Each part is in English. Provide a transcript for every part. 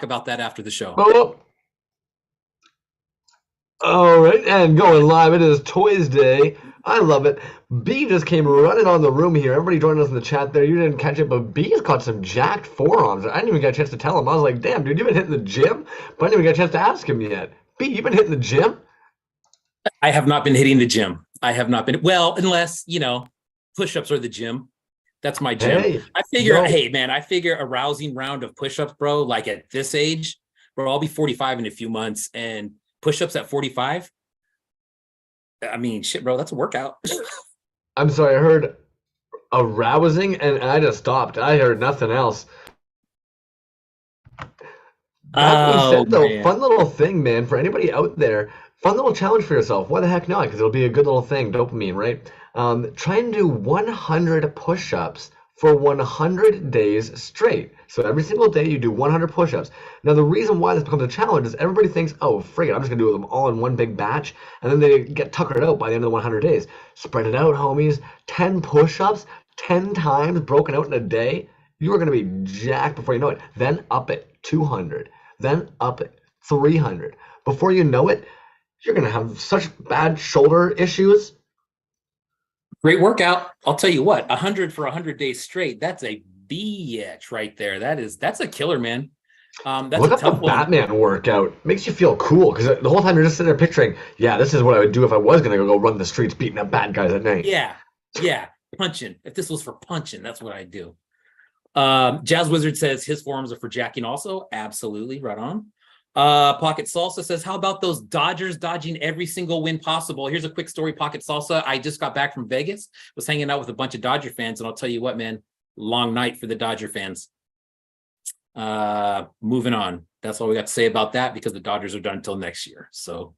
about that after the show. Oh. All right, and going live, it is Toys Day. I love it. B just came running on the room here. Everybody joined us in the chat there. You didn't catch it, but B's caught some jacked forearms. I didn't even get a chance to tell him. I was like, damn, dude, you've been hitting the gym? But I didn't even get a chance to ask him yet. B, you been hitting the gym? I have not been hitting the gym. I have not been. Well, unless, push-ups are the gym. That's my gym. Hey, I figure a rousing round of push-ups, bro, like at this age, bro, I'll be 45 in a few months, and push-ups at 45, I mean, shit, bro, that's a workout. I'm sorry, I heard arousing, and I just stopped. I heard nothing else. That being said, though, man. fun little thing, man, for anybody out there, fun little challenge for yourself. Why the heck not? Because it'll be a good little thing, dopamine, right? Try and do 100 push-ups for 100 days straight. So every single day you do 100 push-ups. Now the reason why this becomes a challenge is everybody thinks, oh, frig it, I'm just gonna do them all in one big batch, and then they get tuckered out by the end of the 100 days. Spread it out, homies. 10 push-ups, 10 times broken out in a day. You are gonna be jacked before you know it. Then up it 200. Then up it 300. Before you know it, you're gonna have such bad shoulder issues. Great workout. I'll tell you what, 100 for 100 days straight, that's a bitch right there. That's a killer, man. That's Look a up tough the one. Batman workout. Makes you feel cool because the whole time you're just sitting there picturing, yeah, this is what I would do if I was gonna go run the streets beating up bad guys at night. Yeah, punching. If this was for punching, that's what I do. Jazz Wizard says his forearms are for jacking also. Absolutely, right on. Pocket Salsa says, how about those Dodgers dodging every single win possible? Here's a quick story, Pocket Salsa. I just got back from Vegas, was hanging out with a bunch of Dodger fans, and I'll tell you what, man, long night for the Dodger fans. Moving on. That's all we got to say about that, because the Dodgers are done until next year. So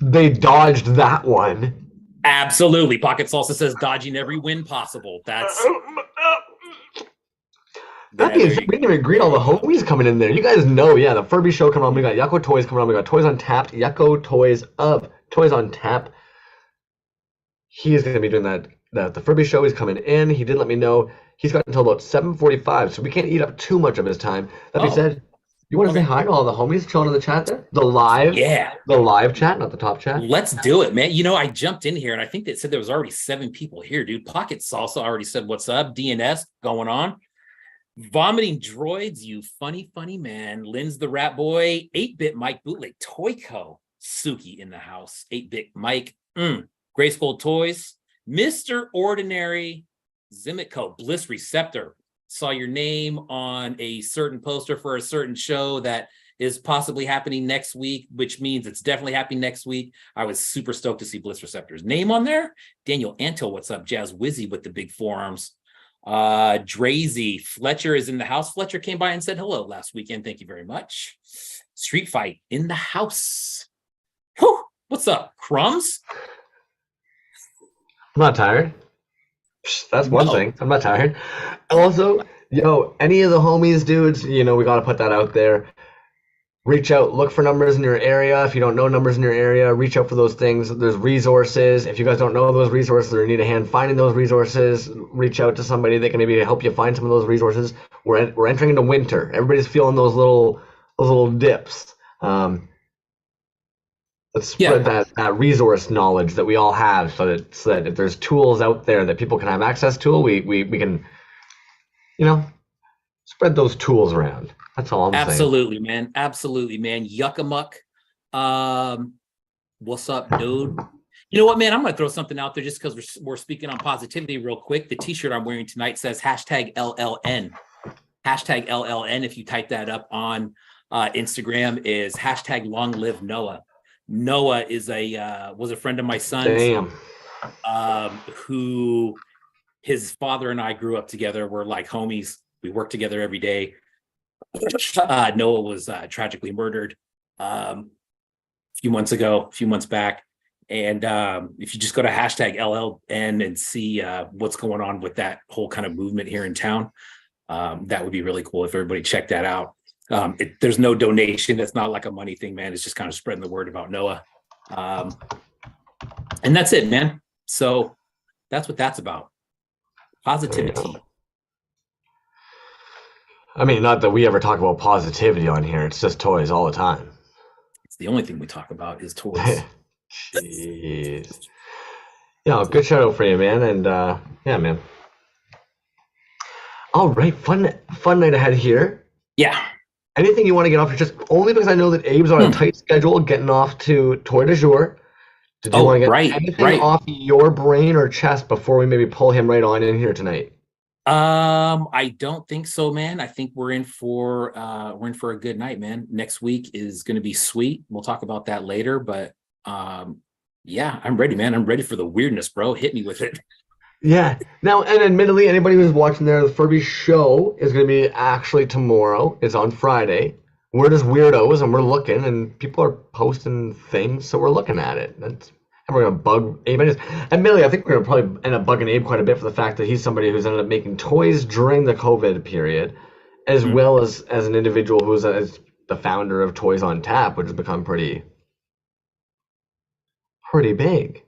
they dodged that one. Absolutely. Pocket Salsa says dodging every win possible. That's that being said, we didn't even greet all the homies coming in there. You guys know, yeah, the Furby show coming on. We got Yuckotoys coming on. We got Toys on Tap. Yuckotoys of Toys on Tap. He is going to be doing that. The Furby show is coming in. He did let me know he's got until about 7:45, so we can't eat up too much of his time. That being said, you want to say hi to all the homies chilling in the chat there? The live chat, not the top chat. Let's do it, man. I jumped in here and I think they said there was already 7 people here, dude. Pocket Salsa already said what's up. DNS going on. Vomiting Droids, you funny man. Lynn's the Rat Boy. 8-Bit Mike Bootleg. Toyco. Suki in the house. 8-Bit Mike. Gray Skull Toys. Mr. Ordinary. Zimitco. Bliss Receptor. Saw your name on a certain poster for a certain show that is possibly happening next week, which means it's definitely happening next week. I was super stoked to see Bliss Receptor's name on there. Daniel Anto, what's up? Jazz Wizzy with the big forearms. Drazy, Fletcher is in the house. Fletcher came by and said hello last weekend. Thank you very much. Street Fight in the house. Whew, what's up, Crumbs? I'm not tired. That's one thing. I'm not tired. Also, any of the homies, dudes, we got to put that out there. Reach out, look for numbers in your area. If you don't know numbers in your area, reach out for those things. There's resources. If you guys don't know those resources or need a hand finding those resources, reach out to somebody that can maybe help you find some of those resources. We're entering into winter. Everybody's feeling those little dips. Let's spread that resource knowledge that we all have, so that if there's tools out there that people can have access to, we can, spread those tools around. That's all I'm saying. Absolutely, man. Yuckamuck. What's up, dude? You know what, man? I'm going to throw something out there just because we're speaking on positivity real quick. The t-shirt I'm wearing tonight says #LLN. #LLN, if you type that up on Instagram, is #long live Noah. Noah is was a friend of my son's. Damn. Who his father and I grew up together. We're like homies. We work together every day. Noah was tragically murdered a few months back. And if you just go to #LLN and see what's going on with that whole kind of movement here in town, that would be really cool if everybody checked that out. There's no donation. It's not like a money thing, man. It's just kind of spreading the word about Noah. And that's it, man. So that's what that's about. Positivity. I mean, not that we ever talk about positivity on here. It's just toys all the time. It's the only thing we talk about is toys. Jeez. Yeah, good shout out for you, man. And yeah, man. All right, fun night ahead here. Yeah. Anything you want to get off your chest? Only because I know that Abe's on a tight schedule, getting off to Toy du Jour. Did you want to get anything off your brain or chest before we maybe pull him right on in here tonight? I don't think so, man. I think we're in for a good night, man. Next week is going to be sweet. We'll talk about that later, but yeah, I'm ready, man. I'm ready for the weirdness, bro. Hit me with it. Yeah. Now, and admittedly, anybody who's watching there, the Furby show is going to be actually tomorrow. It's on Friday. We're just weirdos, and we're looking, and people are posting things, so we're looking at it. And we're going to bug Abe. Admittedly, I think we're going to probably end up bugging Abe quite a bit for the fact that he's somebody who's ended up making toys during the COVID period, as well as an individual who's the founder of Toys on Tap, which has become pretty big.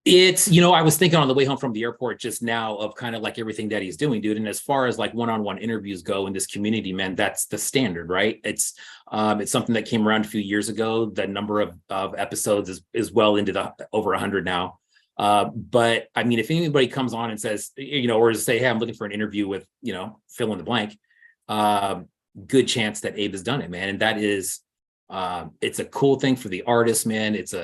It's, you know, I was thinking on the way home from the airport just now of kind of like everything that he's doing, dude. And as far as like one-on-one interviews go in this community, man, that's the standard, right? It's something that came around a few years ago. The number of episodes is well into the over 100 now. But I mean, if anybody comes on and says, you know, or say, hey, I'm looking for an interview with, you know, fill in the blank, good chance that Abe has done it, man. And that is, it's a cool thing for the artist, man. It's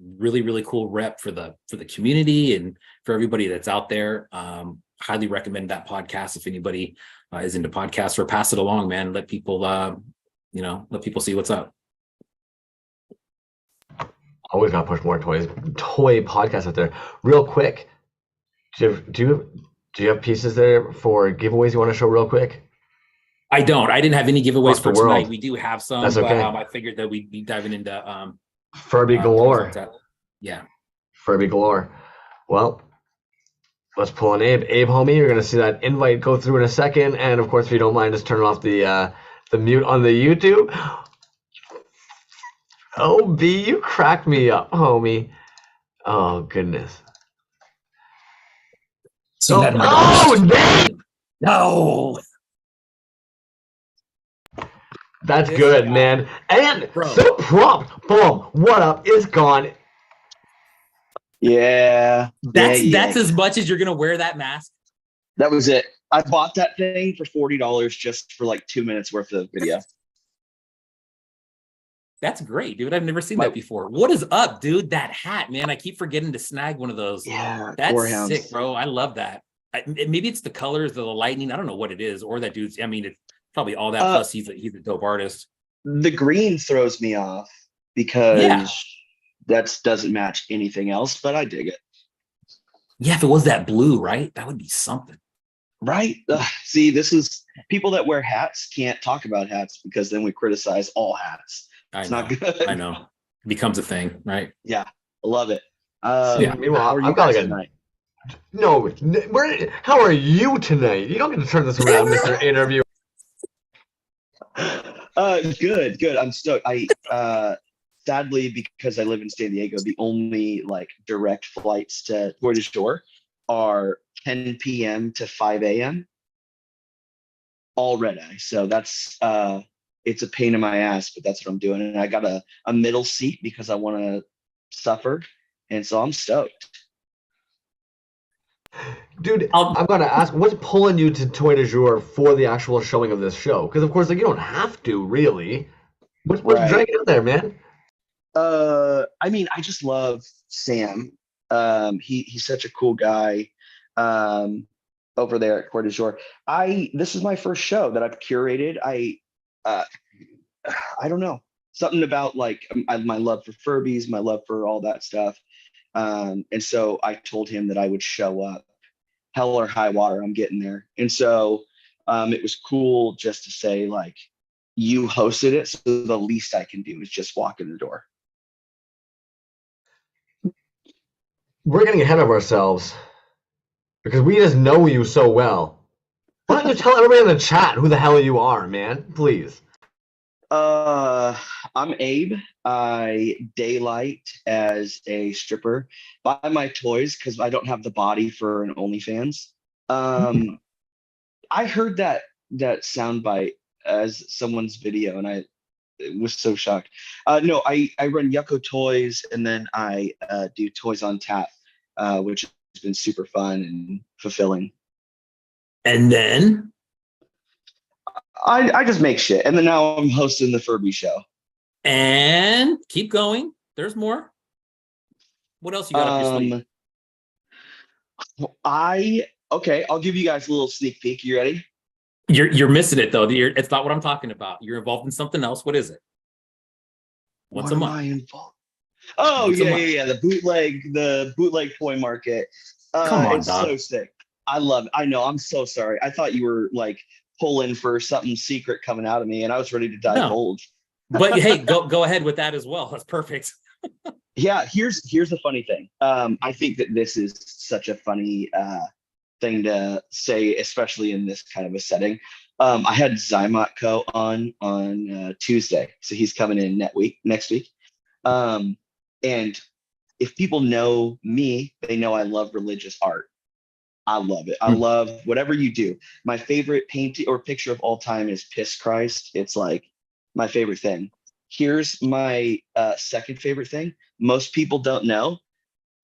really, really cool rep for the community and for everybody that's out there. Highly recommend that podcast if anybody is into podcasts, or pass it along, man. Let people let people see what's up. Always gotta push more toy podcasts out there. Real quick, do you have pieces there for giveaways you want to show real quick? I don't. I didn't have any giveaways for tonight. We do have some, That's okay. But I figured that we'd be diving into Furby galore. Yeah. Furby galore. Well, let's pull an Abe. Abe, homie, you're gonna see that invite go through in a second, and of course, if you don't mind, just turn off the mute on the YouTube. Oh, B, you cracked me up, homie. Oh goodness. So that no. That's good, man. And so prompt, boom, what up? It's gone. Yeah. That's as much as you're gonna wear that mask. That was it. I bought that thing for $40 just for like 2 minutes worth of video. That's great, dude. I've never seen that before. What is up, dude? That hat, man. I keep forgetting to snag one of those. Yeah, that's sick, bro. I love that. Maybe it's the colors, the lightning. I don't know what it is, or that dude's. I mean, it's probably all that. Plus, he's a dope artist. The green throws me off because that doesn't match anything else, but I dig it. Yeah, if it was that blue, right? That would be something. Right? See, this is people that wear hats can't talk about hats because then we criticize all hats. It's not good. I know. It becomes a thing, right? Yeah, I love it. Meanwhile, I'm got tonight. No, how are you tonight? You don't get to turn this around, Mr. Interview. Good. I'm stoked. Sadly, because I live in San Diego, the only like direct flights to Toy du Jour are 10 p.m. to 5 a.m. all red eye. So that's it's a pain in my ass, but that's what I'm doing. And I got a middle seat because I want to suffer, and so I'm stoked. Dude, I'm gonna ask, what's pulling you to Toy du Jour for the actual showing of this show? Because of course, like, you don't have to really. What's dragging you there, man? I mean, I just love Sam. He's such a cool guy. Over there at Toy du Jour. This is my first show that I've curated. I don't know, something about like my love for Furbies, my love for all that stuff. And so I told him that I would show up, hell or high water, I'm getting there. And so it was cool just to say, like, you hosted it, so the least I can do is just walk in the door. We're getting ahead of ourselves because we just know you so well. Why don't you tell everybody in the chat who the hell you are, man? Please. I'm Abe. I daylight as a stripper. Buy my toys because I don't have the body for an OnlyFans. I heard that that soundbite as someone's video, and I was so shocked. No, I run Yuckotoys, and then I do Toys on Tap, which has been super fun and fulfilling. And then I just make shit, and then now I'm hosting the Furby show. And keep going. There's more. What else you got up your sleeve? Okay, I'll give you guys a little sneak peek. You ready? You're missing it though. It's not what I'm talking about. You're involved in something else. What is it? Once a month. Am I involved? Oh, yeah. The bootleg toy market. Come on, it's dog. so sick. I love it. I know. I'm so sorry. I thought you were like pulling for something secret coming out of me, and I was ready to divulge. But hey, go ahead with that as well. That's perfect. Yeah, here's the funny thing. I think that this is such a funny thing to say, especially in this kind of a setting. I had Zymatco on Tuesday, so he's coming in next week. And if people know me, they know I love religious art. I love it. I love whatever you do. My favorite painting or picture of all time is Piss Christ. It's like my favorite thing. Here's my second favorite thing. Most people don't know.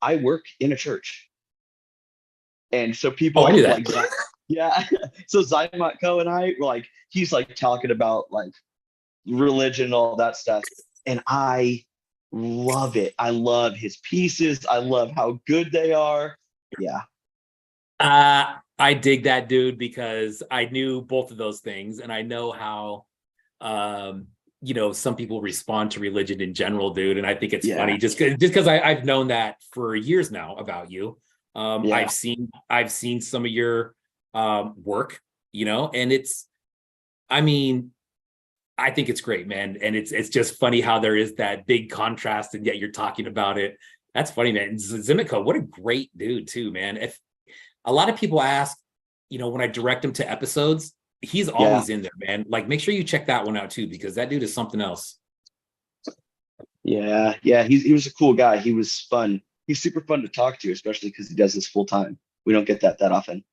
I work in a church. And so people I knew that. like, yeah. So Zymatco and I were like, he's like talking about like religion and all that stuff. And I love it. I love his pieces. I love how good they are. Yeah. I dig that, dude, because I knew both of those things, and I know how some people respond to religion in general, dude. And I think it's funny just because I've known that for years now about you. I've seen some of your work, and I think it's great, man. And it's just funny how there is that big contrast, and yet you're talking about it. That's funny, man. Zymatco, what a great dude too, man. If a lot of people ask, when I direct him to episodes, he's always in there, man. Like, make sure you check that one out too, because that dude is something else. Yeah. He was a cool guy. He was fun. He's super fun to talk to, especially because he does this full time. We don't get that often.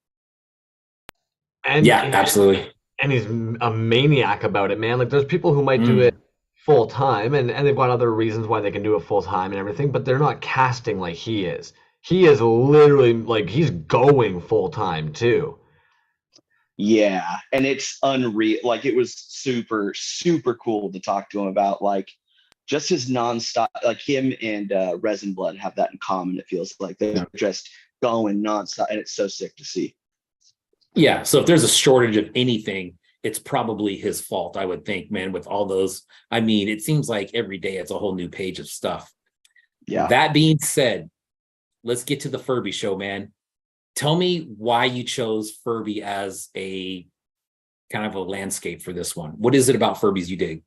And absolutely. And he's a maniac about it, man. Like, there's people who might do it full time, and they've got other reasons why they can do it full time and everything, but they're not casting like he is. He is literally like, he's going full time too. Yeah, and it's unreal. Like, it was super, super cool to talk to him about, like, just his nonstop. Like, him and Resin Blood have that in common. It feels like they're just going nonstop, and it's so sick to see. Yeah, so if there's a shortage of anything, it's probably his fault, I would think, man, with all those. It seems like every day it's a whole new page of stuff. Yeah. That being said, let's get to the Furby show, man. Tell me why you chose Furby as a kind of a landscape for this one. What is it about Furbies you dig?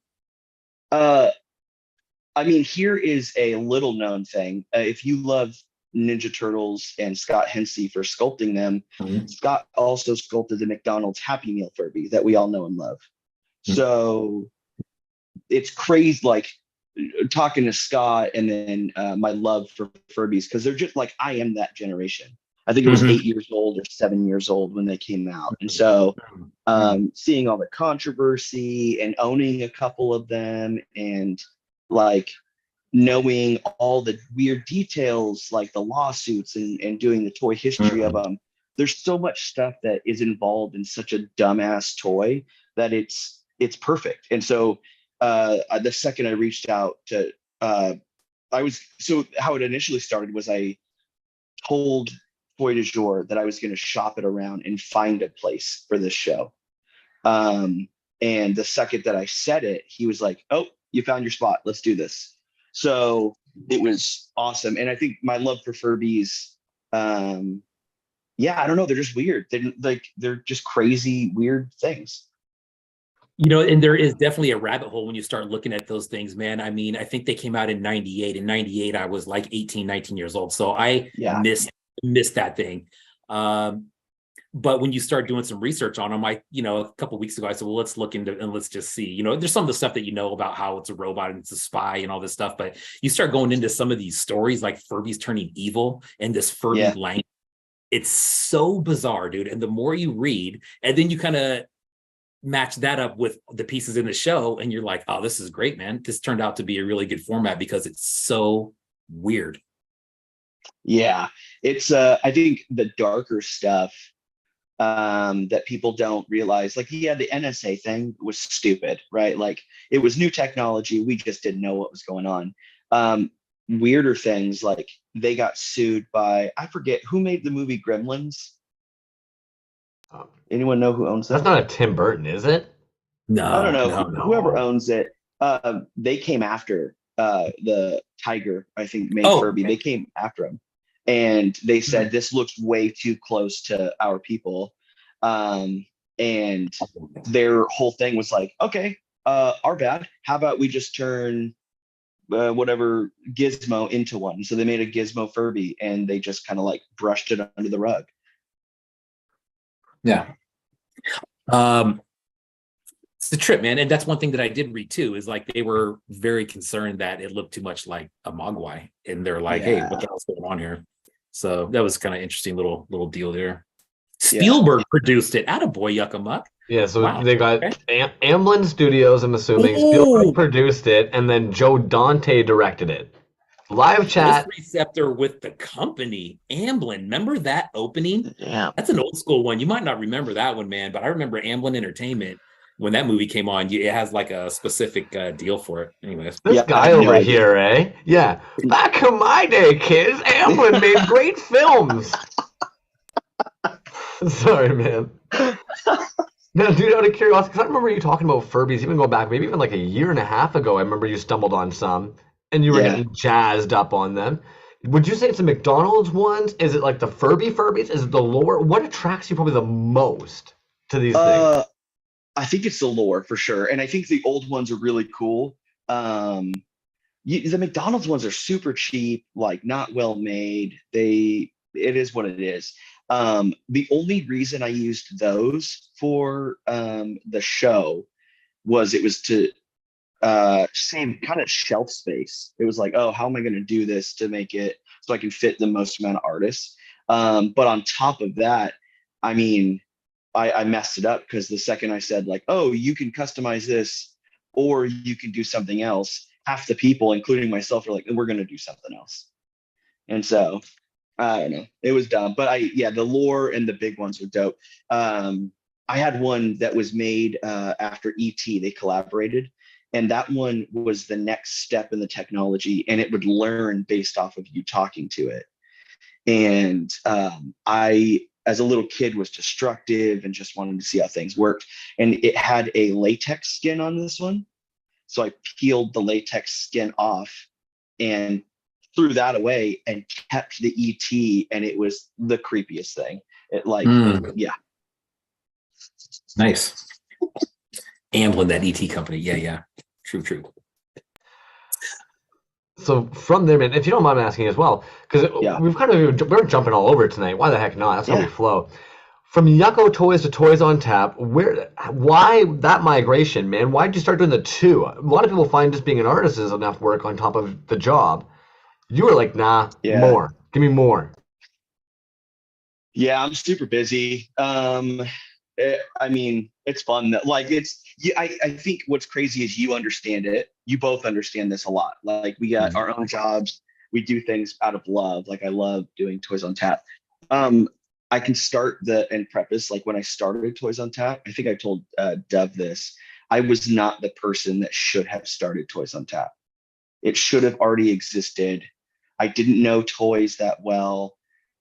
Here is a little known thing. If you love Ninja Turtles and Scott Hensey for sculpting them, Scott also sculpted the McDonald's Happy Meal Furby that we all know and love. So it's crazy, like, talking to Scott, and then my love for Furbies, because they're just like, I am that generation. I think it was 8 years old or 7 years old when they came out. And so seeing all the controversy and owning a couple of them, and like knowing all the weird details, like the lawsuits and doing the toy history of them, there's so much stuff that is involved in such a dumbass toy that it's perfect. And so the second I reached out to, how it initially started was I told Toy du Jour that I was going to shop it around and find a place for this show. And the second that I said it, he was like, "Oh, you found your spot. Let's do this." So it was awesome. And I think my love for Furbies, I don't know. They're just weird. They're just crazy, weird things. And there is definitely a rabbit hole when you start looking at those things, man. I think they came out in 98. In 98, I was like 18, 19 years old. So I missed that thing. But when you start doing some research on them, a couple of weeks ago, I said, well, let's look into and let's just see. There's some of the stuff that about how it's a robot and it's a spy and all this stuff. But you start going into some of these stories, like Furby's turning evil and this Furby language. It's so bizarre, dude. And the more you read, and then you kind of match that up with the pieces in the show, and you're like, oh, this is great, man. This turned out to be a really good format because it's so weird. Yeah, it's I think the darker stuff that people don't realize, like the NSA thing was stupid, right? Like it was new technology, we just didn't know what was going on. Weirder things, like they got sued by, I forget who made the movie Gremlins. Anyone know who owns that? That's not a Tim Burton, is it? No, I don't know. no. Whoever owns it, they came after the Tiger, I think, made Furby. Okay. They came after him, and they said this looks way too close to our people. And their whole thing was like, okay, our bad. How about we just turn whatever Gizmo into one? So they made a Gizmo Furby, and they just kind of like brushed it under the rug. Yeah. It's the trip, man. And that's one thing that I did read too, is like they were very concerned that it looked too much like a Mogwai. And they're like, hey, what the hell's going on here? So that was kind of interesting little deal there. Spielberg produced it. Attaboy, Yuckamuck. Yeah, so they got Amblin Studios, I'm assuming. Ooh. Spielberg produced it, and then Joe Dante directed it. Live chat. Ghost Receptor with the company, Amblin. Remember that opening? Yeah. That's an old school one. You might not remember that one, man, but I remember Amblin Entertainment. When that movie came on, it has like a specific deal for it. Anyways. This guy over here, eh? Yeah. Back in my day, kids, Amblin made great films. Sorry, man. Now, dude, out of curiosity, because I remember you talking about Furbies, even go back, maybe even like a year and a half ago, I remember you stumbled on some, and you were getting jazzed up on them. Would you say it's the McDonald's ones? Is it like the Furbies? Is it the lore? What attracts you probably the most to these things? I think it's the lore for sure, and I think the old ones are really cool. The McDonald's ones are super cheap, like not well made. It is what it is. The only reason I used those for the show was it was to save kind of shelf space. It was like, oh, how am I going to do this to make it so I can fit the most amount of artists? But on top of that, I mean, I messed it up because the second I said like, oh, you can customize this or you can do something else, half the people, including myself, are like, we're going to do something else. And so I don't know, it was dumb, but the lore and the big ones were dope. I had one that was made after E.T. They collaborated, and that one was the next step in the technology, and it would learn based off of you talking to it. And I, as a little kid, was destructive and just wanted to see how things worked. And it had a latex skin on this one. So I peeled the latex skin off and threw that away and kept the ET, and it was the creepiest thing. Nice. Amblin, that ET company. Yeah. True. So from there, man, if you don't mind me asking as well, because we're jumping all over tonight. Why the heck not? That's how we flow. From Yuckotoys to Toys on Tap, why that migration, man? Why did you start doing the two? A lot of people find just being an artist is enough work on top of the job. You were like, nah, more. Give me more. Yeah, I'm super busy. I mean, it's fun. I think what's crazy is you understand it. You both understand this a lot. Like we got our own jobs. We do things out of love. Like I love doing Toys on Tap. I can start and preface, like when I started Toys on Tap, I think I told Dove this. I was not the person that should have started Toys on Tap. It should have already existed. I didn't know toys that well.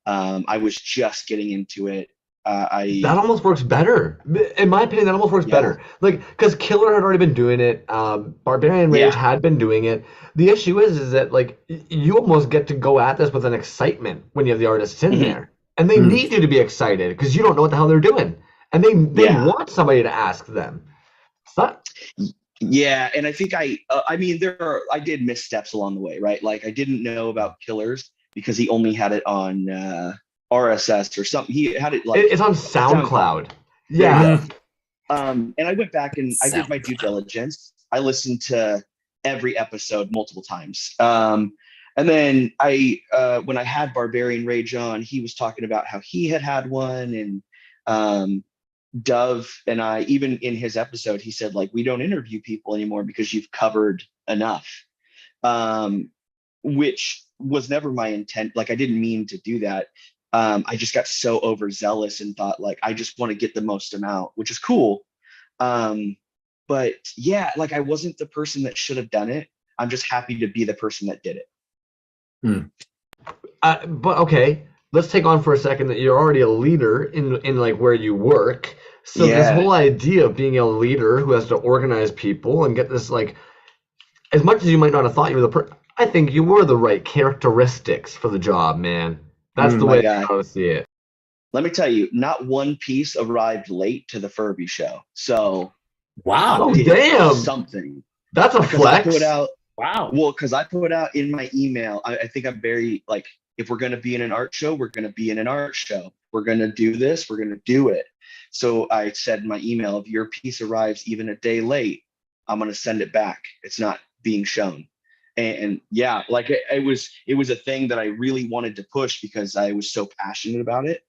I was just getting into it. That almost works better. In my opinion, that almost works better. Like, because Killer had already been doing it. Barbarian Rage had been doing it. The issue is that, like, you almost get to go at this with an excitement when you have the artists in there. And they need you to be excited because you don't know what the hell they're doing. And they want somebody to ask them. Yeah, and I think I did missteps along the way, right? Like I didn't know about Killers because he only had it on RSS or something. He had it like it's on SoundCloud. Yeah. And I went back and I did my due diligence. I listened to every episode multiple times. And then when I had Barbarian Rage on, he was talking about how he had one, and Dove and I, even in his episode, he said like we don't interview people anymore because you've covered enough. Um, which was never my intent. Like I didn't mean to do that. I just got so overzealous and thought like I just want to get the most amount, which is cool. Um, but yeah, like I wasn't the person that should have done it. I'm just happy to be the person that did it. Hmm. But okay, let's take on for a second that you're already a leader in like where you work. So this Yeah. whole idea of being a leader who has to organize people and get this like, as much as you might not have thought you were I think you were the right characteristics for the job, man. That's the My way guy. I would see it. Let me tell you, not one piece arrived late to the Furby show. So Wow. Oh, did damn. something. That's a Because I flex. put out, Wow. well, because I put out in my email, I think I'm very like, if we're going to be in an art show, we're going to be in an art show. We're going to do this, we're going to do it. So I said in my email, if your piece arrives even a day late, I'm going to send it back. It's not being shown. And yeah, like it was a thing that I really wanted to push because I was so passionate about it.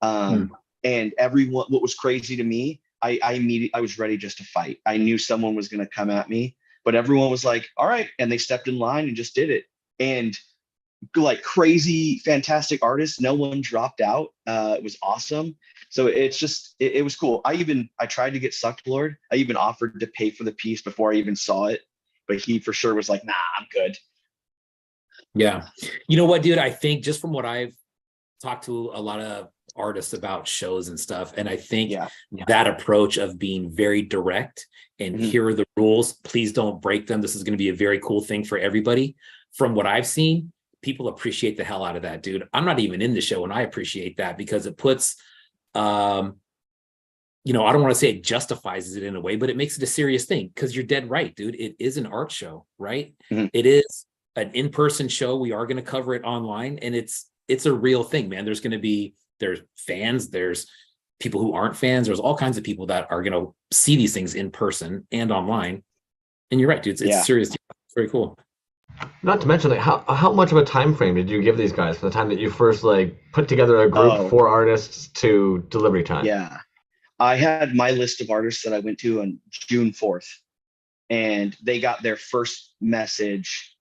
And everyone, what was crazy to me, I was ready just to fight. I knew someone was going to come at me, but everyone was like, all right. And they stepped in line and just did it. And like crazy, fantastic artists, no one dropped out. It was awesome. So it's just, it was cool. I tried to get Sucked Lord. I even offered to pay for the piece before I even saw it, but he for sure was like, nah, I'm good. Yeah. You know what, dude? I think just from what I've talked to a lot of artists about shows and stuff, and I think that approach of being very direct and here are the rules, please don't break them. This is going to be a very cool thing for everybody. From what I've seen, people appreciate the hell out of that, dude. I'm not even in the show, and I appreciate that because it puts, I don't want to say it justifies it in a way, but it makes it a serious thing because you're dead right, dude. It is an art show, right? It is an in-person show. We are going to cover it online, and it's a real thing, man. There's fans, there's people who aren't fans, there's all kinds of people that are going to see these things in person and online. And you're right, dude. It's serious. It's very cool. Not to mention, like, how much of a time frame did you give these guys from the time that you first like put together a group for artists to delivery time? Yeah, I had my list of artists that I went to on June 4th, and they got their first message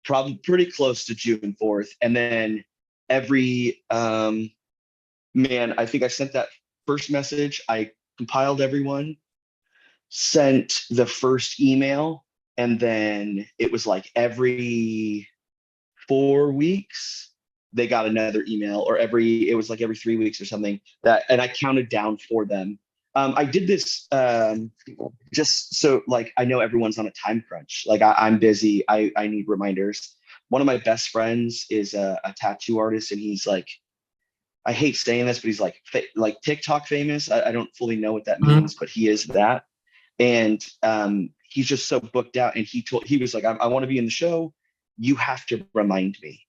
probably pretty close to June 4th, and then every I think I sent that first message. I compiled everyone, sent the first email, and then it was like every 4 weeks they got another email, or it was like every 3 weeks or something, and I counted down for them. I did this just so like I know everyone's on a time crunch. Like I'm busy. I need reminders. One of my best friends is a tattoo artist, and he's like, I hate saying this, but he's like TikTok famous. I don't fully know what that means, but he is that. And he's just so booked out. And he was like, I want to be in the show. You have to remind me.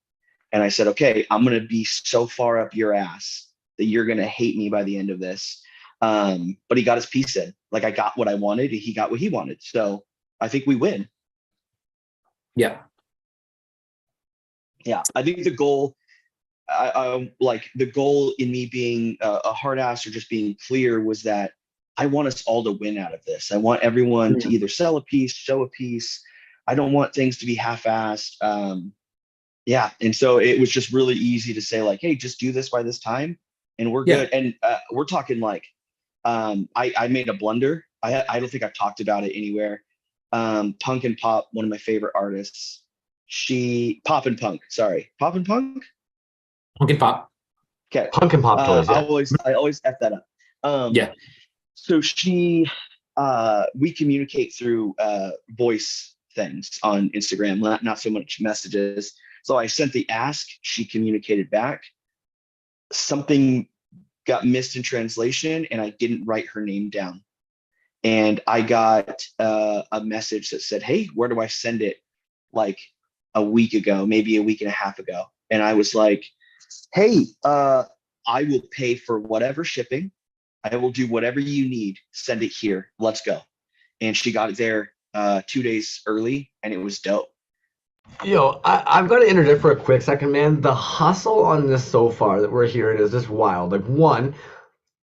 And I said, okay, I'm going to be so far up your ass that you're going to hate me by the end of this. But he got his piece in. Like I got what I wanted, and he got what he wanted. So I think we win. Yeah. Yeah. I think the goal, the goal in me being a hard ass or just being clear was that I want us all to win out of this. I want everyone to either sell a piece, show a piece. I don't want things to be half-assed. And so it was just really easy to say like, hey, just do this by this time and we're good. And we're talking like, I made a blunder. I don't think I've talked about it anywhere. Punk and Pop, one of my favorite artists. Pop and Punk. Punk and Pop. Okay. Punk and Pop Toyz. I always F that up. So we communicate through voice things on Instagram, not so much messages. So I sent the ask, she communicated back. Something got missed in translation, and I didn't write her name down. And I got a message that said, hey, where do I send it? Like a week ago, maybe a week and a half ago. And I was like, hey, I will pay for whatever shipping. I will do whatever you need. Send it here. Let's go. And she got it there 2 days early, and it was dope. Yo, I've got to interject for a quick second, man. The hustle on this so far that we're hearing is just wild. Like, one,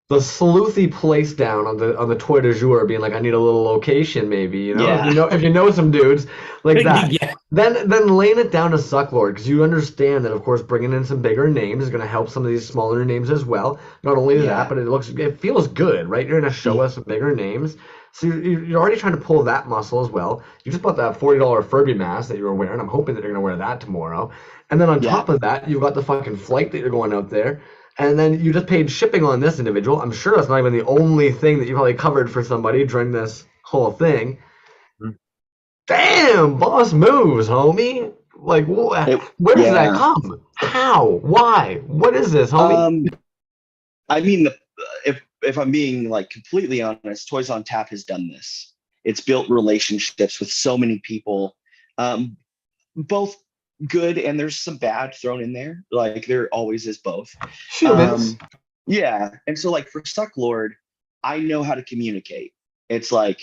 the sleuthy place down on the toy du jour, being like, I need a little location, maybe, you know, Yeah. if you know some dudes like that. Yeah. Then laying it down to Sucklord, because you understand that, of course, bringing in some bigger names is going to help some of these smaller names as well. Not only that, Yeah. but it feels good, right? You're going to show us some bigger names, so you're already trying to pull that muscle as well. You just bought that $40 Furby mask that you were wearing. I'm hoping that you're going to wear that tomorrow. And then on Yeah. top of that, you've got the fucking flight that you're going out there. And then you just paid shipping on this individual. I'm sure that's not even the only thing that you probably covered for somebody during this whole thing. Damn, boss moves, homie. Like, where does that Yeah. come? How? Why? What is this, homie? I mean, if I'm being like completely honest, Toys on Tap has done this. It's built relationships with so many people, both good and there's some bad thrown in there. Like there always is both. Humans. Yeah, and so like for Sucklord, I know how to communicate. It's like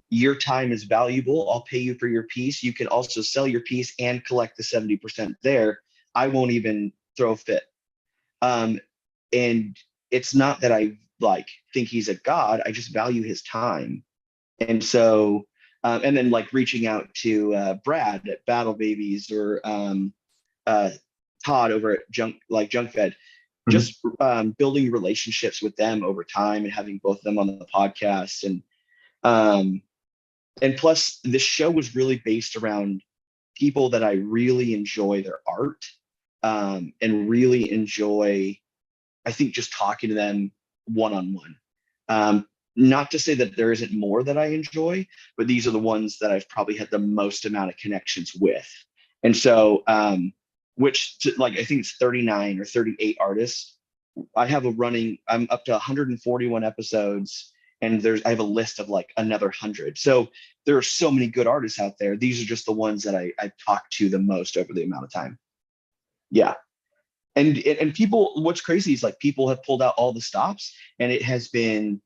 your time is valuable. I'll pay you for your piece. You can also sell your piece and collect the 70% there. I won't even throw a fit. And it's not that I like think he's a god. I just value his time. And so, and then like reaching out to Brad at Battle Babies or Todd over at Junk Fed, just building relationships with them over time and having both of them on the podcast. And plus this show was really based around people that I really enjoy their art and really enjoy, I think, just talking to them one-on-one. Not to say that there isn't more that I enjoy, but these are the ones that I've probably had the most amount of connections with. And so, like, I think it's 39 or 38 artists. I'm up to 141 episodes, and I have a list of like another 100. So there are so many good artists out there. These are just the ones that I've talked to the most over the amount of time. Yeah. And people, what's crazy is like people have pulled out all the stops, and it has been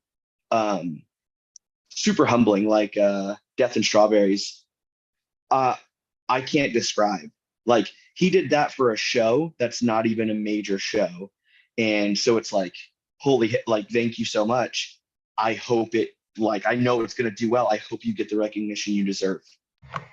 super humbling. Like Death and Strawberries, I can't describe. Like he did that for a show that's not even a major show, and so it's like, holy, like thank you so much. I hope it, like, I know it's gonna do well. I hope you get the recognition you deserve.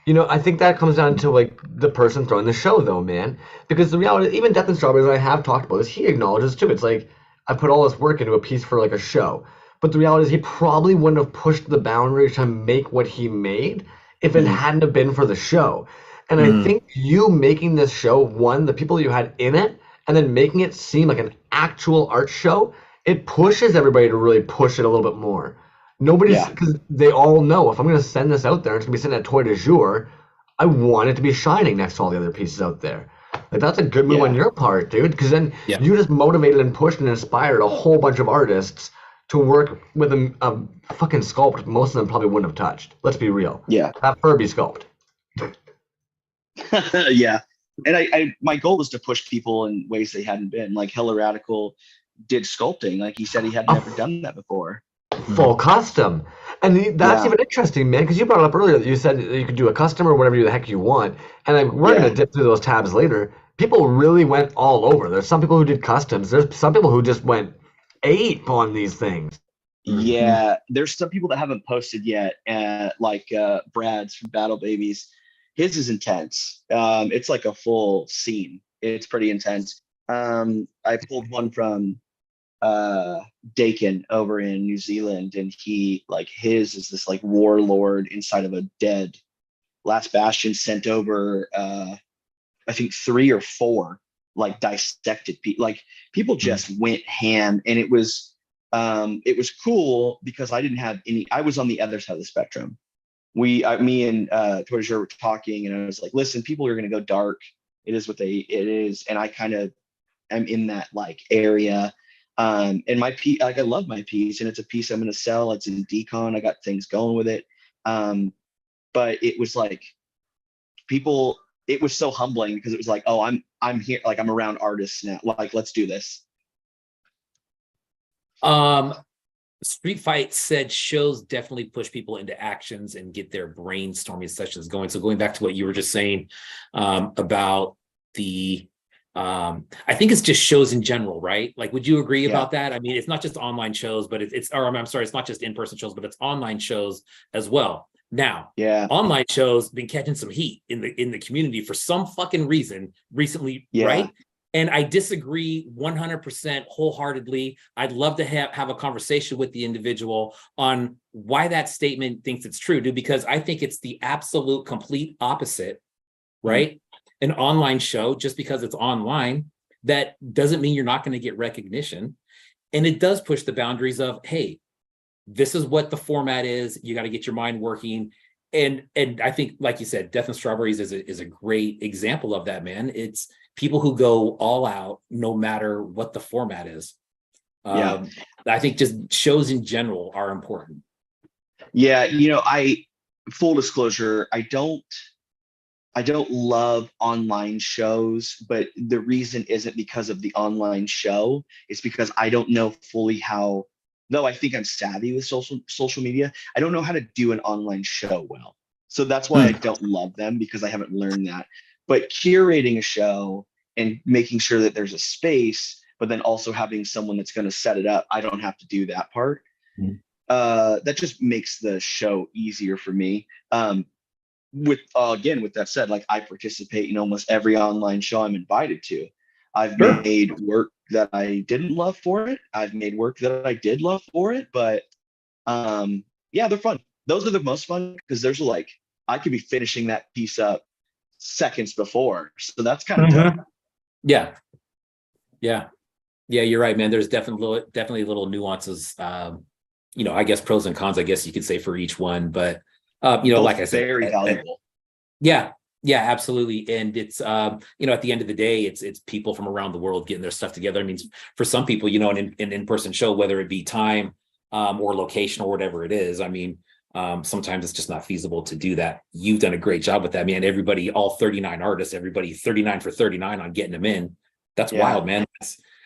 You know, I think that comes down to like the person throwing the show, though, man. Because the reality, even Death and Strawberries, I have talked about this. He acknowledges too. It's like I put all this work into a piece for like a show, but the reality is he probably wouldn't have pushed the boundaries to make what he made if it hadn't have been for the show. And I think you making this show, one, the people you had in it, and then making it seem like an actual art show, it pushes everybody to really push it a little bit more. Because they all know if I'm going to send this out there, it's going to be sent at Toy du Jour, I want it to be shining next to all the other pieces out there. Like, that's a good move on your part, dude, because then you just motivated and pushed and inspired a whole bunch of artists to work with a fucking sculpt most of them probably wouldn't have touched. Let's be real. Yeah. That Furby sculpt. Yeah. And I my goal was to push people in ways they hadn't been. Like Hella Radical did sculpting. Like he said he had never done that before. Full custom. And that's even interesting, man, because you brought it up earlier that you said that you could do a custom or whatever the heck you want. And like, we're going to dip through those tabs later. People really went all over. There's some people who did customs. There's some people who just went ape on these things. Yeah, there's some people that haven't posted yet, like Brad's from Battle Babies. His is intense. It's like a full scene. It's pretty intense. I pulled one from Dakin over in New Zealand, and he, like, his is this like warlord inside of a dead Last Bastion sent over I think 3 or 4 like dissected people. Like people just went ham, and it was cool because I didn't have any. I was on the other side of the spectrum. Me and Toyz were talking, and I was like, listen, people are going to go dark. It is what it is, and I kind of am in that like area. And my piece, like, I love my piece, and it's a piece I'm going to sell. It's in decon. I got things going with it. But it was like people, it was so humbling because it was like, oh, I'm here. Like I'm around artists now. Like, let's do this. Street Fight said shows definitely push people into actions and get their brainstorming sessions going. So going back to what you were just saying about the I think it's just shows in general, right? Like, would you agree Yeah. about that? I mean, it's not just online shows, but I'm sorry, it's not just in-person shows, but it's online shows as well. Now, Yeah. online shows been catching some heat in the community for some fucking reason recently, Yeah. right? And I disagree 100% wholeheartedly. I'd love to have a conversation with the individual on why that statement thinks it's true, dude, because I think it's the absolute complete opposite, right? An online show, just because it's online, that doesn't mean you're not going to get recognition. And it does push the boundaries of, hey, this is what the format is. You got to get your mind working. And I think, like you said, Death and Strawberries is a great example of that, man. It's people who go all out no matter what the format is. Yeah. I think just shows in general are important. Yeah, full disclosure, I don't love online shows, but the reason isn't because of the online show. It's because I don't know fully how, though I think I'm savvy with social media, I don't know how to do an online show well. So that's why I don't love them, because I haven't learned that. But curating a show and making sure that there's a space, but then also having someone that's going to set it up, I don't have to do that part. That just makes the show easier for me. With that said, like, I participate in almost every online show I'm invited to. I've made work that I didn't love for it. I've made work that I did love for it, but yeah, they're fun. Those are the most fun, because there's like, I could be finishing that piece up seconds before. So that's kind of dope. Yeah. You're right, man. There's definitely little nuances. I guess pros and cons, I guess you could say, for each one, but Both like I said, very valuable. Yeah, absolutely. And it's at the end of the day, it's people from around the world getting their stuff together. I mean, for some people, an in-person show, whether it be time or location or whatever it is, I mean, sometimes it's just not feasible to do that. You've done a great job with that, man. Everybody, all 39 artists, everybody 39 for 39 on getting them in. That's wild, man.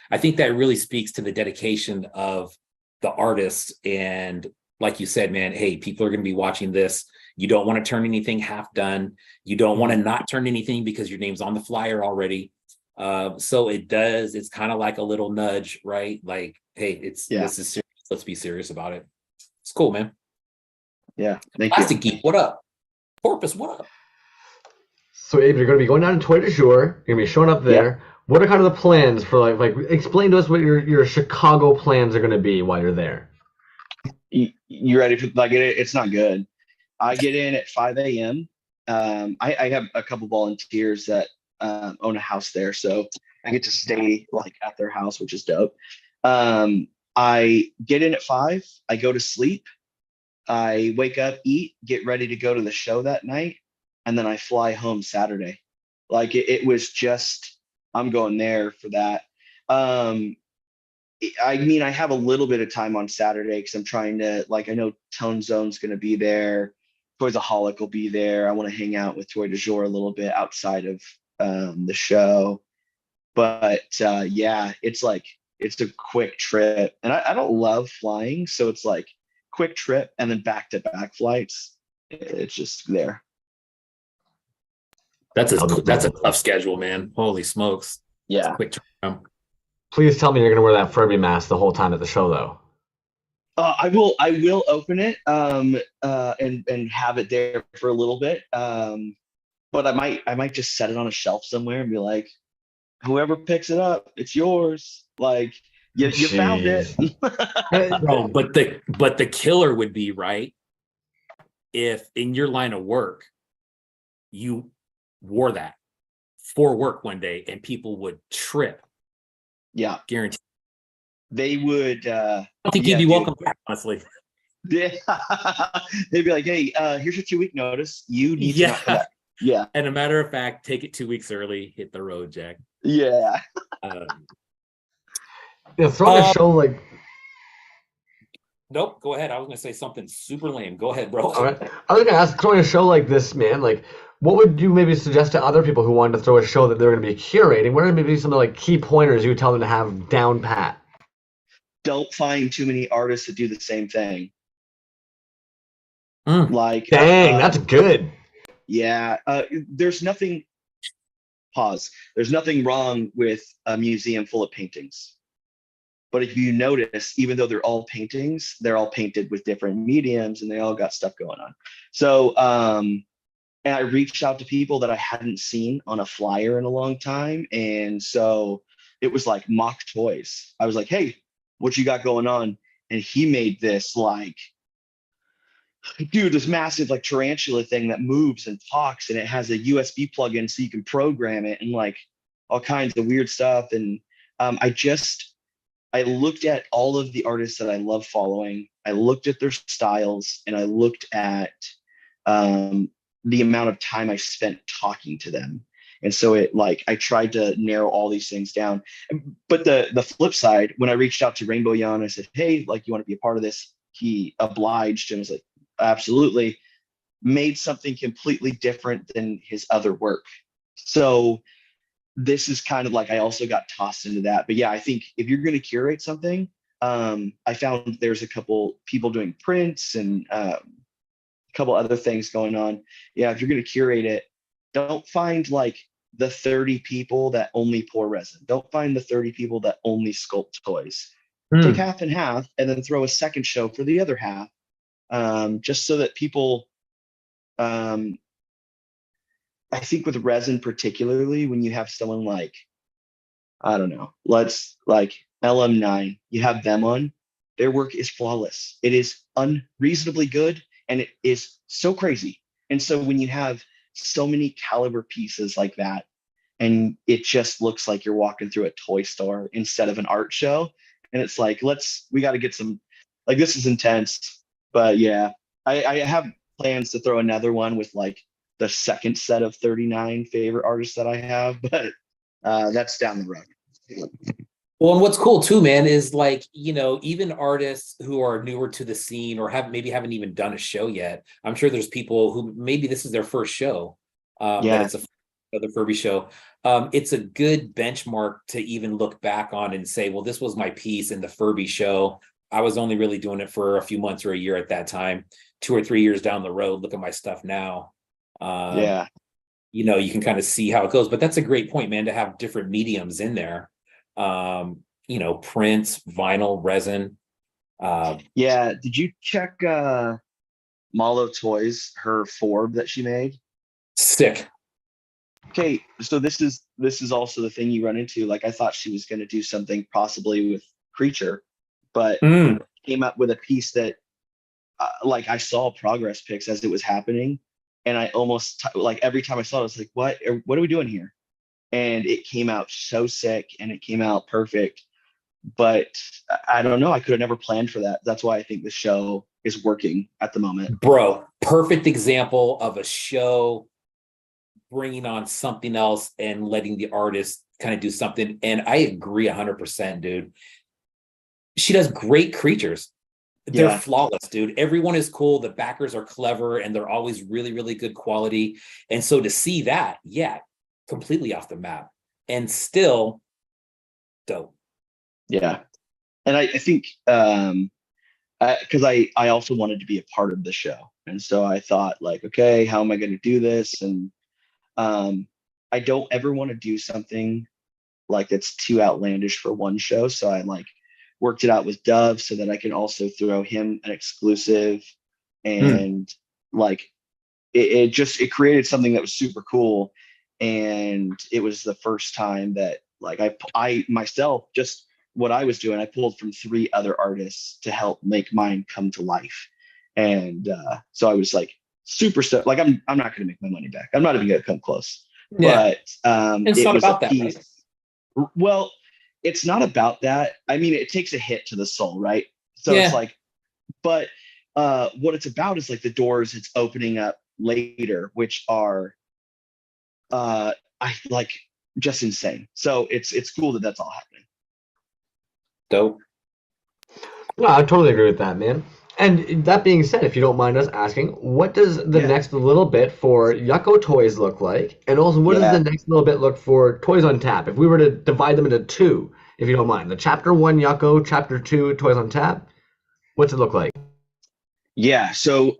I think that really speaks to the dedication of the artists. And like you said, man, hey, people are going to be watching this. You don't want to turn anything half done. You don't want to not turn anything because your name's on the flyer already. So it's kind of like a little nudge, right? Like, hey, this is serious. Let's be serious about it. It's cool, man. Yeah. Thank Plastic you. Geek, what up? Porpoise, what up? So Abe, you're going to be going down to Toy de Jour. You're going to be showing up there. Yeah. What are kind of the plans for like explain to us what your Chicago plans are going to be while you're there? You ready for like it's not good. I get in at 5 a.m. I have a couple volunteers that own a house there, so I get to stay like at their house, which is dope. I get in at 5. I go to sleep. I wake up, eat, get ready to go to the show that night, and then I fly home Saturday. Like it was just, I'm going there for that. I mean, I have a little bit of time on Saturday because I'm trying to, like, I know Tone Zone's going to be there. ToyzAholic will be there. I want to hang out with Toy de Jour a little bit outside of the show. But yeah, it's a quick trip. And I don't love flying. So it's like quick trip and then back-to-back flights. It's just there. That's a tough schedule, man. Holy smokes. Yeah. Quick trip. Please tell me you're gonna wear that Furby mask the whole time at the show, though. I will open it and have it there for a little bit. But I might just set it on a shelf somewhere and be like, whoever picks it up, it's yours. Like you found it. Bro, but the killer would be, right, if in your line of work you wore that for work one day and people would trip. Yeah, guaranteed. They would. I don't think you'd be welcome back, honestly. Yeah, they'd be like, "Hey, here's your 2-week notice. You need to not come back." Yeah. And a matter of fact, take it 2 weeks early. Hit the road, Jack. Yeah. Throwing a show like. Nope. Go ahead. I was gonna say something super lame. Go ahead, bro. All right. I was gonna ask, throwing a show like this, man. Like, what would you maybe suggest to other people who wanted to throw a show that they're going to be curating? What are maybe some of like key pointers you would tell them to have down pat? Don't find too many artists that do the same thing. Like, dang, that's good. Yeah, there's nothing. pause. There's nothing wrong with a museum full of paintings. But if you notice, even though they're all paintings, they're all painted with different mediums and they all got stuff going on. So, and I reached out to people that I hadn't seen on a flyer in a long time. And so it was like Mock Toys. I was like, hey, what you got going on? And he made this like, dude, this massive like tarantula thing that moves and talks, and it has a USB plug-in so you can program it and like all kinds of weird stuff. And I looked at all of the artists that I love following. I looked at their styles, and I looked at the amount of time I spent talking to them. And so it like I tried to narrow all these things down. But the flip side, when I reached out to Rainbow Yan, I said, hey, like, you want to be a part of this? He obliged and was like, absolutely. Made something completely different than his other work. So this is kind of like I also got tossed into that. But yeah, I think if you're going to curate something, I found there's a couple people doing prints and a couple other things going on. Yeah, if you're going to curate it, don't find like the 30 people that only pour resin. Don't find the 30 people that only sculpt toys. Take half and half, and then throw a second show for the other half, just so that people. I think with resin particularly, when you have someone like, I don't know, let's like LM9, you have them on, their work is flawless. It is unreasonably good, and it is so crazy. And so when you have so many caliber pieces like that, and it just looks like you're walking through a toy store instead of an art show, and it's like, we got to get some, like, this is intense. But yeah, I have plans to throw another one with like the second set of 39 favorite artists that I have, but that's down the road. Well, and what's cool too, man, is like, you know, even artists who are newer to the scene or haven't even done a show yet. I'm sure there's people who maybe this is their first show. That it's the Furby show. It's a good benchmark to even look back on and say, well, this was my piece in the Furby show. I was only really doing it for a few months or a year at that time. 2 or 3 years down the road, look at my stuff now. You know, you can kind of see how it goes. But that's a great point, man, to have different mediums in there. You know, prints, vinyl, resin. Yeah. Did you check Malo Toys, her Forb that she made? Sick. Okay, so this is also the thing you run into. Like, I thought she was going to do something possibly with Creature, but came up with a piece that like I saw progress pics as it was happening, and I almost like every time I saw it, I was like, what are we doing here? And it came out so sick, and it came out perfect. But I don't know, I could have never planned for that. That's why I think the show is working at the moment. Bro, perfect example of a show bringing on something else and letting the artist kind of do something. And I agree 100%, dude. She does great creatures. They're flawless, dude. Everyone is cool. The backers are clever, and they're always really, really good quality. And so to see that, completely off the map and still dope. Yeah. And I think because I also wanted to be a part of the show. And so I thought, like, okay, how am I going to do this? And I don't ever want to do something like that's too outlandish for one show. So I like worked it out with Dove so that I can also throw him an exclusive, and like it created something that was super cool. And it was the first time that like I myself, just what I was doing, I pulled from 3 other artists to help make mine come to life. And so I was like super stoked. Like I'm not going to make my money back. I'm not even going to come close. Yeah. But it's not about that, right? Well, it's not about that. I mean, it takes a hit to the soul, right? So it's like, but what it's about is like the doors it's opening up later, which are I like just insane. So it's cool that that's all happening. Dope. No, I totally agree with that, man. And that being said, if you don't mind us asking, what does the next little bit for Yuckotoys look like? And also, what does the next little bit look for Toys on Tap? If we were to divide them into 2, if you don't mind, the Chapter 1 Yucko, Chapter 2 Toys on Tap, what's it look like? Yeah, so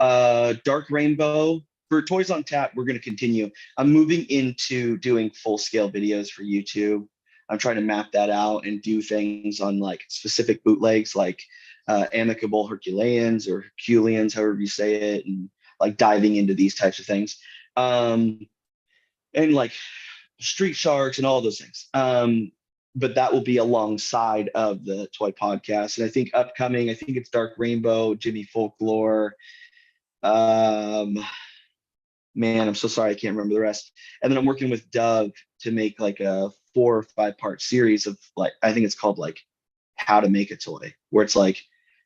Dark Rainbow, for Toys on Tap, we're going to continue. I'm moving into doing full scale videos for YouTube. I'm trying to map that out and do things on like specific bootlegs, like amicable Herculeans or Herculeans, however you say it, and like diving into these types of things. And like street sharks and all those things. But that will be alongside of the toy podcast. And I think upcoming, I think it's Dark Rainbow, Jimmy Folklore. Man, I'm so sorry, I can't remember the rest. And then I'm working with Doug to make like a 4 or 5 part series of like, I think it's called like How to Make a Toy, where it's like,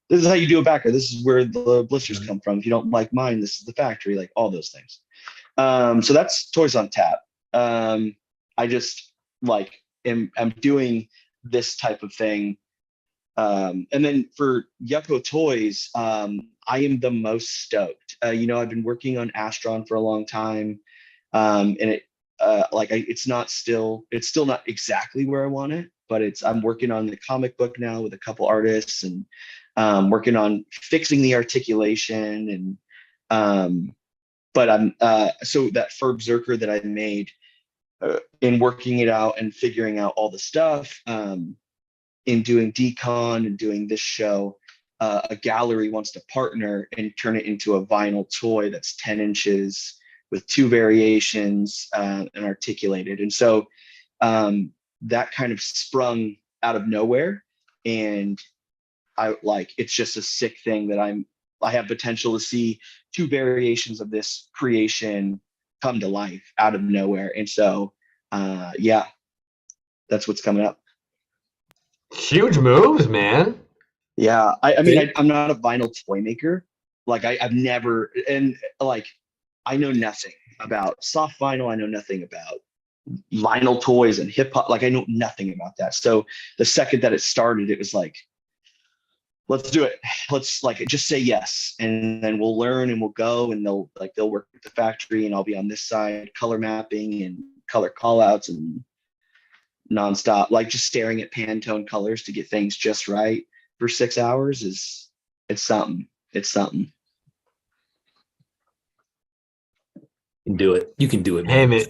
this is how you do a backer. This is where the blisters come from. If you don't like mine, this is the factory, like all those things. So that's Toys on Tap. I just like I'm doing this type of thing. And then for Yuckotoys, I am the most stoked. You know, I've been working on Astron for a long time. And it's still not exactly where I want it, but I'm working on the comic book now with a couple artists and working on fixing the articulation and but I'm so that Ferb Zerker that I made in working it out and figuring out all the stuff in doing decon and doing this show, a gallery wants to partner and turn it into a vinyl toy that's 10 inches with 2 variations and articulated. And so that kind of sprung out of nowhere. And it's just a sick thing that I have potential to see 2 variations of this creation come to life out of nowhere. And so, yeah, that's what's coming up. Huge moves, man. Yeah. I mean, I'm not a vinyl toy maker. Like I've never, and like, I know nothing about soft vinyl. I know nothing about vinyl toys and hip hop. Like I know nothing about that. So the second that it started, it was like, let's do it. Let's like just say yes, and then we'll learn and we'll go, and they'll work with the factory, and I'll be on this side, color mapping and color callouts and nonstop, like just staring at Pantone colors to get things just right for 6 hours it's something. It's something. You can do it. You can do it, Hey, man. man.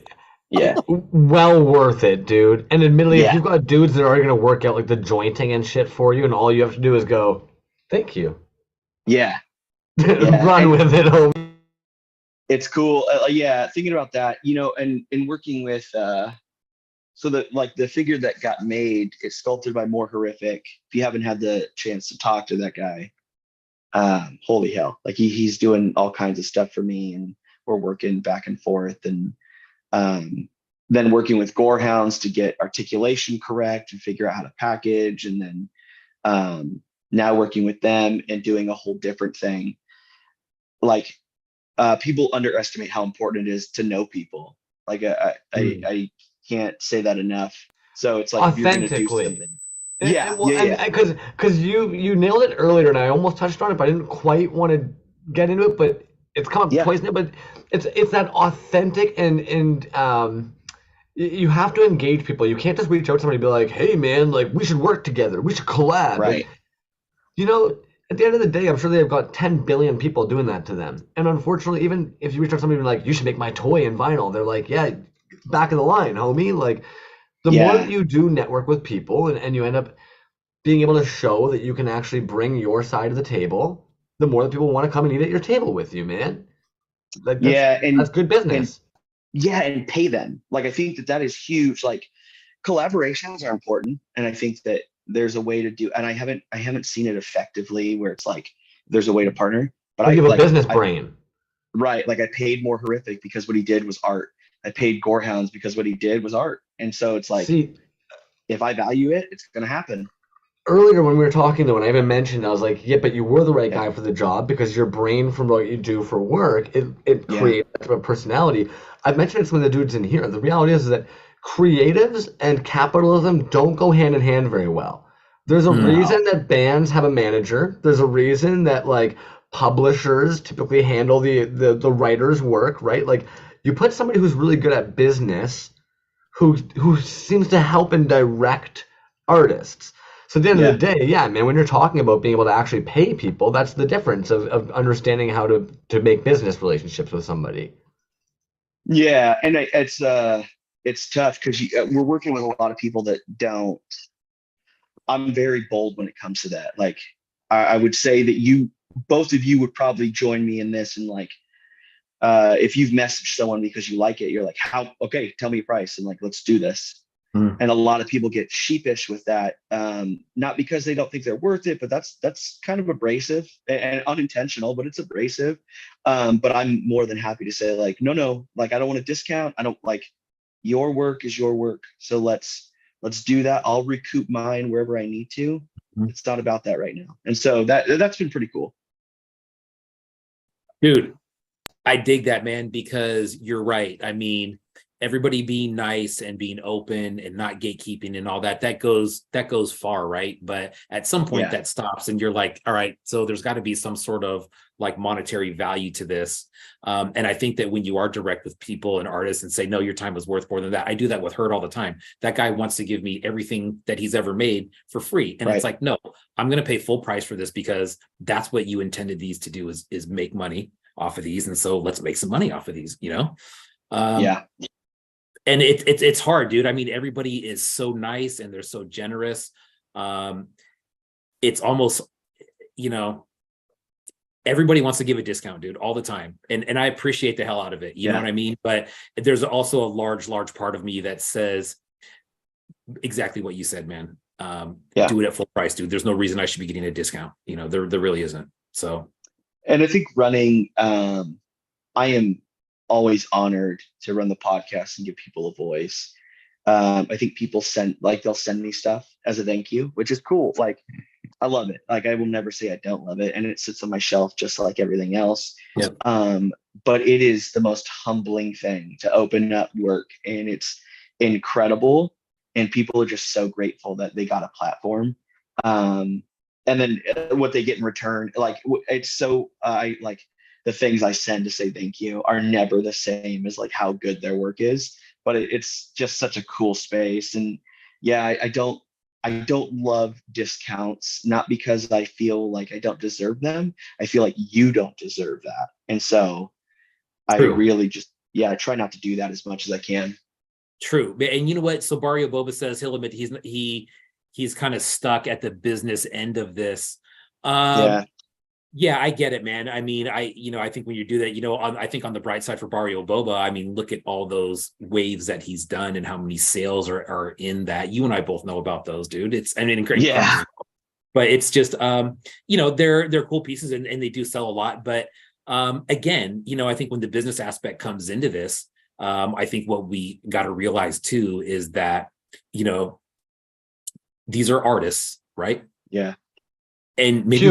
Yeah. Well worth it, dude. And admittedly, Yeah. if you've got dudes that are going to work out like the jointing and shit for you, and all you have to do is go, thank you. Yeah. Run And with it, homie. it's cool. Yeah. Thinking about that, you know, and working with, so the figure that got made is sculpted by More Horrific. If you haven't had the chance to talk to that guy, holy hell. Like he's doing all kinds of stuff for me, and we're working back and forth, and then working with Gorehounds to get articulation correct and figure out how to package. And then now working with them and doing a whole different thing. Like people underestimate how important it is to know people. Like I can't say that enough. So it's like, if you're gonna do something. Because you nailed it earlier, and I almost touched on it, but I didn't quite want to get into it. But it's kind of poison it. But it's that authentic and you have to engage people. You can't just reach out to somebody and be like, "Hey, man, like we should work together. We should collab." Right. Like, you know, at the end of the day, I'm sure they've got 10 billion people doing that to them. And unfortunately, even if you reach out to somebody and be like, "You should make my toy in vinyl," they're like, "Yeah, back of the line, homie." Like, the more that you do network with people and you end up being able to show that you can actually bring your side of the table, the more that people want to come and eat at your table with you, man. Like, that's good business. And pay them. Like, I think that is huge. Like, collaborations are important, and I think that there's a way to do. And I haven't seen it effectively where it's like there's a way to partner. But you have a business brain, right? Like, I paid More Horrific because what he did was art. I paid Gorehounds because what he did was art. And so it's like, if I value it, it's gonna happen. Earlier when we were talking though, and I even mentioned, I was like, yeah, but you were the right guy for the job because your brain from what you do for work, it creates that type of personality. I've mentioned it to some of the dudes in here. The reality is that creatives and capitalism don't go hand in hand very well. There's a reason that bands have a manager. There's a reason that like publishers typically handle the writer's work, right? Like, you put somebody who's really good at business, who seems to help and direct artists. So at the end of the day, man, when you're talking about being able to actually pay people, that's the difference of understanding how to make business relationships with somebody. Yeah, and it's tough because we're working with a lot of people that don't. I'm very bold when it comes to that. Like, I would say that both of you would probably join me in this, and like, if you've messaged someone because you like it, you're like, how? Okay, tell me a price, and like, let's do this. Mm. And a lot of people get sheepish with that, not because they don't think they're worth it, but that's kind of abrasive and unintentional, but it's abrasive. But I'm more than happy to say like, no, like I don't want a discount. I don't like your work is your work, so let's do that. I'll recoup mine wherever I need to. Mhm. It's not about that right now, and so that's been pretty cool. Dude, I dig that, man, because you're right. I mean, everybody being nice and being open and not gatekeeping and all that, that goes far, right? But at some point Yeah. that stops and you're like, all right, so there's got to be some sort of like monetary value to this. And I think that when you are direct with people and artists and say, no, your time is worth more than that. I do that with Hurt all the time. That guy wants to give me everything that he's ever made for free. And Right. it's like, no, I'm going to pay full price for this because that's what you intended these to do is make money off of these. And so let's make some money off of these, you know? Yeah. And it's hard, dude. I mean, everybody is so nice and they're so generous. It's almost, you know, everybody wants to give a discount, dude, all the time. And I appreciate the hell out of it. You know what I mean? But there's also a large part of me that says exactly what you said, man. Do it at full price, dude. There's no reason I should be getting a discount. You know, there really isn't. So. And I think running, I am always honored to run the podcast and give people a voice. I think people they'll send me stuff as a thank you, which is cool. Like, I love it. Like, I will never say I don't love it. And it sits on my shelf just like everything else. Yep. But it is the most humbling thing to open up work, and it's incredible. And people are just so grateful that they got a platform. And then what they get in return, like it's so I like the things I send to say thank you are never the same as like how good their work is. But it's just such a cool space. And yeah, I don't love discounts, not because I feel like I don't deserve them. I feel like you don't deserve that. And so I really just, I try not to do that as much as I can. True. And you know what? So Barrio Boba says he'll admit he's kind of stuck at the business end of this. Yeah, I get it, man. I mean, I think when you do that, I think on the bright side for Barrio Boba, I mean, look at all those waves that he's done and how many sales are in that. You and I both know about those, dude. But it's just, they're cool pieces and they do sell a lot. But again, I think when the business aspect comes into this, I think what we got to realize too is that, these are artists, right? Yeah. And maybe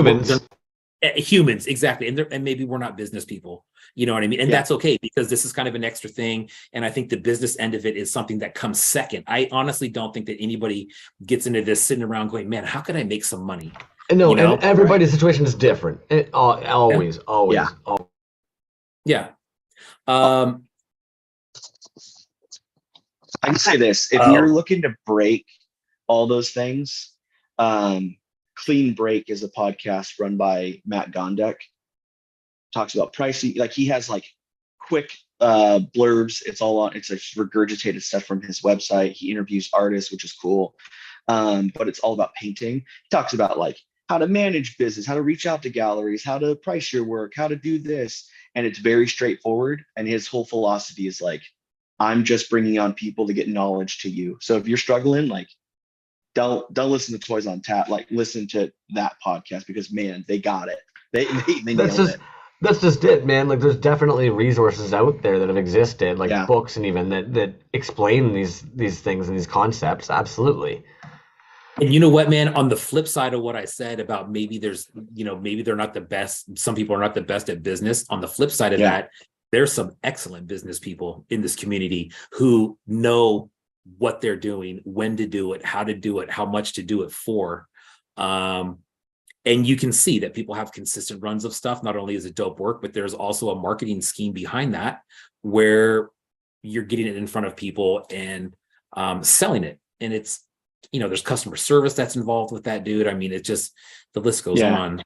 humans, exactly. And maybe we're not business people, you know what I mean? And that's okay, because this is kind of an extra thing. And I think the business end of it is something that comes second. I honestly don't think that anybody gets into this sitting around going, man, how can I make some money? No, and everybody's situation is different. Always. Yeah. I can say this: if you're looking to break all those things, Clean Break is a podcast run by Matt Gondek. Talks about pricing. Like, he has like quick blurbs. It's like regurgitated stuff from his website. He interviews artists, which is cool. But it's all about painting. He talks about like how to manage business, how to reach out to galleries, how to price your work, how to do this. And it's very straightforward. And his whole philosophy is like, I'm just bringing on people to get knowledge to you. So if you're struggling, like, don't listen to Toys on Tap. Like, listen to that podcast, because man, they got it. They nailed it. That's just it, man. Like, there's definitely resources out there that have existed, like books and even that explain these things and these concepts. Absolutely. And you know what, man, on the flip side of what I said about maybe maybe they're not the best. Some people are not the best at business. On the flip side of that, there's some excellent business people in this community who know what they're doing, when to do it, how to do it, how much to do it for. And you can see that people have consistent runs of stuff. Not only is it dope work, but there's also a marketing scheme behind that where you're getting it in front of people and selling it. And it's, there's customer service that's involved with that, dude. I mean, it just, the list goes on.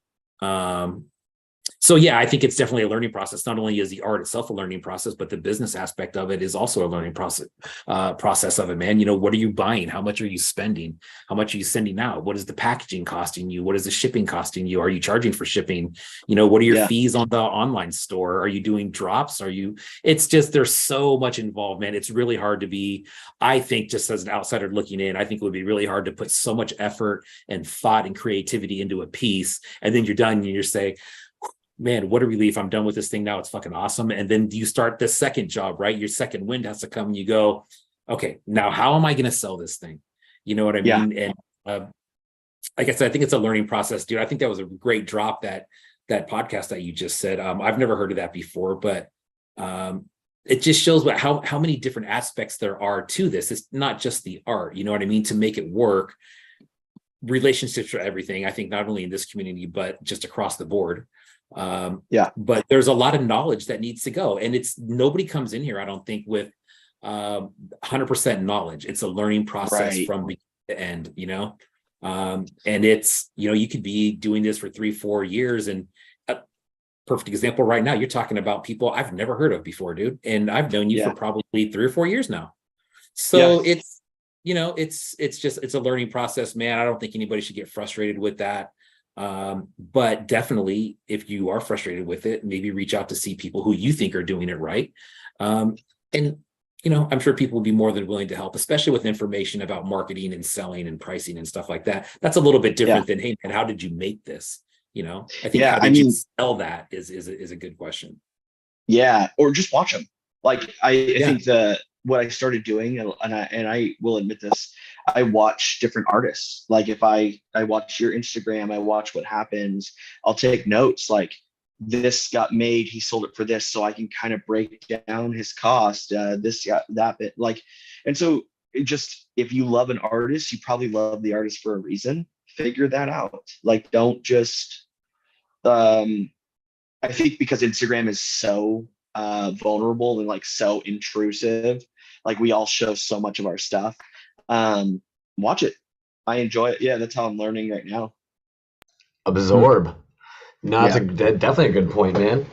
So yeah, I think it's definitely a learning process. Not only is the art itself a learning process, but the business aspect of it is also a learning process of it, man. You know, what are you buying? How much are you spending? How much are you sending out? What is the packaging costing you? What is the shipping costing you? Are you charging for shipping? You know, what are your fees on the online store? Are you doing drops? It's just, there's so much involved, man. It's really hard to be, I think, just as an outsider looking in, I think it would be really hard to put so much effort and thought and creativity into a piece. And then you're done and you say, man, what a relief. I'm done with this thing now. It's fucking awesome. And then you start the second job, right? Your second wind has to come and you go, okay, now how am I going to sell this thing? You know what I mean? And like I said, I think it's a learning process, dude. I think that was a great drop, that podcast that you just said. I've never heard of that before, but it just shows how many different aspects there are to this. It's not just the art, you know what I mean? To make it work, relationships are everything. I think not only in this community, but just across the board. But there's a lot of knowledge that needs to go, and nobody comes in here, I don't think, with 100% knowledge. It's a learning process from beginning to end, you know. And it's, you know, you could be doing this for 3-4 years, and a perfect example right now, you're talking about people I've never heard of before, dude, and I've known you for probably 3 or 4 years now. So it's, you know, it's a learning process, man. I don't think anybody should get frustrated with that. But definitely, if you are frustrated with it, maybe reach out to see people who you think are doing it right. And, you know, I'm sure people will be more than willing to help, especially with information about marketing and selling and pricing and stuff like that. That's a little bit different than, hey, and how did you make this? You know, I think how did you sell that is a good question. Yeah. Or just watch them. Like, I think what I started doing, and I will admit this, I watch different artists. Like, if I watch your Instagram, I watch what happens. I'll take notes, like, this got made, he sold it for this, so I can kind of break down his cost, that bit. Like, and so it just, if you love an artist, you probably love the artist for a reason. Figure that out. Like, don't just I think because Instagram is so vulnerable and like so intrusive, like we all show so much of our stuff. Watch it. I enjoy it. Yeah, that's how I'm learning right now. Absorb. No, that's definitely a good point, man.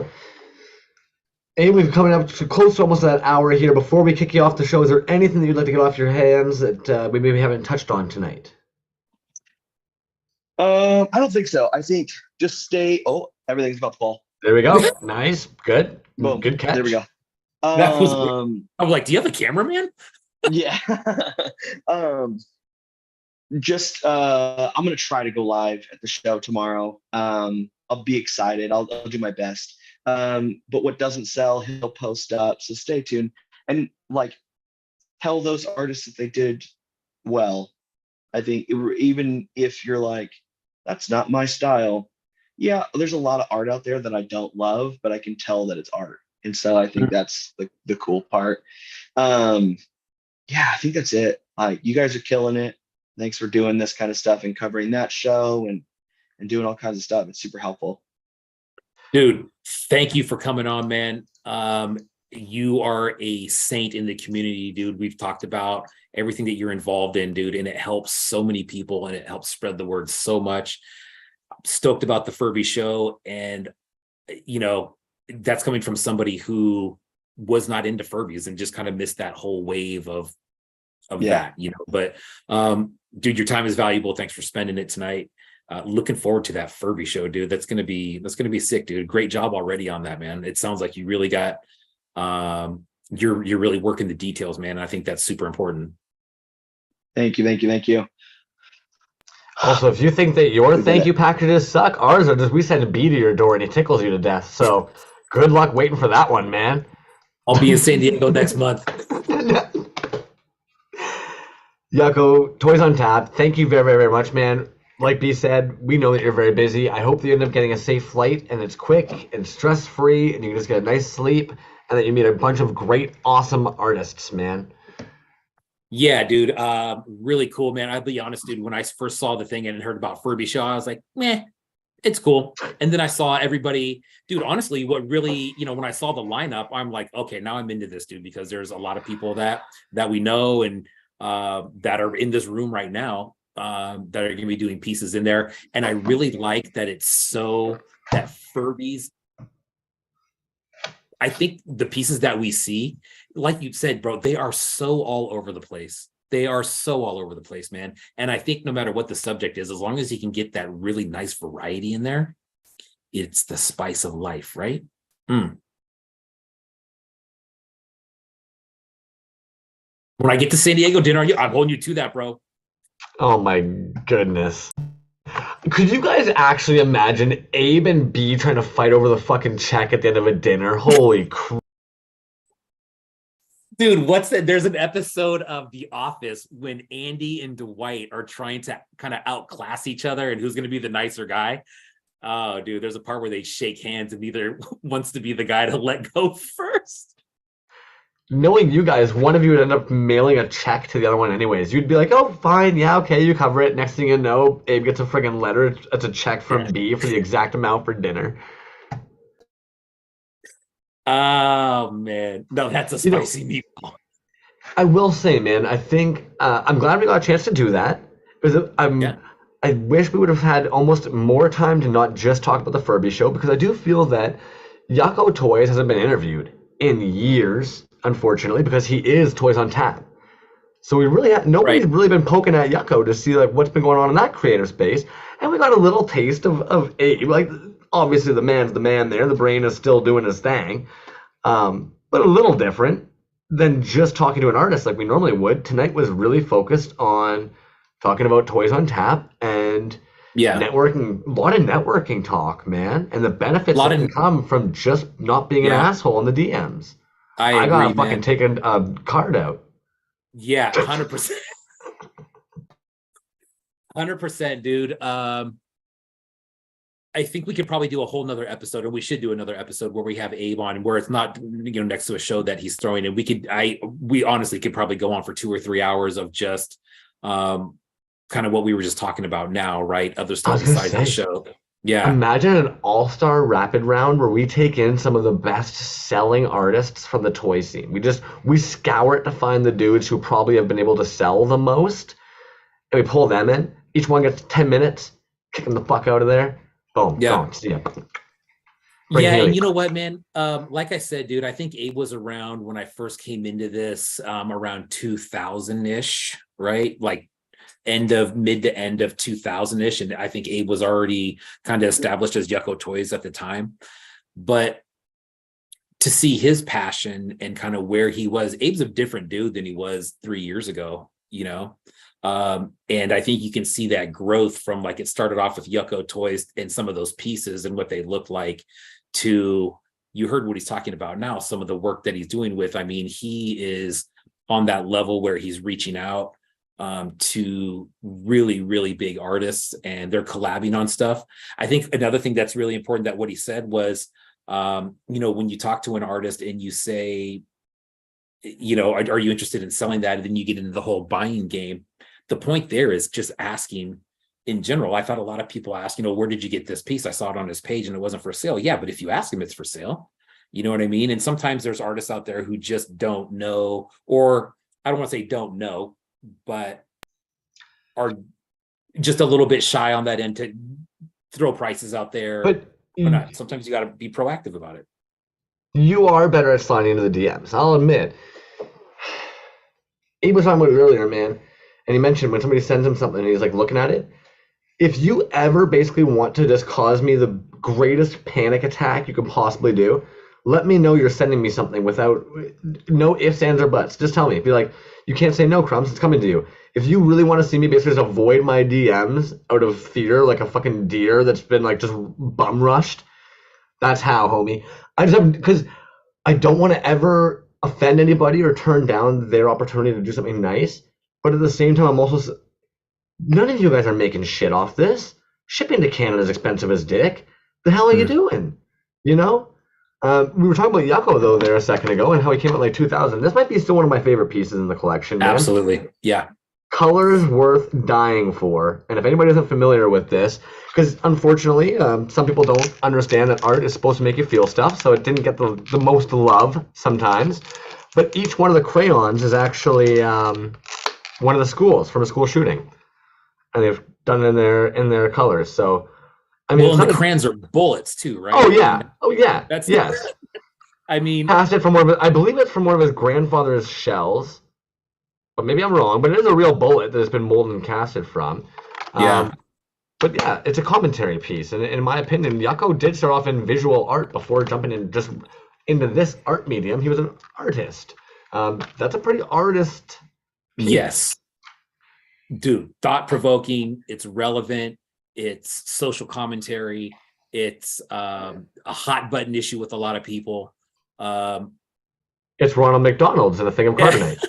And we've coming up to close to almost that hour here. Before we kick you off the show, is there anything that you'd like to get off your hands that we maybe haven't touched on tonight? I don't think so. I think just stay. Oh, everything's about to fall. There we go. Nice. Good. Boom. Good catch. There we go. That was I'm like, do you have a cameraman? Yeah. I'm gonna try to go live at the show tomorrow. I'll be excited. I'll do my best. But what doesn't sell, he'll post up. So stay tuned and like tell those artists that they did well. I think even if you're like, that's not my style. Yeah, there's a lot of art out there that I don't love, but I can tell that it's art. And so I think that's the cool part. Yeah, I think that's it. You guys are killing it. Thanks for doing this kind of stuff and covering that show and doing all kinds of stuff. It's super helpful. Dude, thank you for coming on, man. You are a saint in the community, dude. We've talked about everything that you're involved in, dude, and it helps so many people and it helps spread the word so much. I'm stoked about the Furby show, and you know, that's coming from somebody who was not into Furbies and just kind of missed that whole wave of that, you know. But dude, your time is valuable. Thanks for spending it tonight. Looking forward to that Furby show, dude. That's gonna be sick, dude. Great job already on that, man. It sounds like you really got you're really working the details, man. I think that's super important. Thank you. Also, if you think that your thank you packages suck, ours are just, we send a bee to your door and he tickles you to death. So good luck waiting for that one, man. I'll be in San Diego next month. Yucko, Toys on Tap, thank you very, very much, man. Like B said, we know that you're very busy. I hope that you end up getting a safe flight and it's quick and stress-free and you can just get a nice sleep and that you meet a bunch of great, awesome artists, man. Yeah, dude. Really cool, man. I'll be honest, dude. When I first saw the thing and heard about Furby show, I was like, meh, it's cool. And then I saw everybody, dude, honestly, what really, you know, when I saw the lineup, I'm like, okay, now I'm into this, dude, because there's a lot of people that we know and that are in this room right now that are going to be doing pieces in there. And I really like that it's so that Furby's, I think the pieces that we see, like you said, bro, they are so all over the place. They are so all over the place, man. And I think no matter what the subject is, as long as you can get that really nice variety in there, it's the spice of life, right? When I get to San Diego dinner, I'm holding you to that, bro. Oh my goodness. Could you guys actually imagine Abe and B trying to fight over the fucking check at the end of a dinner? Holy crap. Dude, what's that? There's an episode of The Office when Andy and Dwight are trying to kind of outclass each other and who's going to be the nicer guy. Oh, dude, there's a part where they shake hands and neither wants to be the guy to let go first. Knowing you guys, one of you would end up mailing a check to the other one anyways. You'd be like, oh, fine, yeah, okay, you cover it. Next thing you know, Abe gets a friggin' letter. It's a check from B for the exact amount for dinner. Oh, man. No, that's a spicy meatball. I will say, man, I think I'm glad we got a chance to do that. Because I wish we would have had almost more time to not just talk about the Furby show, because I do feel that Yuckotoys hasn't been interviewed in years, unfortunately, because he is Toys on Tap. So we really nobody's really been poking at Yucko to see like what's been going on in that creative space, and we got a little taste of Abe. Like obviously the man's the man there, the brain is still doing his thing, but a little different than just talking to an artist like we normally would. Tonight was really focused on talking about Toys on Tap and networking, a lot of networking talk, man, and the benefits that can come from just not being an asshole in the DMs. I gotta fucking take a card out. Yeah, 100%. 100%, dude. I think we could probably do a whole nother episode, or we should do another episode where we have Abe on, where it's not, next to a show that he's throwing in. We honestly could probably go on for 2 or 3 hours of just kind of what we were just talking about now, right? Other stuff besides the show. Yeah. Imagine an all-star rapid round where we take in some of the best-selling artists from the toy scene. We scour it to find the dudes who probably have been able to sell the most, and we pull them in. Each one gets 10 minutes, kick them the fuck out of there. Boom. Yeah. Boom. See ya. And you know what, man? Like I said, dude, I think Abe was around when I first came into this, around 2000-ish, right? Like mid to end of 2000-ish, and I think Abe was already kind of established as Yuckotoys at the time. But to see his passion and kind of where he was, Abe's a different dude than he was 3 years ago, and I think you can see that growth from like it started off with Yuckotoys and some of those pieces and what they look like to, you heard what he's talking about now, some of the work that he's doing with, I mean, he is on that level where he's reaching out to really, really big artists and they're collabing on stuff. I think another thing that's really important that what he said was, when you talk to an artist and you say, are you interested in selling that? And then you get into the whole buying game. The point there is just asking in general. I thought a lot of people ask, where did you get this piece? I saw it on his page and it wasn't for sale. Yeah, but if you ask him, it's for sale. You know what I mean? And sometimes there's artists out there who just don't know, or I don't want to say don't know, but are just a little bit shy on that end to throw prices out there. But not. Sometimes you got to be proactive about it. You are better at sliding into the DMs, I'll admit. He was talking about it earlier, man, and he mentioned when somebody sends him something and he's like looking at it, if you ever basically want to just cause me the greatest panic attack you can possibly do, let me know you're sending me something without no ifs, ands, or buts. Just tell me. Be like, you can't say no, Crumbs, it's coming to you. If you really want to see me basically just avoid my DMs out of theater like a fucking deer that's been like just bum rushed, that's how, homie. Because I don't want to ever offend anybody or turn down their opportunity to do something nice. But at the same time, I'm also, none of you guys are making shit off this. Shipping to Canada is expensive as dick. The hell are you doing? We were talking about Yucko though there a second ago and how he came out like 2000. This might be still one of my favorite pieces in the collection, man. Absolutely. Yeah. Colors worth dying for. And if anybody isn't familiar with this, because unfortunately, some people don't understand that art is supposed to make you feel stuff, so it didn't get the most love sometimes. But each one of the crayons is actually one of the schools from a school shooting. and they've done it in their colors. So I mean, Well, it's and not the a, crayons are bullets too, right? oh I mean, yeah, oh yeah, that's yes. I mean, Cast it from one of I believe it's from one of his grandfather's shells, but maybe I'm wrong. But it is a real bullet that has been molded and casted from. yeah. Um, but yeah, it's a commentary piece, and in my opinion, Yucko did start off in visual art before jumping in just into this art medium. He was an artist. That's a pretty artist piece. Yes. Dude, thought provoking, it's relevant, it's social commentary, it's a hot button issue with a lot of people. Um, It's Ronald McDonald's in a thing of carbonite.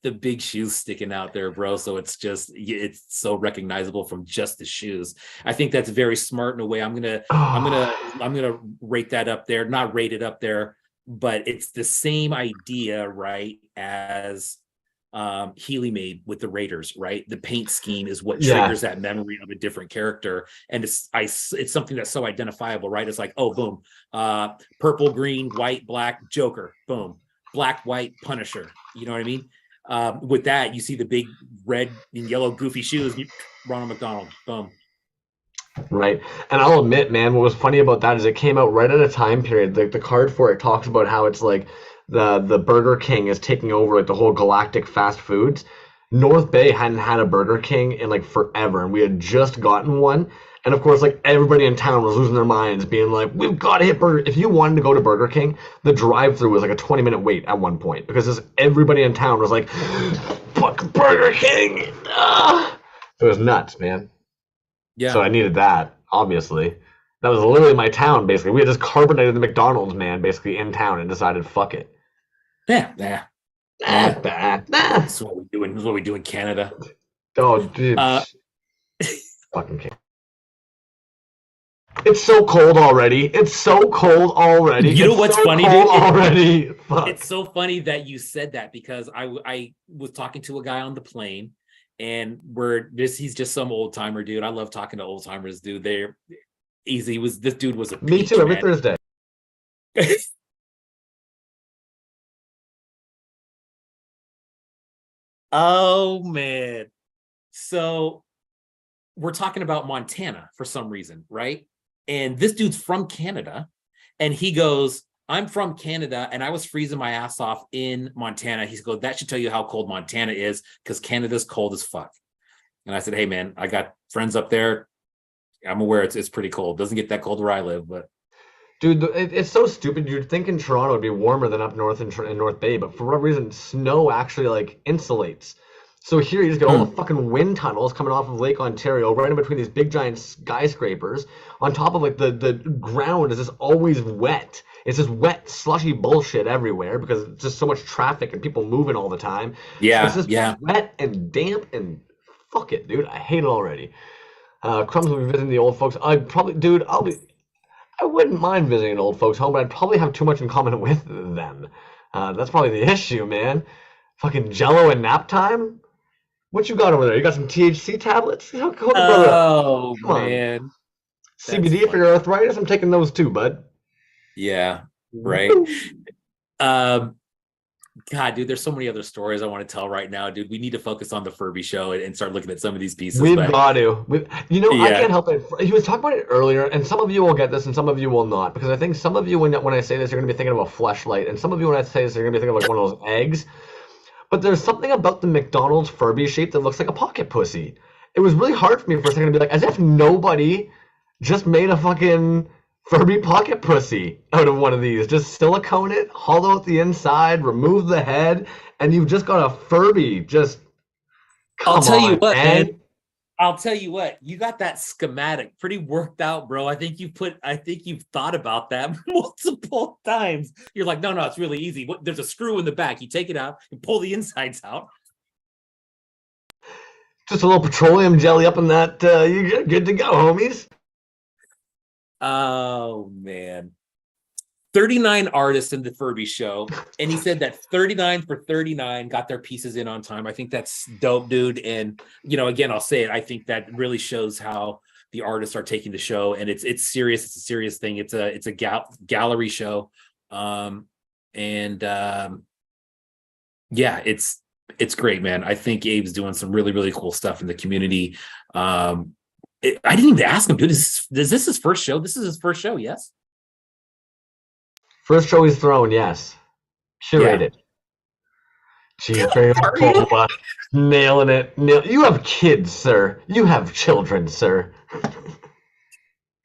the big shoes sticking out there, bro. So it's so recognizable from just the shoes. I think that's very smart in a way. I'm gonna rate that up there, not rate it up there, but it's the same idea, right, as Healy made with the Raiders, right? The paint scheme is what triggers that memory of a different character, and it's something that's so identifiable, right? It's like, oh, boom, purple, green, white, black, Joker, boom, black, white, Punisher. You know what I mean? With that, you see the big red and yellow goofy shoes, Ronald McDonald, boom. Right. And I'll admit, man, what was funny about that is it came out right at a time period. Like the card for it talks about how it's like the Burger King is taking over like the whole galactic fast foods. North Bay hadn't had a Burger King in like forever, and we had just gotten one. And of course, like everybody in town was losing their minds, being like, "We've got to hit Burger." If you wanted to go to Burger King, the drive-through was like a 20-minute wait at one point because just everybody in town was like, "Fuck Burger King!" Ah! It was nuts, man. Yeah. So I needed that, obviously. That was literally my town, basically. We had just carbonated the McDonald's, man, basically in town, and decided, fuck it. Yeah. That's what we do. That's what we do in Canada. Oh, dude. Uh, Fucking Canada. It's so cold already. It's so cold already. You know what's funny, dude? Already. Fuck. It's so funny that you said that because I was talking to a guy on the plane, and he's just some old timer, dude. I love talking to old timers, dude. They're easy. This dude was a peach, Me too, every man. Thursday. Oh man. So we're talking about Montana for some reason, right? And this dude's from Canada, and he goes, I'm from Canada, and I was freezing my ass off in Montana. He's go, that should tell you how cold Montana is, because Canada's cold as fuck. And I said, hey man, I got friends up there. I'm aware it's pretty cold. Doesn't get that cold where I live, but Dude, it's so stupid. You'd think in Toronto it'd be warmer than up north in North Bay, but for whatever reason, snow actually like insulates. So here you just get all the fucking wind tunnels coming off of Lake Ontario, right in between these big giant skyscrapers. On top of like the ground is just always wet. It's just wet, slushy bullshit everywhere because it's just so much traffic and people moving all the time. yeah, It's just wet and damp and fuck it, dude. I hate it already. Crumbs will be visiting the old folks. I wouldn't mind visiting an old folks' home, but I'd probably have too much in common with them. That's probably the issue, man. Fucking Jello and nap time. What you got over there? You got some THC tablets? Hold the brother up. Oh Come on. man. CBD for your arthritis? I'm taking those too, bud. Yeah, right. God, dude, there's so many other stories I want to tell right now, dude. We need to focus on the Furby show and start looking at some of these pieces. We've got to. I can't help it. He was talking about it earlier, and some of you will get this, and some of you will not, because I think some of you, when I say this, you're going to be thinking of a fleshlight, and some of you, when I say this, you're going to be thinking of like one of those eggs. But there's something about the McDonald's Furby shape that looks like a pocket pussy. It was really hard for me for a second to be like, as if nobody just made a fucking Furby pocket pussy out of one of these. Just silicone it, hollow out the inside, remove the head, and you've just got a Furby. Just I'll tell you what, man. I'll tell you what, you got that schematic pretty worked out, bro. I think you've thought about that multiple times. You're like, no, it's really easy. There's a screw in the back. You take it out and pull the insides out. Just a little petroleum jelly up in that. You're good to go, homies. Oh, man. 39 artists in the Furby show, and he said that 39 for 39 got their pieces in on time. I think that's dope, dude. And again, I'll say it. I think that really shows how the artists are taking the show, and it's serious. It's a serious thing. It's a gallery show, yeah, it's It's great, man. I think Abe's doing some really, really cool stuff in the community. I didn't even ask him, dude. Is this his first show? This is his first show, yes? First show he's thrown, yes. Curated. Jeez, very cool. Nailing it. You have kids, sir. You have children, sir.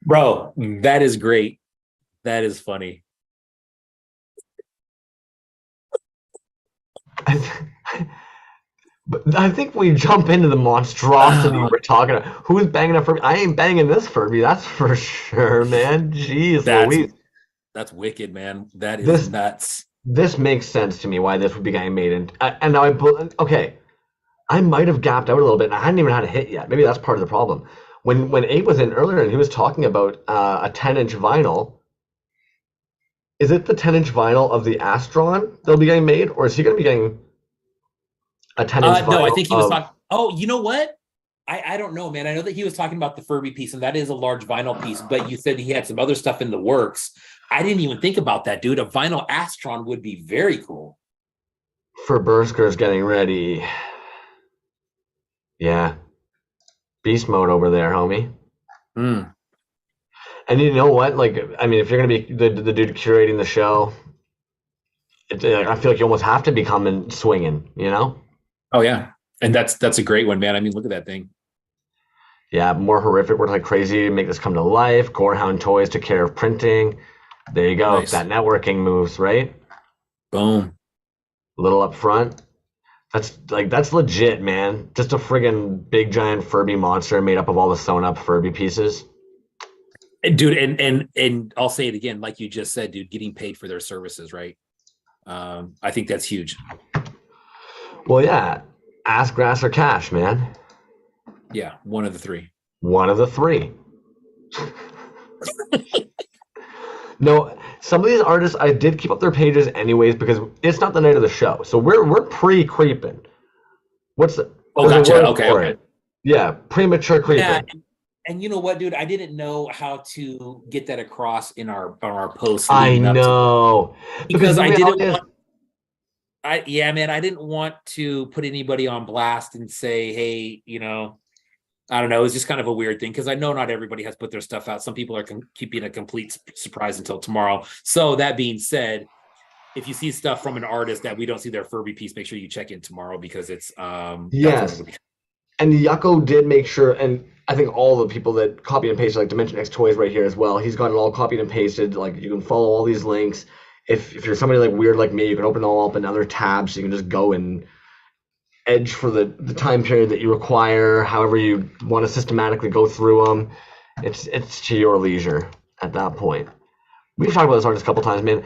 Bro, that is great. That is funny. But I think we jump into the monstrosity we're talking about. Who's banging a Furby? I ain't banging this Furby, that's for sure, man. Jeez, Louise. That's wicked, man. That is nuts. This makes sense to me why this would be getting made. And now I might have gapped out a little bit, and I hadn't even had a hit yet. Maybe that's part of the problem. When Abe was in earlier and he was talking about a 10-inch vinyl, is it the 10-inch vinyl of the Astron that'll be getting made, or is he going to be getting a 10-inch vinyl? No, I think he was talking. Oh, you know what? I don't know, man. I know that he was talking about the Furby piece, and that is a large vinyl piece, but you said he had some other stuff in the works. I didn't even think about that, dude. A vinyl Astron would be very cool. For Burskers getting ready. Yeah. Beast mode over there, homie. Mm. And you know what? Like, I mean, if you're going to be the dude curating the show, I feel like you almost have to be coming swinging, you know? Oh, yeah. And that's a great one, man. I mean, look at that thing. Yeah, more horrific. Work like crazy. Make this come to life. Gorehound Toys took care of printing. There you go. Nice. That networking moves, right? Boom. A little up front. That's legit, man. Just a friggin' big giant Furby monster made up of all the sewn up Furby pieces. Dude, and I'll say it again, like you just said, dude, getting paid for their services, right? I think that's huge. Well, yeah. Ass, grass, or cash, man. Yeah, one of the three. One of the three. No, some of these artists, I did keep up their pages anyways because it's not the night of the show. So we're pre-creeping. What's the... Oh, gotcha. Okay. Yeah, premature creeping. Yeah, and you know what, dude? I didn't know how to get that across in our posts. I know. Because I didn't want... I didn't want to put anybody on blast and say, hey, you know... I don't know. It's just kind of a weird thing because I know not everybody has put their stuff out. Some people are keeping a complete surprise until tomorrow. So that being said, if you see stuff from an artist that we don't see their Furby piece, make sure you check in tomorrow because it's yes. And Yucko did make sure, and I think all the people that copy and paste, like Dimension X Toys right here as well, he's got it all copied and pasted. Like you can follow all these links. If you're somebody like weird like me, you can open it all up in other tabs. So you can just go and edge for the time period that you require, however you want to systematically go through them. It's to your leisure at that point. We've talked about this artist a couple times, man.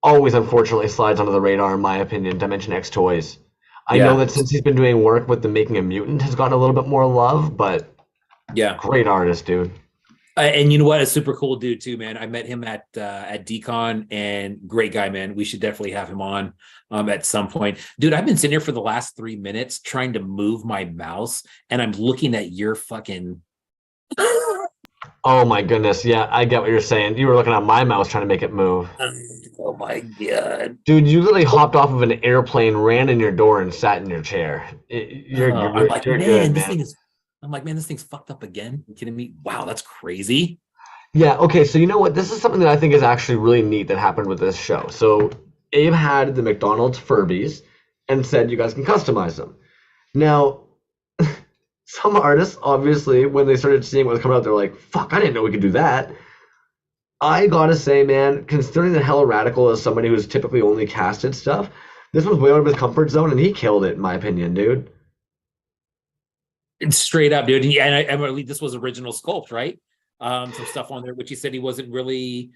Always, unfortunately, slides under the radar, in my opinion, Dimension X Toys. I know that since he's been doing work with the Making a Mutant has gotten a little bit more love, but yeah, great artist, dude. And you know what? A super cool dude too, man. I met him at DCon, and great guy, man. We should definitely have him on at some point. Dude, I've been sitting here for the last 3 minutes trying to move my mouse, and I'm looking at your fucking... Oh my goodness, yeah, I get what you're saying. You were looking at my mouse trying to make it move. Oh my God. Dude, you literally hopped off of an airplane, ran in your door, and sat in your chair. You're good, man. I'm like, man, this thing's fucked up again. You kidding me? Wow, that's crazy. Yeah, okay, so you know what? This is something that I think is actually really neat that happened with this show. So Abe had the McDonald's Furbies and said you guys can customize them. Now, some artists, obviously, when they started seeing what was coming out, they're like, fuck, I didn't know we could do that. I gotta say, man, considering that Hella Radical is somebody who's typically only casted stuff, this was way out of his comfort zone, and he killed it, in my opinion, dude. It's straight up, dude. Yeah, and I believe this was original sculpt, right? Some stuff on there, which he said he wasn't really,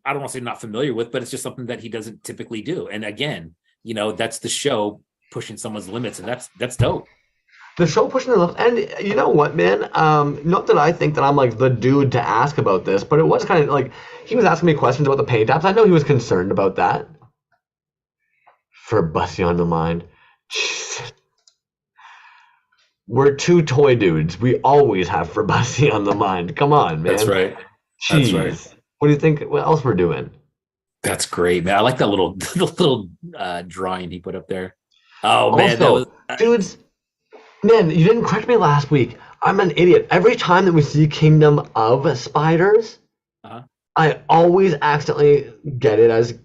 I don't want to say not familiar with, but it's just something that he doesn't typically do. And again, you know, that's the show pushing someone's limits, and that's dope. The show pushing the limits, and you know what, man? Not that I think that I'm like the dude to ask about this, but it was kind of like he was asking me questions about the paint apps. I know he was concerned about that. For Bussy on the mind. We're two toy dudes. We always have for Bussy on the mind. Come on, man. That's right. Jeez. That's right. What do you think? What else we're doing? That's great, man. I like that little drawing he put up there. Oh man, that was Also, dudes, man, you didn't correct me last week. I'm an idiot. Every time that we see Kingdom of Spiders, uh I always accidentally get it as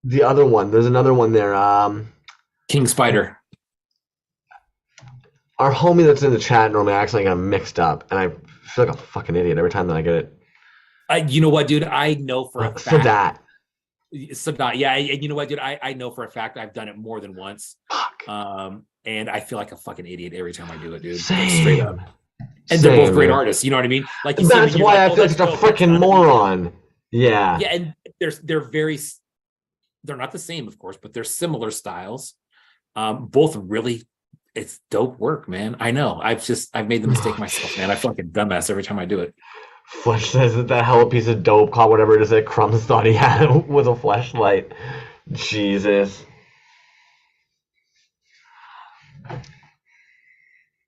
the other one. There's another one there. King Spider. Our homie that's in the chat normally accidentally got 'em mixed up, and I feel like a fucking idiot every time that I get it. You know what, dude? I know for a So fact. that. Sadat, yeah, and you know what, dude? I know for a fact I've done it more than once. Fuck. And I feel like a fucking idiot every time I do it, dude. Same. Like straight up. And they're both great man. artists, you know what I mean? Like you see That's them, you're why like, I feel like that's such a dope, that's freaking gotta be- moron. Yeah. Yeah, and they're not the same, of course, but they're similar styles. Both really, it's dope work, man. I know. I've made the mistake myself, man. I feel like a dumbass every time I do it. Flesh says that that hell piece of dope caught whatever it is that Crumbs thought he had was a fleshlight. Jesus.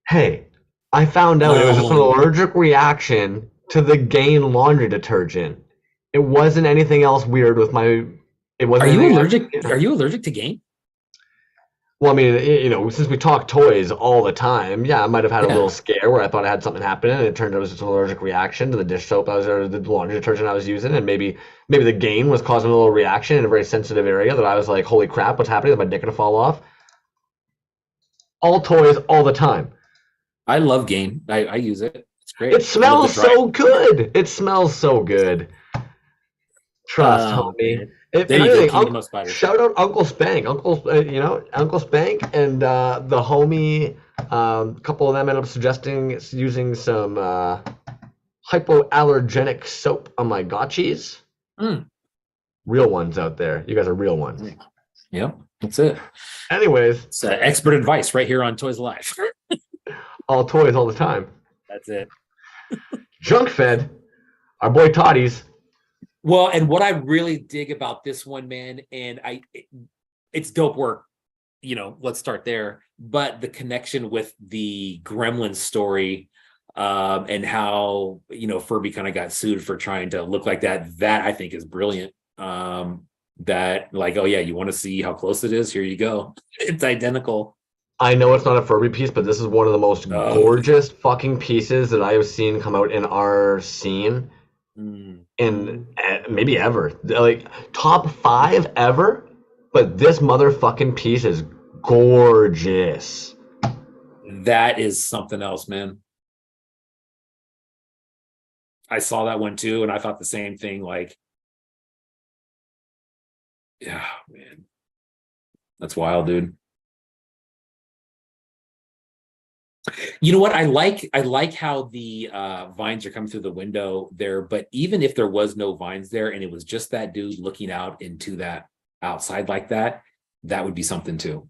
Hey, I found out it was just an Oh. allergic reaction to the Gain laundry detergent. It wasn't anything else weird with my. It wasn't. Are you anything- allergic? Are you allergic to game? Well, I mean, you know, since we talk toys all the time, yeah, I might have had a Yeah. little scare where I thought I had something happen, and it turned out it was just an allergic reaction to the dish soap or the laundry detergent I was using, and maybe the Gain was causing a little reaction in a very sensitive area that I was like, holy crap, what's happening? Is my dick gonna fall off? All toys, all the time. I love game. I use it. It's great. It smells so good. It smells so good. Trust, homie. Man. If There you go, anything, Kingdom of Spiders. shout out Uncle Spank. Uncle Spank and the homie. A couple of them ended up suggesting using some hypoallergenic soap on my gotchis. Mm. Real ones out there. You guys are real ones. Yep, that's it. Anyways, It's expert advice right here on ToyzAlive. all toys all the time. That's it. Junk Fed, our boy Toddy's. Well, and what I really dig about this one, man, and it's dope work. You know, let's start there. But the connection with the Gremlin story, and how Furby kind of got sued for trying to look like that. That I think is brilliant. That like, oh yeah, you want to see how close it is? Here you go. It's identical. I know it's not a Furby piece, but this is one of the most Oh. gorgeous fucking pieces that I have seen come out in our scene. Mm. In maybe ever, like top 5 ever, but this motherfucking piece is gorgeous. That is something else, man. I saw that one too, and I thought the same thing. Like, yeah, man, that's wild, dude. You know what? I like how the vines are coming through the window there, but even if there was no vines there and it was just that dude looking out into that outside like that, that would be something too.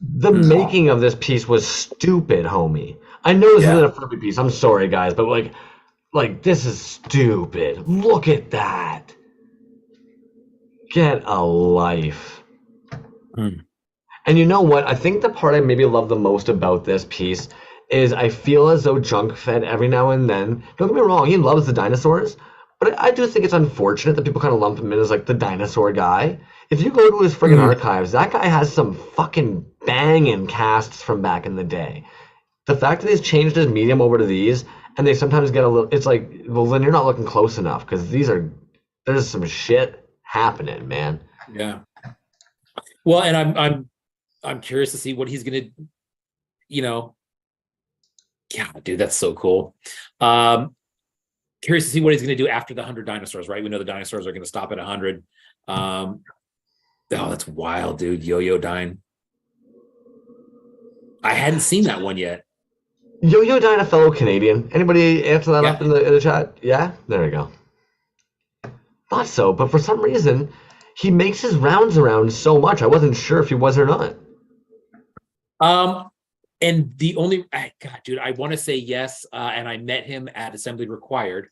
The making of this piece was stupid, homie. I know this isn't a Furby piece. I'm sorry, guys, but like this is stupid. Look at that. Get a life. Mm. And you know what? I think the part I maybe love the most about this piece is I feel as though Junk Fed every now and then, don't get me wrong, he loves the dinosaurs, but I do think it's unfortunate that people kind of lump him in as like the dinosaur guy. If you go to his friggin' archives, that guy has some fucking banging casts from back in the day. The fact that he's changed his medium over to these, and they sometimes get a little, it's like, well, then you're not looking close enough, because there's some shit happening, man. Yeah. Well, and I'm curious to see what he's gonna, yeah, dude, that's so cool. Curious to see what he's gonna do after the 100 dinosaurs, right? We know the dinosaurs are gonna stop at 100. Oh, that's wild, dude. Yo-Yo Dine. I hadn't seen that one yet. Yo-Yo Dine, a fellow Canadian. Anybody answer that Yeah. up in the chat? Yeah? There we go. Thought so, but for some reason, he makes his rounds around so much. I wasn't sure if he was or not. And the only, God, dude, I want to say yes. And I met him at Assembly Required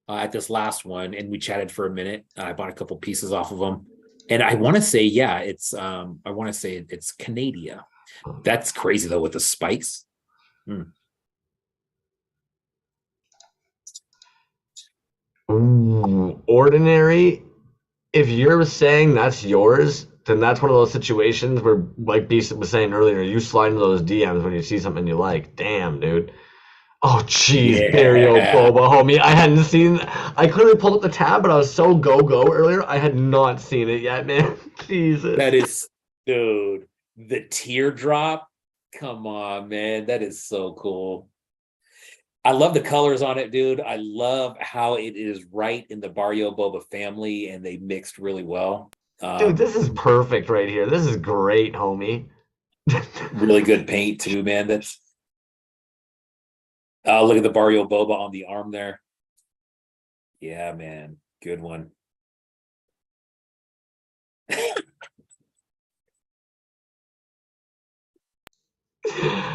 at this last one, and we chatted for a minute. I bought a couple pieces off of him, and I want to say, yeah, it's Canada. That's crazy though with the spikes. Ooh, ordinary. If you're saying that's yours, then that's one of those situations where, like B was saying earlier, you slide into those DMs when you see something you like. Damn, dude. Oh, jeez, Barrio Yeah. Boba, homie. I hadn't seen. I clearly pulled up the tab, but I was so go earlier. I had not seen it yet, man. Jesus. That is, dude, the teardrop. Come on, man. That is so cool. I love the colors on it, dude. I love how it is right in the Barrio Boba family and they mixed really well. Dude, this is perfect right here. This is great, homie. Really good paint too, man. That's look at the Barrio Boba on the arm there. Yeah, man. Good one.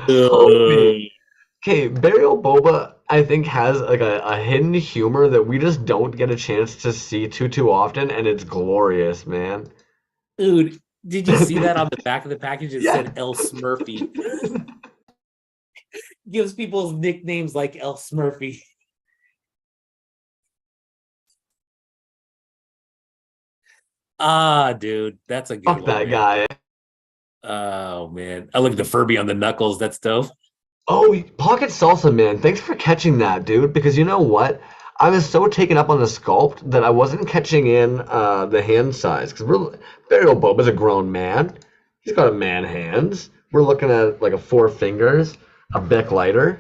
Homie. Okay, Barrio Boba, I think, has like a hidden humor that we just don't get a chance to see too often, and it's glorious, man. Dude, did you see that on the back of the package? It Yeah. said El Smurfy. Gives people's nicknames like El Smurfy. Dude, that's a good Fuck one, that man. guy. Oh man, I look at the Furby on the knuckles. That's dope. Oh, Pocket Salsa, man. Thanks for catching that, dude. Because you know what? I was so taken up on the sculpt that I wasn't catching in the hand size. Because Barrio Boba's a grown man. He's got a man hands. We're looking at like a 4 fingers, a Bic lighter.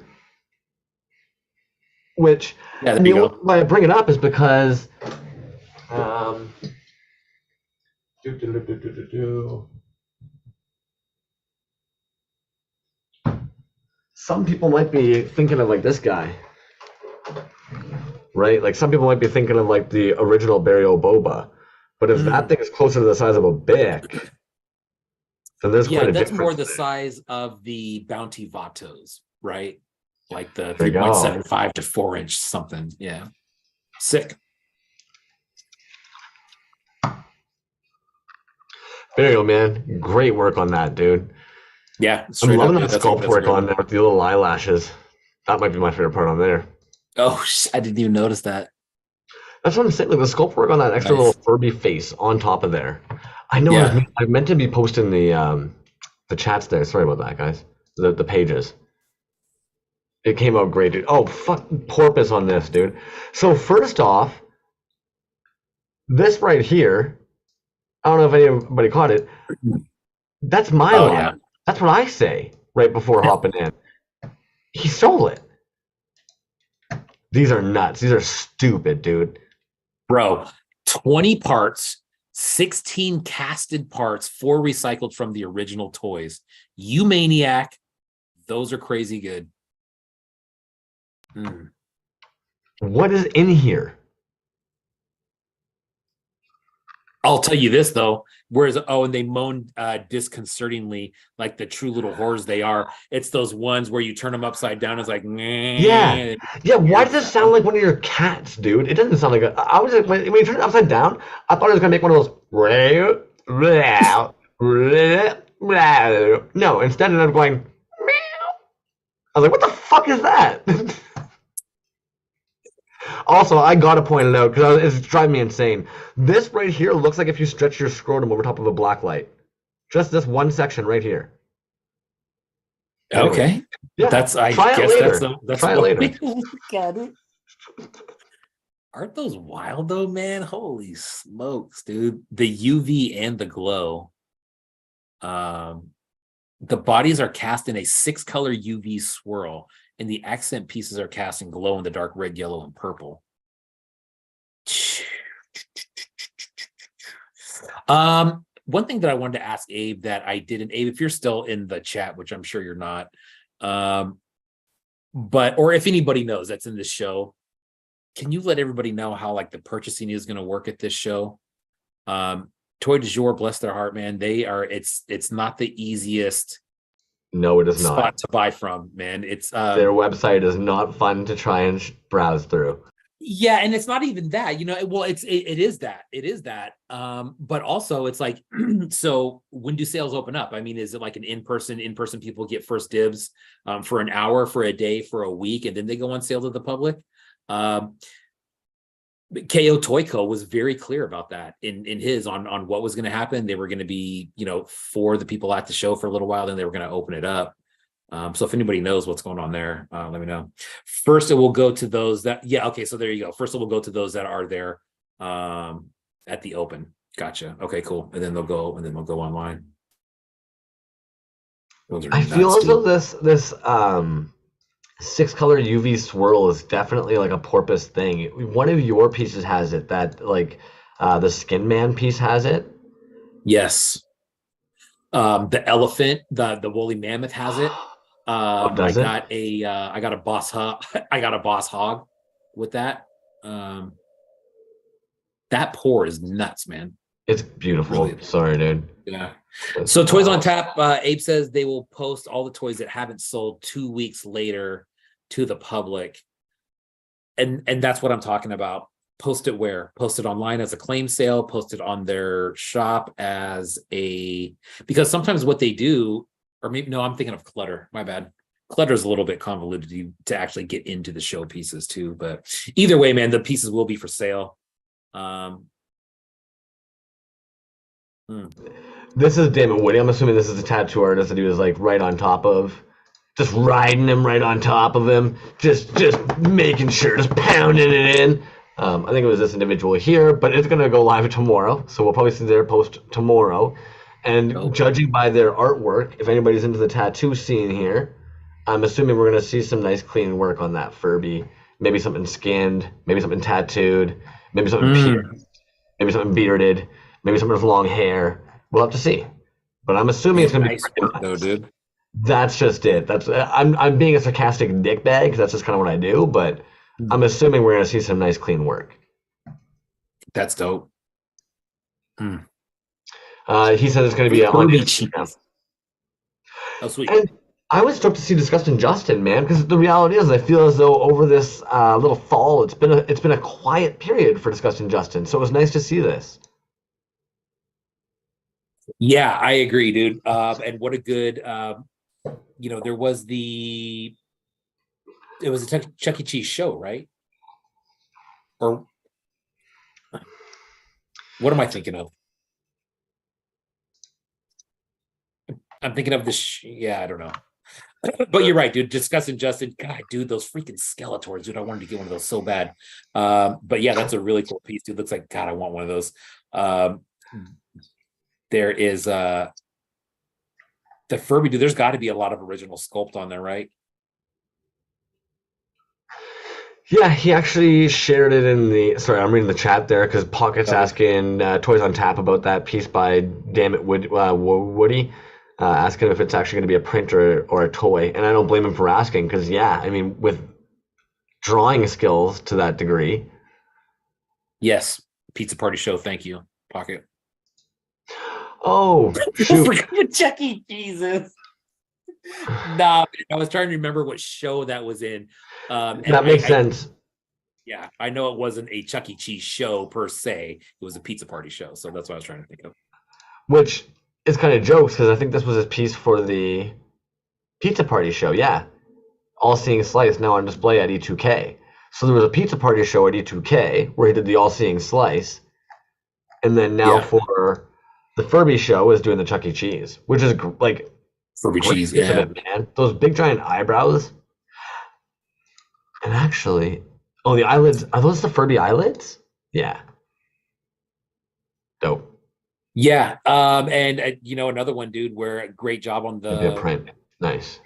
Which, Yeah, and there you the go. only why I bring it up is because some people might be thinking of like this guy, right? Like some people might be thinking of like the original Barrio Boba, but if that thing is closer to the size of a Bic, then there's Yeah, quite a that's more difference the there. size of the Bounty Vatos, right? Like the There you go. 3.75 to 4-inch something. Yeah. Sick. Barrio, man, great work on that, dude. Yeah, I'm straight up, loving dude. that That's a sculpt work great on one. there with the little eyelashes. That might be my favorite part on there. Oh, I didn't even notice that. That's what I'm saying. Like the sculpt work on that extra Nice. little Furby face on top of there. I know Yeah. I meant to be posting the chats there. Sorry about that, guys. The pages. It came out great, dude. Oh, fuck, porpoise on this, dude. So first off, this right here, I don't know if anybody caught it. That's my Oh, line. yeah. That's what I say right before hopping in. He stole it. These are nuts. These are stupid, dude. Bro, 20 parts, 16 casted parts, 4 recycled from the original Toys. You maniac. Those are crazy good. What is in here? I'll tell you this though. Whereas, and they moan disconcertingly, like the true little whores they are. It's those ones where you turn them upside down. It's like, Yeah. Yeah, why does it sound like one of your cats, dude? It doesn't sound like a. I was when you turn it upside down, I thought it was gonna make one of those. No, instead it ended up going. I was like, what the fuck is that? Also, I gotta point it out because it's driving me insane. This right here looks like if you stretch your scrotum over top of a black light. Just this one section right here. Anyway, okay. yeah, I try it guess later. that's Try it what later. Got it. Aren't those wild though, man? Holy smokes, dude. The UV and the glow. The bodies are cast in a 6-color UV swirl, and the accent pieces are cast in glow in the dark red, yellow, and purple. One thing that I wanted to ask Abe that I didn't, Abe, if you're still in the chat, which I'm sure you're not, or if anybody knows that's in this show, can you let everybody know how like the purchasing is going to work at this show? Toy du Jour, bless their heart, man. They are. It's not the easiest. No, it is spot not. to buy from, man. It's their website is not fun to try and browse through. Yeah, and it's not even that, well, it is that. But also it's like, so when do sales open up? I mean, is it like an in-person people get first dibs for an hour, for a day, for a week, and then they go on sale to the public? KO Toyco was very clear about that in his on what was going to happen. They were going to be, for the people at the show for a little while, then they were going to open it up. So if anybody knows what's going on there, let me know. First, it will go to those that, okay, so there you go. First, it will go to those that are there at the open. Gotcha. Okay, cool. And then they'll go online. I feel as though this 6-color UV swirl is definitely like a porpoise thing. One of your pieces has it, that like the Skin Man piece has it. Yes. The elephant, the woolly mammoth has it. I got a boss hog. I got a boss hog with that. That pour is nuts, man. It's beautiful. Really. Sorry, dude. Yeah. So Toys on Tap, Abe says they will post all the toys that haven't sold 2 weeks later to the public. And that's what I'm talking about. Post it where? Post it online as a claim sale, post it on their shop because sometimes what they do, or maybe, no, I'm thinking of Clutter. My bad. Clutter is a little bit convoluted to actually get into the show pieces too. But either way, man, the pieces will be for sale. This is Damon Woody. I'm assuming this is a tattoo artist that he was like right on top of, just riding him right on top of him, just making sure, just pounding it in. I think it was this individual here, but it's gonna go live tomorrow, so we'll probably see their post tomorrow. And judging by their artwork, if anybody's into the tattoo scene here, I'm assuming we're gonna see some nice clean work on that Furby. Maybe something skinned, maybe something tattooed, maybe something pierced, maybe something bearded, maybe something with long hair. We'll have to see. But I'm assuming it's gonna be work, though, dude. That's just it. I'm being a sarcastic dickbag because that's just kind of what I do. But I'm assuming we're gonna see some nice clean work. That's dope. He said it's gonna be on Instagram. Oh, sweet. And I was stoked to see Disgusting Justin, man, because the reality is I feel as though over this little fall it's been a quiet period for Disgusting Justin. So it was nice to see this. Yeah, I agree, dude. And what a good, there was it was a Chuck E. Cheese show, right? Or what am I thinking of? I'm thinking of this. I don't know. But you're right, dude. Discussing Justin. God, dude, those freaking Skeletors, dude. I wanted to get one of those so bad. But yeah, that's a really cool piece, dude. Looks like, God, I want one of those. There is the Furby, dude. There's got to be a lot of original sculpt on there, right? Yeah, he actually shared it in the. Sorry, I'm reading the chat there because Pocket's asking Toys on Tap about that piece by Dammit Woody, asking if it's actually going to be a print or a toy. And I don't blame him for asking because, I mean, with drawing skills to that degree. Yes, Pizza Party Show. Thank you, Pocket. Oh, shoot. Chuck E. Jesus. Nah, I was trying to remember what show that was in. That makes sense. Yeah, I know it wasn't a Chuck E. Cheese show per se. It was a Pizza Party show. So that's what I was trying to think of. Which is kind of jokes because I think this was his piece for the Pizza Party show. Yeah. All Seeing Slice now on display at E2K. So there was a Pizza Party show at E2K where he did the All Seeing Slice. And then now for the Furby show is doing the Chuck E. Cheese, which is like Furby cheese, man. Those big giant eyebrows. And actually, the eyelids, are those the Furby eyelids? Yeah. Dope. Yeah. And another one, dude, where a great job on the print. Nice.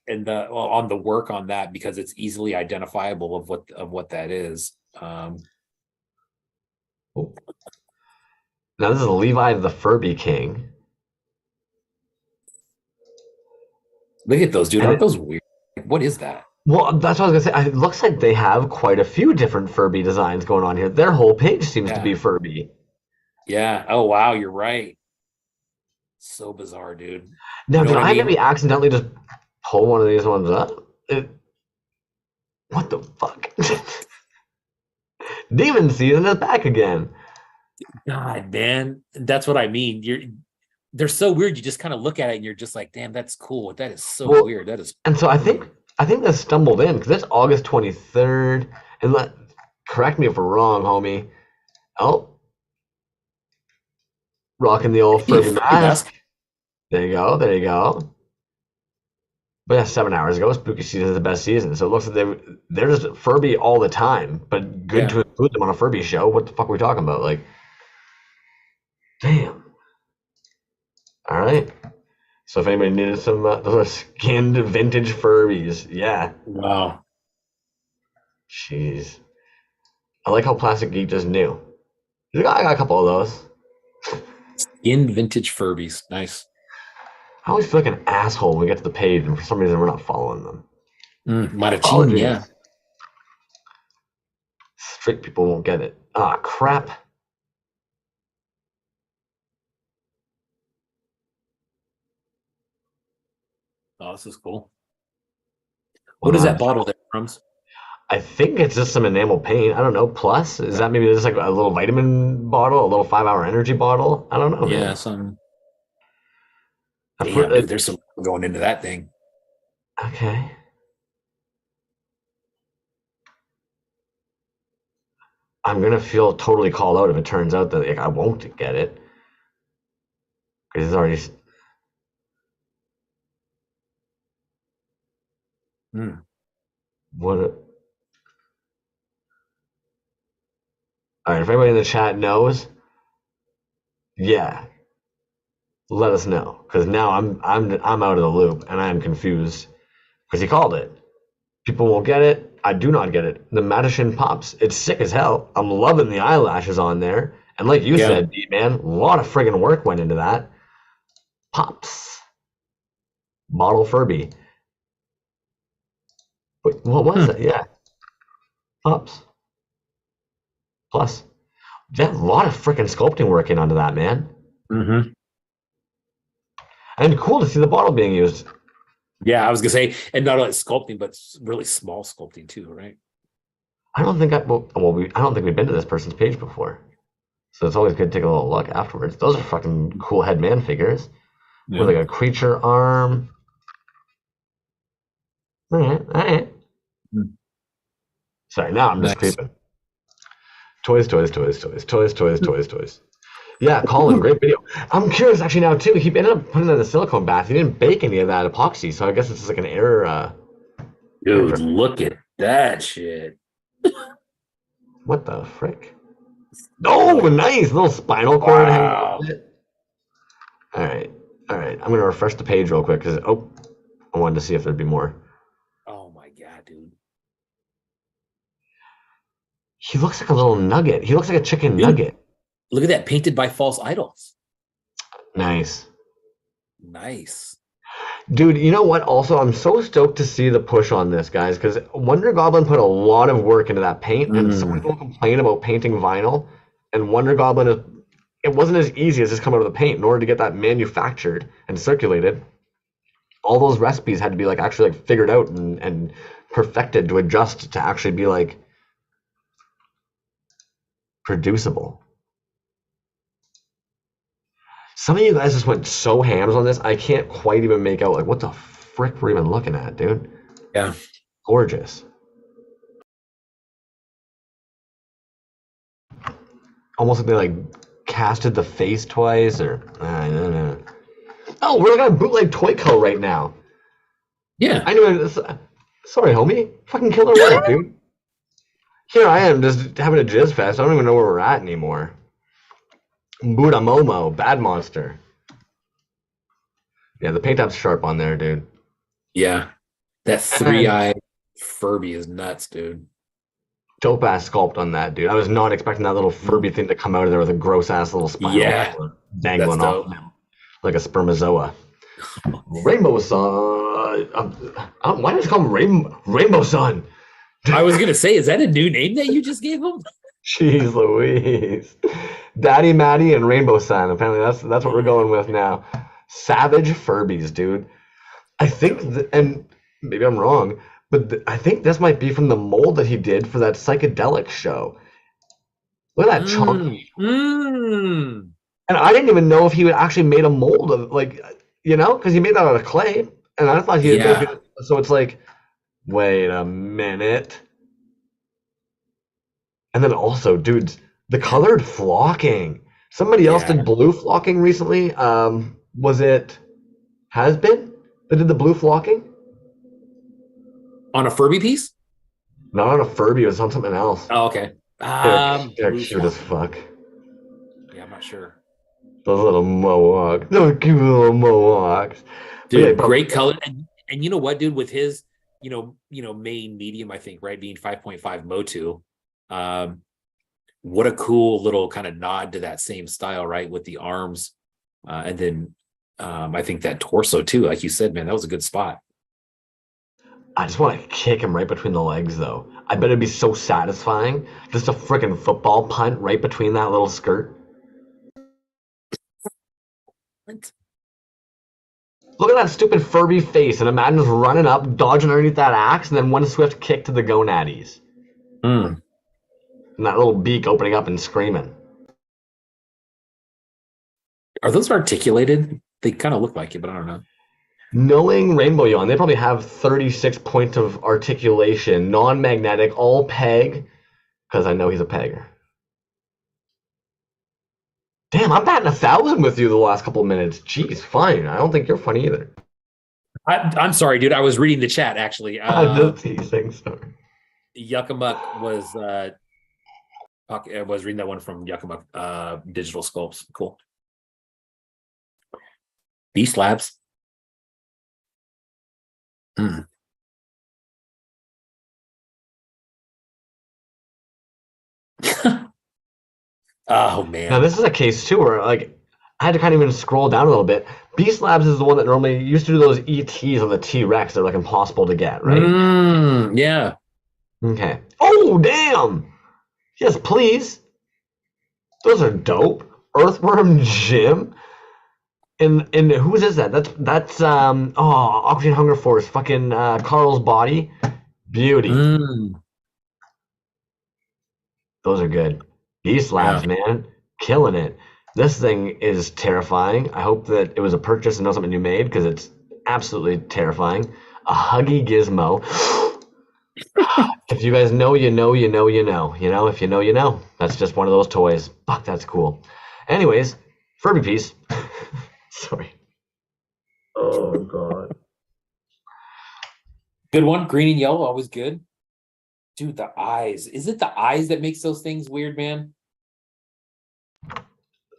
And on the work on that because it's easily identifiable of what that is. Now this is Levi the Furby King. Look at those, dude. Aren't those weird? What is that? Well, that's what I was gonna say. It looks like they have quite a few different Furby designs going on here. Their whole page seems to be Furby. Yeah. Oh wow, you're right. So bizarre, dude. Now, did I maybe accidentally just pull one of these ones up? What the fuck? Demon season is back again. God, man, that's what I mean. They're so weird. You just kind of look at it and you're just like, damn, that's cool. That is so weird. That is. And so I think this stumbled in because it's August 23rd, and Correct me if we're wrong, homie. Oh, rocking the old Furby mask. There you go. There you go. But yeah, 7 hours ago, spooky season is the best season. So it looks like they're just Furby all the time. But good to include them on a Furby show. What the fuck are we talking about? Like, damn. All right. So if anybody needed some those are skinned vintage Furbies, yeah. Wow. Jeez. I like how Plastic Geek just knew. I got a couple of those. Skinned vintage Furbies. Nice. I always feel like an asshole when we get to the page and for some reason we're not following them. Marichin, yeah. Straight people won't get it. Ah, crap. Oh, this is cool. What is that bottle there, Crumbs? I think it's just some enamel paint. I don't know. Plus, is that maybe just like a little vitamin bottle, a little 5-hour energy bottle? I don't know. Yeah, man. some. Damn, dude, there's some going into that thing. Okay. I'm gonna feel totally called out if it turns out that like, I won't get it because it's already. What? All right, if anybody in the chat knows, yeah, let us know because now I'm out of the loop and I'm confused because he called it. People won't get it. I do not get it. The Madison pops. It's sick as hell. I'm loving the eyelashes on there, and like you said, man, a lot of friggin' work went into that. Pops. Model Furby. Wait, what was it? Yeah. Pops. Plus. Yeah, a lot of freaking sculpting work in onto that, man. Mm-hmm. And cool to see the bottle being used. Yeah, I was gonna say, and not only sculpting, but really small sculpting too, right? I don't think I don't think we've been to this person's page before, so it's always good to take a little look afterwards. Those are fucking cool headman figures with like a creature arm. All right. Sorry, now I'm just creeping. Toys. Yeah, Colin, great video. I'm curious actually now too. He ended up putting it in the silicone bath. He didn't bake any of that epoxy, so I guess it's just like an error. Dude, look at that shit. What the frick? Oh, nice little spinal cord. Wow. All right. I'm gonna refresh the page real quick because I wanted to see if there'd be more. Oh my god, dude. He looks like a little nugget. He looks like a chicken nugget. Look at that, painted by false idols. Nice. Dude, you know what? Also, I'm so stoked to see the push on this, guys, because Wonder Goblin put a lot of work into that paint, and some people complain about painting vinyl, and Wonder Goblin, it wasn't as easy as just coming out of the paint. In order to get that manufactured and circulated, all those recipes had to be like actually like figured out and perfected to adjust to actually be like producible. Some of you guys just went so hams on this, I can't quite even make out like what the frick we're even looking at, dude. Yeah. Gorgeous. Almost like they like casted the face twice or I don't know. Oh, we're looking at Bootleg Toyco right now. Yeah. I knew sorry, homie. Fucking killer work, dude. Here I am just having a jizz fest. I don't even know where we're at anymore. Buddha Momo, Bad Monster. Yeah, the paint app's sharp on there, dude. Yeah. That 3-eyed Furby is nuts, dude. Dope ass sculpt on that, dude. I was not expecting that little Furby thing to come out of there with a gross ass little spinal dangling off him like a spermazoa. Rainbow Sun. Why did you call him Rainbow Sun? I was gonna say, is that a new name that you just gave him? Jeez Louise. Daddy Maddie and Rainbow Sun. Apparently that's what we're going with now. Savage Furbies, dude. I think, and maybe I'm wrong, but I think this might be from the mold that he did for that psychedelic show. Look at that chunky. And I didn't even know if he would actually made a mold of like, because he made that out of clay, and I thought he had. So it's like, wait a minute. And then also, dude, the colored flocking. Somebody else Yeah. did blue flocking recently. Was it Has Been that did the blue flocking? On a Furby piece? Not on a Furby, it was on something else. Oh, okay. They're Blue cute as flocking. fuck. Yeah, I'm not sure. Those little mohawks. Those cute little mohawks. But yeah, Dude, bro, great color. And you know what, dude, with his, main medium, I think, right, being 5.5 Motu, what a cool little kind of nod to that same style, right, with the arms. And then I think that torso too, like you said, man, that was a good spot. I just want to kick him right between the legs, though. I bet it'd be so satisfying. Just a freaking football punt right between that little skirt. What? Look at that stupid Furby face, and imagine just running up, dodging underneath that axe, and then one swift kick to the gonads. Mm. And that little beak opening up and screaming. Are those articulated? They kind of look like it, but I don't know. Knowing Rainbow Yawn, they probably have 36 points of articulation, non-magnetic, all peg, because I know he's a pegger. Damn, I'm batting 1,000 with you the last couple of minutes. Jeez, fine. I don't think you're funny either. I'm sorry, dude. I was reading the chat actually. I'm just teasing, sorry. Yuckamuck was reading that one from Yuckamuck Digital Sculpts. Cool. Beast Labs. Mm. Oh man. Now this is a case too where like I had to kind of even scroll down a little bit. Beast Labs is the one that normally used to do those ETs on the T-Rex. They're like impossible to get, right? Yeah. Okay. Oh damn! Yes, please. Those are dope. Earthworm Jim. And whose is that? That's Oxygen Hunger Force. Fucking Carl's body. Beauty. Those are good. Beast Labs, man. Killing it. This thing is terrifying. I hope that it was a purchase and not something you made because it's absolutely terrifying. A Huggy Gizmo. If you guys know, you know, you know, you know. You know, if you know, you know. That's just one of those toys. Fuck, that's cool. Anyways, Furby piece. Sorry. Oh, God. Good one. Green and yellow, always good. Dude, the eyes. Is it the eyes that makes those things weird, man?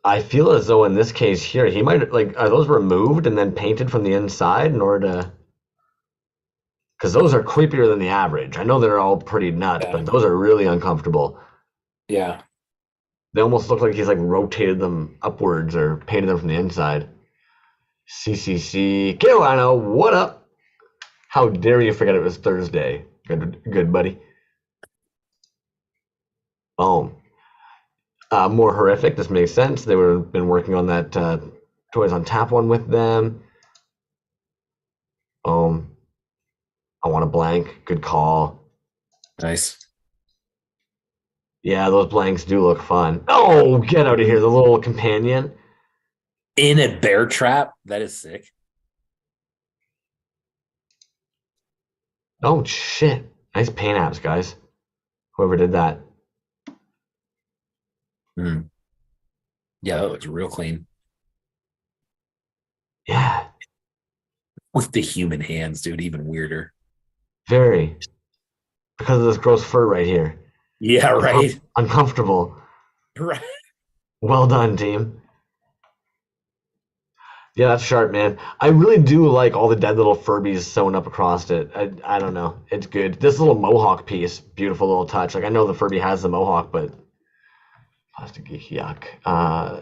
I feel as though in this case here, he might, like, are those removed and then painted from the inside in order to... Because those are creepier than the average. I know they're all pretty nuts, but those are really uncomfortable. Yeah. They almost look like he's, like, rotated them upwards or painted them from the inside. CCC. Carolina, what up? How dare you forget it was Thursday. Good buddy. Boom. More horrific. This makes sense. They were been working on that Toys on Tap one with them. I want a blank. Good call. Nice. Yeah, those blanks do look fun. Oh, get out of here. The little companion. In a bear trap. That is sick. Oh, shit. Nice paint apps, guys. Whoever did that. Yeah, that looks real clean. Yeah. With the human hands, dude, even weirder. Very. Because of this gross fur right here. Yeah, right. Uncomfortable. Right. Well done, team. Yeah, that's sharp, man. I really do like all the dead little Furbies sewn up across it. I don't know. It's good. This little mohawk piece, beautiful little touch. Like, I know the Furby has the mohawk, but plastic yuck.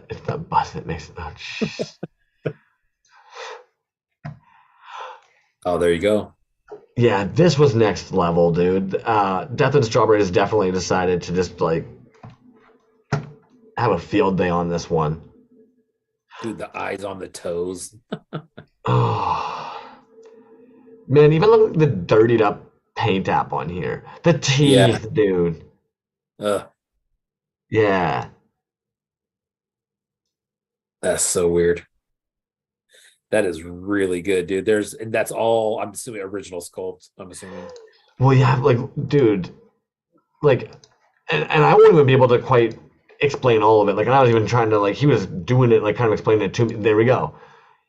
It's the bust that makes it. Oh, jeez. Oh, there you go. Yeah, this was next level, dude. Death and Strawberries definitely decided to just, like, have a field day on this one. Dude, the eyes on the toes. Oh. Man, even look at the dirtied up paint app on here. The teeth, dude. Yeah. That's so weird. That is really good, dude. And that's all, I'm assuming, original sculpt, I'm assuming. Well, yeah, like, dude, like, and I won't even be able to quite explain all of it. Like, and I was even trying to, like, he was doing it, like, kind of explaining it to me. There we go.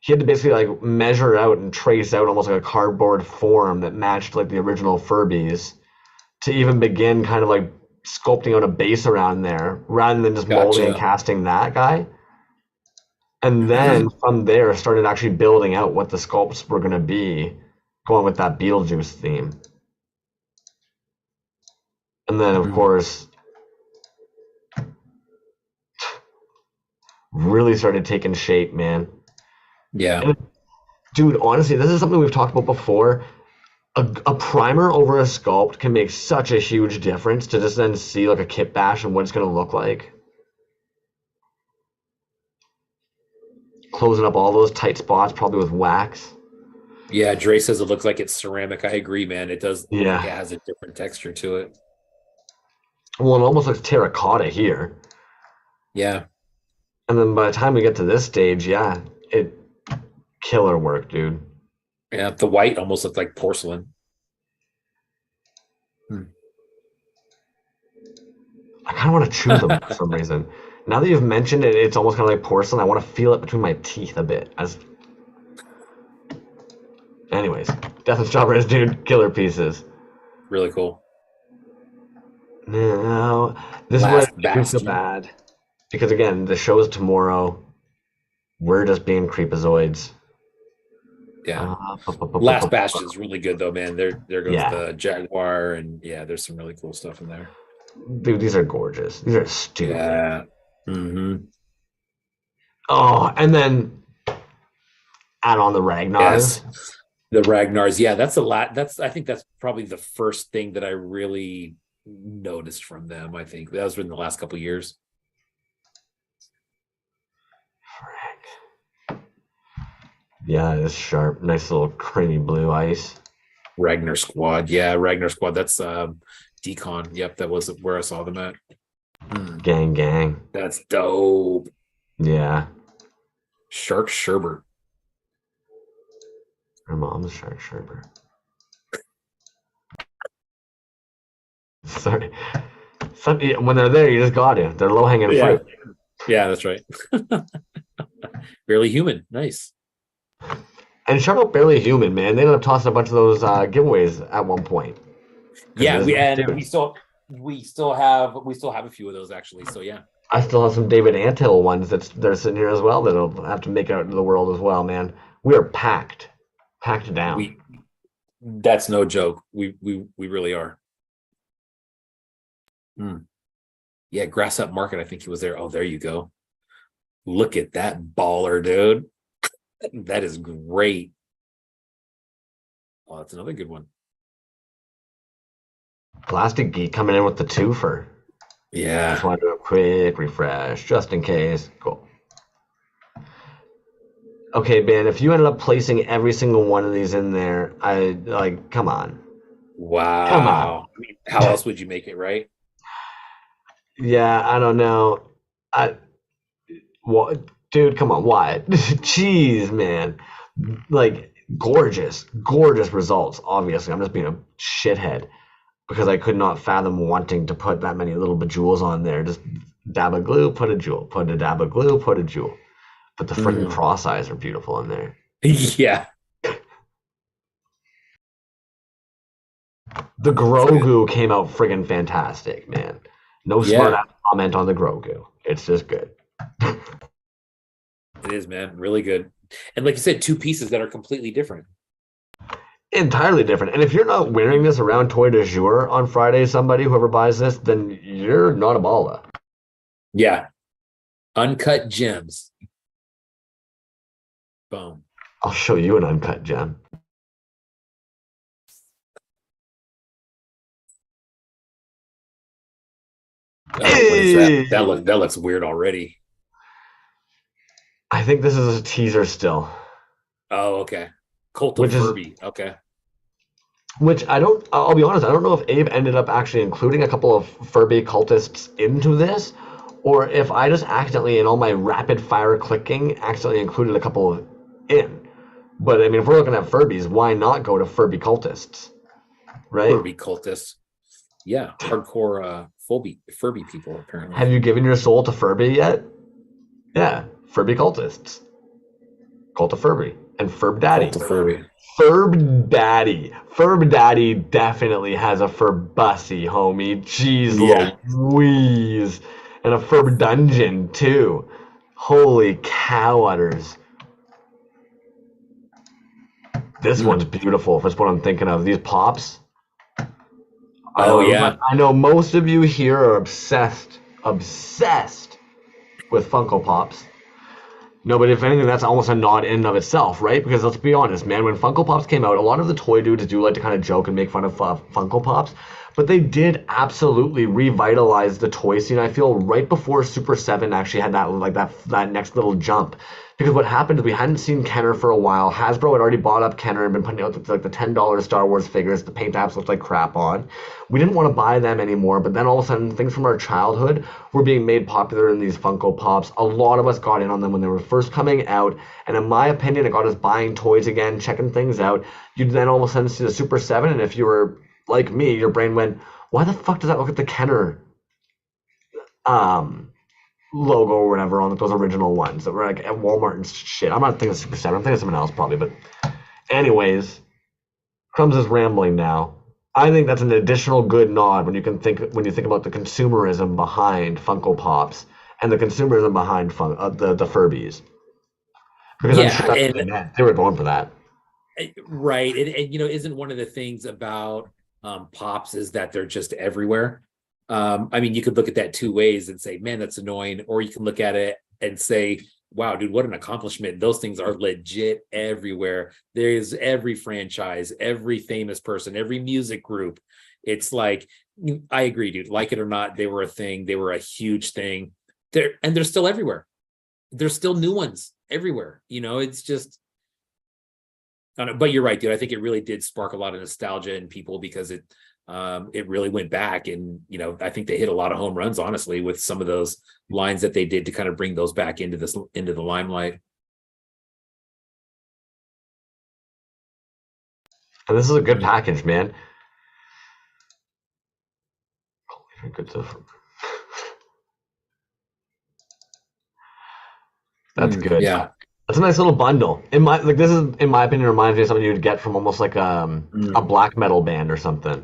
He had to basically, like, measure out and trace out almost like a cardboard form that matched, like, the original Furbies to even begin kind of, like, sculpting out a base around there rather than just molding and Gotcha. casting that guy. And then from there, started actually building out what the sculpts were going to be, going with that Beetlejuice theme. And then, of course, really started taking shape, man. Yeah. And, dude, honestly, this is something we've talked about before. A primer over a sculpt can make such a huge difference to just then see like a kit bash and what it's going to look like. Closing up all those tight spots, probably with wax. Yeah, Dre says it looks like it's ceramic. I agree, man. It does look like it Yeah. has a different texture to it. Well, it almost looks terracotta here. Yeah. And then by the time we get to this stage, yeah, it killer work, dude. Yeah. The white almost looked like porcelain. I kind of want to chew them for some reason. Now that you've mentioned it, it's almost kind of like porcelain. I want to feel it between my teeth a bit. Anyways, Death and Strawberries, dude, killer pieces. Really cool. Now, this Last is where I do feel Bastion. bad. Because again, the show is tomorrow. We're just being creepazoids. Yeah. Uh, Last Bastion is really good though, man. There goes Yeah. the Jaguar, and yeah, there's some really cool stuff in there. Dude, these are gorgeous. These are stupid. Yeah. Mm-hmm. Oh, and then add on the Ragnars. Yes. The Ragnars. Yeah, that's a lot. I think that's probably the first thing that I really noticed from them. I think that was in the last couple of years. Yeah, it's sharp. Nice little creamy blue ice. Ragnar Squad. Yeah, Ragnar Squad. That's Decon. Yep, that was where I saw them at. Gang, gang. That's dope. Yeah. Shark Sherbert. Her mom's Shark Sherbert. Sorry. When they're there, you just got to. They're low hanging fruit. Yeah, that's right. Barely Human. Nice. And shout out Barely Human, man. They ended up tossing a bunch of those giveaways at one point. Yeah, we still have a few of those actually. So yeah. I still have some David Anthill ones they're sitting here as well that'll have to make it out into the world as well, man. We are packed down. That's no joke. We really are. Yeah, Grass Up Market. I think he was there. Oh, there you go. Look at that baller, dude. That is great. Oh, that's another good one. Plastic Geek coming in with the twofer. Yeah. Just want to do a quick refresh, just in case. Cool. Okay, Ben, if you ended up placing every single one of these in there, come on. Wow. Come on. I mean, how else would you make it, right? Yeah, I don't know. What, dude, come on, why? Jeez, man. Like, gorgeous results, obviously. I'm just being a shithead because I could not fathom wanting to put that many little bejewels on there. Just dab a glue, put a jewel, put a dab of glue, put a jewel. But the freaking cross eyes are beautiful in there. Yeah. The Grogu came out friggin' fantastic, man. No smart ass comment on the Grogu. It's just good. It is, man. Really good. And like you said, two pieces that are completely different. Entirely different. And if you're not wearing this around Toy de Jour on Friday, whoever buys this, then you're not a baller. Yeah. Uncut gems. Boom. I'll show you an uncut gem. Oh, what is that? That looks weird already. I think this is a teaser still. Oh, okay. Cult of Furby. Okay. Which I'll be honest, I don't know if Abe ended up actually including a couple of Furby cultists into this, or if I just accidentally, in all my rapid fire clicking, accidentally included a couple in. But I mean, if we're looking at Furbies, why not go to Furby cultists? Right? Furby cultists. Yeah. Hardcore Furby people, apparently. Have you given your soul to Furby yet? Yeah, Furby cultists. Cult of Furby. And Furb Daddy. Cult of Furby. Furb Daddy. Furb Daddy definitely has a Furbussy, homie. Jeez Yeah. Louise. And a Furb Dungeon, too. Holy cow udders. This one's beautiful. That's what I'm thinking of. These pops. I know most of you here are obsessed with Funko Pops. No, but if anything, that's almost a nod in and of itself, right? Because let's be honest, man, when Funko Pops came out, a lot of the toy dudes do like to kind of joke and make fun of Funko Pops, but they did absolutely revitalize the toy scene. I feel right before Super 7 actually had that next little jump. Because what happened is we hadn't seen Kenner for a while. Hasbro had already bought up Kenner and been putting out like the $10 Star Wars figures. The paint apps looked like crap on. We didn't want to buy them anymore, but then all of a sudden things from our childhood were being made popular in these Funko Pops. A lot of us got in on them when they were first coming out, and in my opinion, it got us buying toys again, checking things out. You'd then all of a sudden see the Super 7, and if you were like me, your brain went, why the fuck does that look like the Kenner logo or whatever on those original ones that were like at Walmart and shit? I'm not thinking of Super 7, I'm thinking of something else probably, but anyways, Crumbs is rambling now. I think that's an additional good nod when you think about the consumerism behind Funko Pops and the consumerism behind the Furbies. Because I'm sure that's what they meant. They were going for that. Right. And isn't one of the things about Pops is that they're just everywhere. I mean, you could look at that two ways and say, man, that's annoying. Or you can look at it and say, wow, dude, what an accomplishment. Those things are legit everywhere. There's every franchise, every famous person, every music group. It's like, I agree, dude. Like it or not, they were a thing. They were a huge thing. They're still everywhere. There's still new ones everywhere. It's just, I don't know, but you're right, dude. I think it really did spark a lot of nostalgia in people because it really went back, and I think they hit a lot of home runs, honestly, with some of those lines that they did to kind of bring those back into the limelight. And this is a good package, man. Good stuff. That's good. Yeah. That's a nice little bundle. This is, in my opinion, reminds me of something you'd get from almost like a black metal band or something.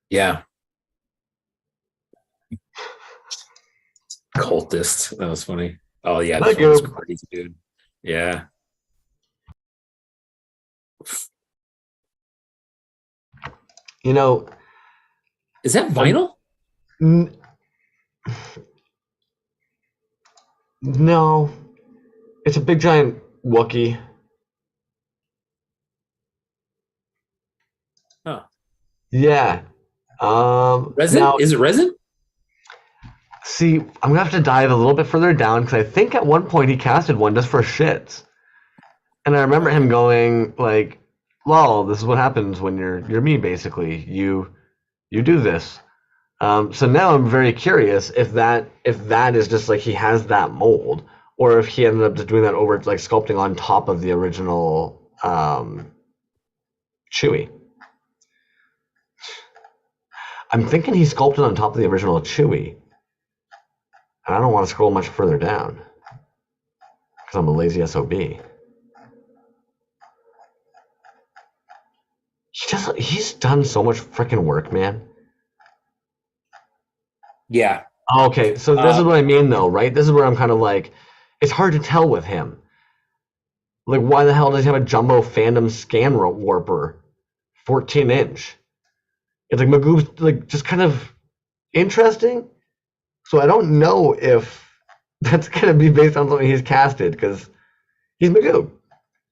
Yeah. Cultist. That was funny. Oh yeah, this one was crazy, dude. Yeah. Is that vinyl? No. It's a big giant Wookiee. Huh. Yeah. Resin? Is it resin? See, I'm gonna have to dive a little bit further down because I think at one point he casted one just for shits, and I remember him going like, "Lol, this is what happens when you're me. Basically, you do this." So now I'm very curious if that is just like he has that mold, or if he ended up just doing that over like sculpting on top of the original Chewie. I'm thinking he sculpted on top of the original Chewie. And I don't want to scroll much further down because I'm a lazy SOB. He's done so much freaking work, man. Yeah. Okay, so this is what I mean, though, right? This is where I'm kind of like, it's hard to tell with him. Like, why the hell does he have a jumbo fandom scan warper, 14-inch? It's like Magoob's like just kind of interesting. So I don't know if that's going to be based on something he's casted, because he's Magoob.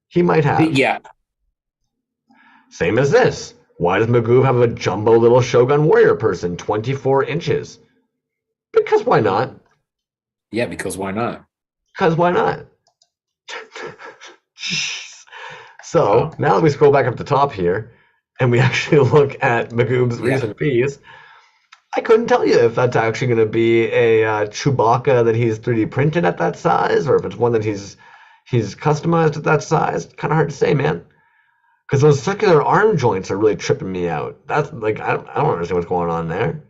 He might have. Yeah. Same as this. Why does Magoob have a jumbo little Shogun warrior person, 24 inches? Because why not? Yeah, because why not? Because why not? So now that we scroll back up the top here, and we actually look at Magoob's recent piece, I couldn't tell you if that's actually going to be a Chewbacca that he's 3D printed at that size, or if it's one that he's customized at that size. Kind of hard to say, man. Because those circular arm joints are really tripping me out. That's like I don't understand what's going on there.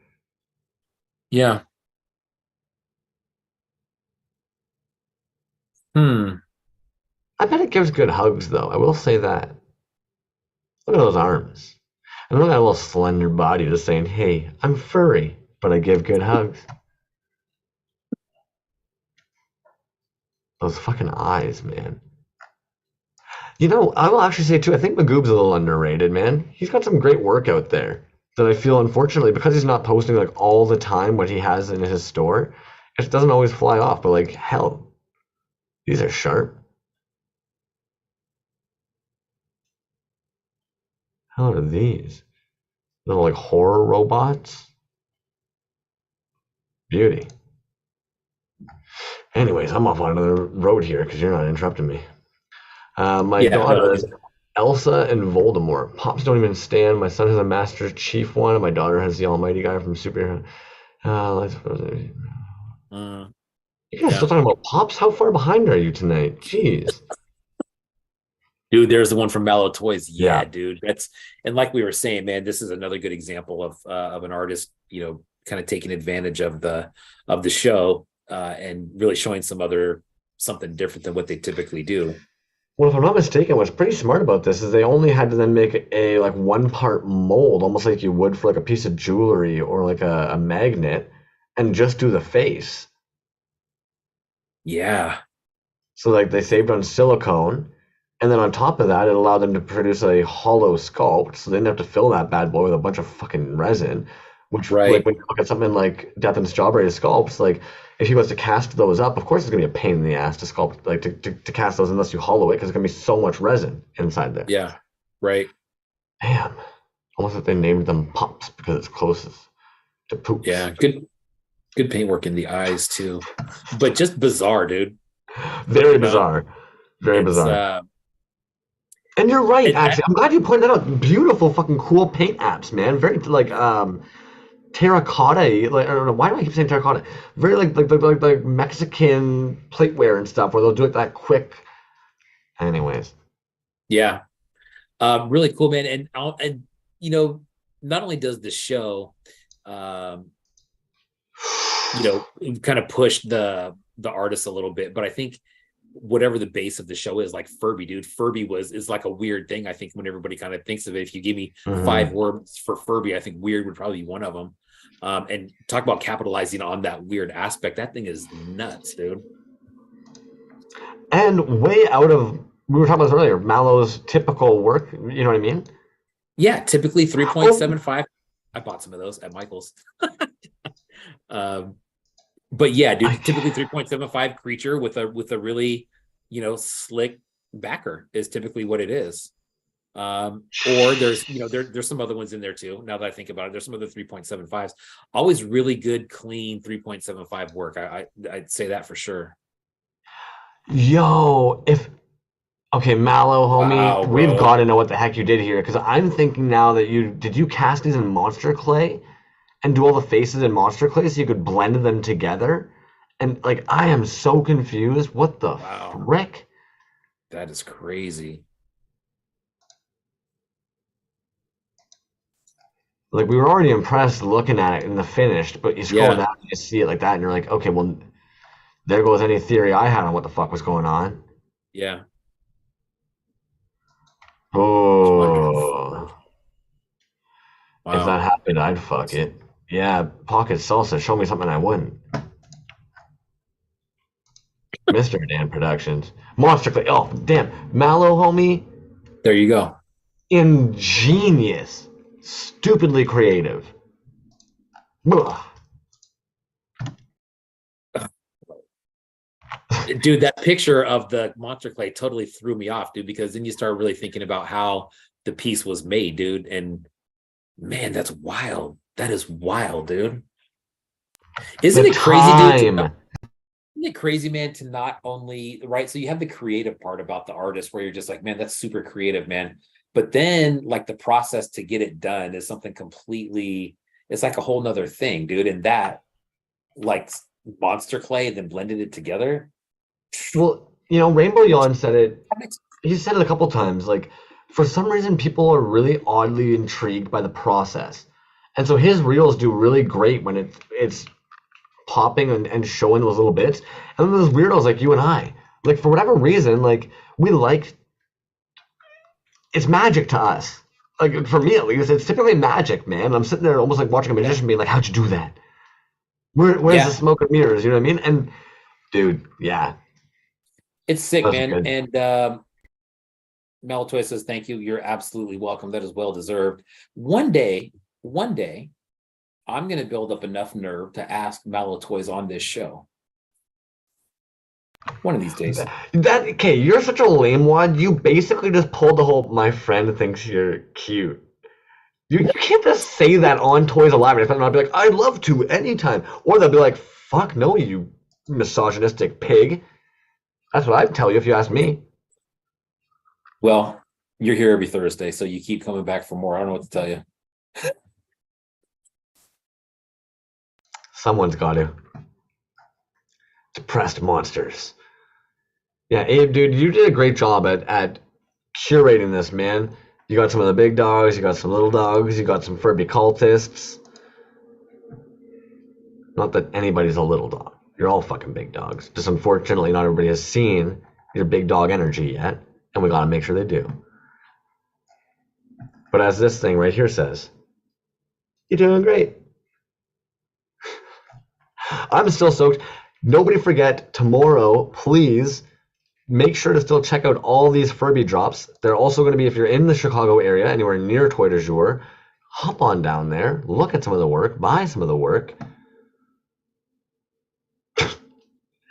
Yeah. Hmm. I bet it gives good hugs though. I will say that. Look at those arms. And look at that little slender body just saying, "Hey, I'm furry, but I give good hugs." Those fucking eyes, man. You know, I will actually say too, I think Magoob's a little underrated, man. He's got some great work out there that I feel, unfortunately, because he's not posting like all the time what he has in his store, it doesn't always fly off. But like, hell, these are sharp. How are these? Little like horror robots. Beauty. Anyways, I'm off on another road here because you're not interrupting me. My Yeah. No, daughter is Elsa and Voldemort. Pops don't even stand. My son has a Master Chief one, and my daughter has the Almighty guy from Superhero. Let's You guys still yeah. talking about Pops? How far behind are you tonight? Jeez. Dude, there's the one from Mallow Toys. Yeah, Yeah. dude. That's and like we were saying, man, this is another good example of an artist, kind of taking advantage of the show and really showing something different than what they typically do. Well, if I'm not mistaken, what's pretty smart about this is they only had to then make a like one part mold, almost like you would for like a piece of jewelry or like a magnet, and just do the face. Yeah. So like they saved on silicone, and then on top of that, it allowed them to produce a hollow sculpt, so they didn't have to fill that bad boy with a bunch of fucking resin. Which, like, Right. when you look at something like Death and Strawberry sculpts, like, if he was to cast those up, of course it's gonna be a pain in the ass to sculpt, like, to cast those unless you hollow it, because it's gonna be so much resin inside there. Yeah. Right. Damn, almost like they named them Pops because it's closest to poops. Yeah. Good paintwork in the eyes too. But just bizarre, dude. Very You know, bizarre, very it's bizarre. And you're right, and actually. I'm glad you pointed that out. Beautiful, fucking cool paint apps, man. Very like terracotta. Like I don't know why do I keep saying terracotta. Very like Mexican plateware and stuff, where they'll do it that quick. Anyways, yeah. Really cool, man. And not only does the show um kind of push the artist a little bit, but I think whatever the base of the show is, like Furby, dude, Furby is like a weird thing. I think when everybody kind of thinks of it, if you give me hmm 5 words for Furby, I think weird would probably be one of them. And talk about capitalizing on that weird aspect. That thing is nuts, dude. and way out of we were talking about this earlier. Mallow's typical work. You know what I mean? Yeah, typically Oh, 3.75. I bought some of those at Michael's. um, but yeah, I, dude, typically 3.75 creature with a really, slick backer is typically what it is. Or there's some other ones in there too. Now that I think about it, there's some other 3.75s. Always really good, clean 3.75 work. I'd say that for sure. yo, if okay, Mallow, homie, Wow, we've bro. got to know what the heck you did here, because I'm thinking now that you cast these in monster clay and do all the faces in monster clay so you could blend them together, and like I am so confused. What the Wow. frick? That is crazy. Like we were already impressed looking at it in the finished, but you scroll Yeah. down and you see it like that, and you're like, okay, well, there goes any theory I had on what the fuck was going on. Yeah. Oh, 204. if that Wow. happened, I'd fuck it. Yeah, pocket salsa. Show me something I wouldn't. Mr. Dan Productions. Monster Clay. Oh, damn. Mallow, homie. There you go. Ingenious. Stupidly creative. Ugh. Dude, that picture of the monster clay totally threw me off, dude, because then you start really thinking about how the piece was made, dude. And man, that's wild. That is wild, dude. The Isn't it crazy, dude? time. Isn't it crazy, man, to not only, right? So you have the creative part about the artist where you're just like, man, that's super creative, man. But then, like, the process to get it done is something completely, it's like a whole nother thing, dude. And that, like, monster clay and then blended it together. Well, Rainbow That's Yawn said it. He said it a couple times. Like, for some reason people are really oddly intrigued by the process. And so his reels do really great when it's popping and showing those little bits. And then those weirdos like you and I, like for whatever reason, like we like it's magic to us. Like for me at least, it's typically magic, man. I'm sitting there almost like watching a magician being like, how'd you do that? Where's the smoke and mirrors? You know what I mean? And dude, yeah. It's sick, That's man. good. And Toyz says, thank you. You're absolutely welcome. That is well deserved. One day, I'm going to build up enough nerve to ask Toyz on this show. One of these days. Okay, you're such a lame one. You basically just pulled the whole my friend thinks you're cute. You can't just say that on ToyzAlive and not be like, I'd love to anytime. Or they'll be like, fuck no, you misogynistic pig. That's what I'd tell you if you asked me. Well, you're here every Thursday, so you keep coming back for more. I don't know what to tell you. Someone's got to. Depressed monsters. Yeah, Abe, dude, you did a great job at curating this, man. You got some of the big dogs, you got some little dogs, you got some Furby cultists. Not that anybody's a little dog. You're all fucking big dogs. Just unfortunately, not everybody has seen your big dog energy yet, and we gotta make sure they do. But as this thing right here says, you're doing great. I'm still soaked. Nobody forget, tomorrow, please make sure to still check out all these Furby drops. They're also going to be, if you're in the Chicago area, anywhere near Toy du Jour, hop on down there, look at some of the work, buy some of the work.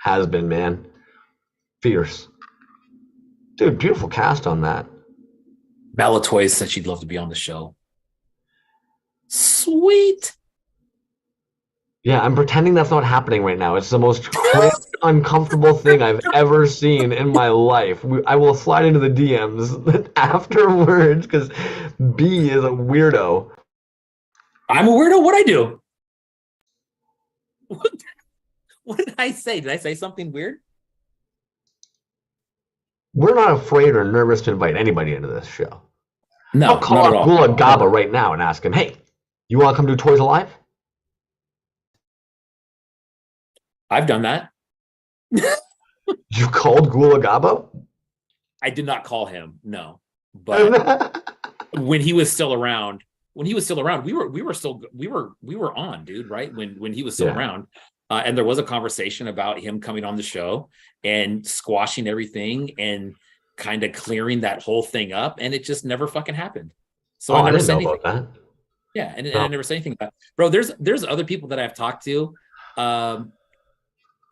Has been, man. Fierce. Dude, beautiful cast on that. Toyz said she'd love to be on the show. Sweet. Yeah, I'm pretending that's not happening right now. It's the most uncomfortable thing I've ever seen in my life. I will slide into the DMs afterwards because B is a weirdo. I'm a weirdo. What'd I do? What did I say? Did I say something weird? We're not afraid or nervous to invite anybody into this show. No, I'll call up Gula Gaba right now and ask him, hey, you want to come do ToyzAlive? I've done that. You called Gula Gaba? I did not call him, no. But when he was still around, we were on, dude, right? When he was still around. And there was a conversation about him coming on the show and squashing everything and kind of clearing that whole thing up, and it just never fucking happened. So I never said anything about that. Yeah, and I never said anything about it. Bro, there's other people that I've talked to.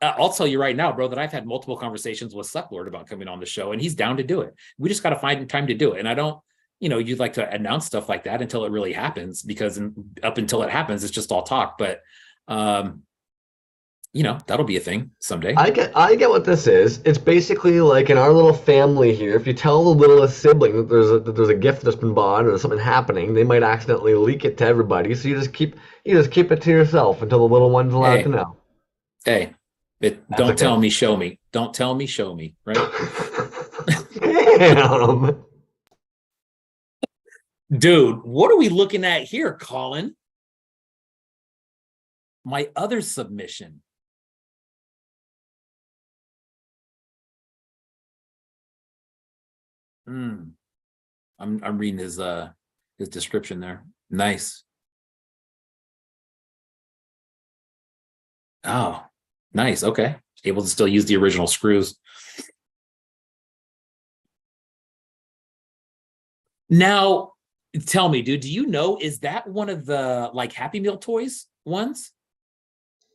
I'll tell you right now, bro, that I've had multiple conversations with Sucklord about coming on the show, and he's down to do it. We just got to find time to do it. And I don't, you'd like to announce stuff like that until it really happens, because up until it happens, it's just all talk. But, that'll be a thing someday. I get what this is. It's basically like in our little family here, if you tell the littlest sibling that there's a gift that's been bought or there's something happening, they might accidentally leak it to everybody. So you just keep it to yourself until the little one's allowed to know. Hey. Don't tell me, show me. Don't tell me, show me, right? Damn. Dude, what are we looking at here, Colin? My other submission. I'm reading his description there. Nice. Oh. Nice. Okay. Able to still use the original screws. Now, tell me, dude, do you know, is that one of the Happy Meal toys ones?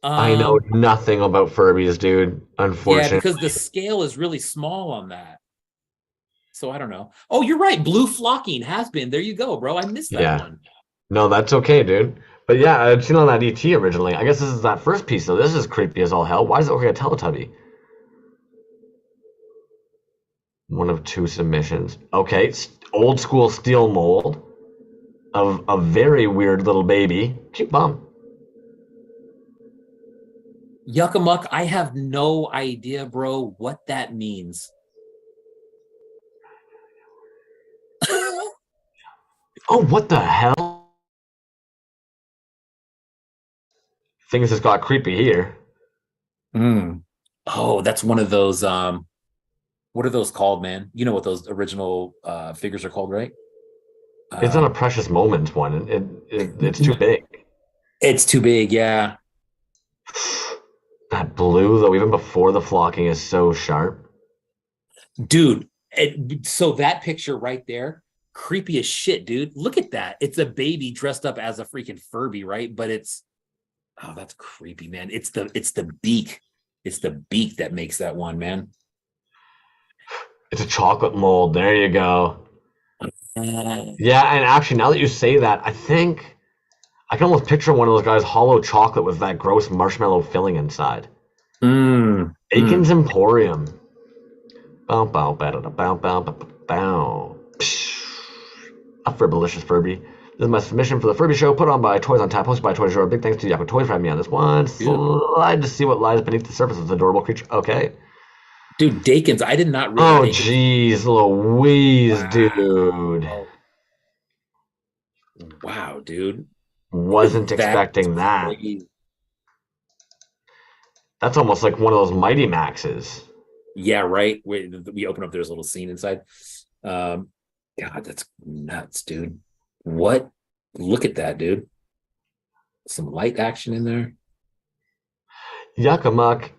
I know nothing about Furbies, dude, unfortunately. Yeah, because the scale is really small on that. So I don't know. Oh, you're right. Blue flocking has been. There you go, bro. I missed that one. No, that's okay, dude. But yeah, I'd seen on that ET originally. I guess this is that first piece, though. This is creepy as all hell. Why does it look like a Teletubby? One of two submissions. Okay, old school steel mold of a very weird little baby. Cute bum. Yuckamuck, I have no idea, bro, what that means. Oh, what the hell? Things just got creepy here. Oh, that's one of those. What are those called, man? You know what those original figures are called, right? It's not a Um, precious moment one. It's too big. it's too big, yeah, That blue, though, even before the flocking, is so sharp. dude. So that picture right there, creepy as shit, dude. Look at that. It's a baby dressed up as a freaking Furby, right? But it's oh, that's creepy, man. It's the beak. It's the beak that makes that one, man. It's a chocolate mold. There you go. Mm, Yeah, and actually, now that you say that, I think I can almost picture one of those guys hollow chocolate with that gross marshmallow filling inside. mm. Bacon's Emporium. Bow, bow, bow, bow, bow, bow, bow, bow. A Furbalicious Furby. This is my submission for the Furby Show, put on by Toys on Tap, hosted by Toyz. Big thanks to Yuckotoys for having me on this one. Dude, Slide to see what lies beneath the surface of this adorable creature. Okay. dude, Dakins. I did not realize Oh, Dakins. jeez, Louise, dude. Wow. Wow, dude. Wasn't That's expecting that. crazy. That's almost like one of those Mighty Maxes. Yeah, right. We open up, there's a little scene inside. Um, God, that's nuts, dude. What? Look at that, dude. Some light action in there. Yuckamuck.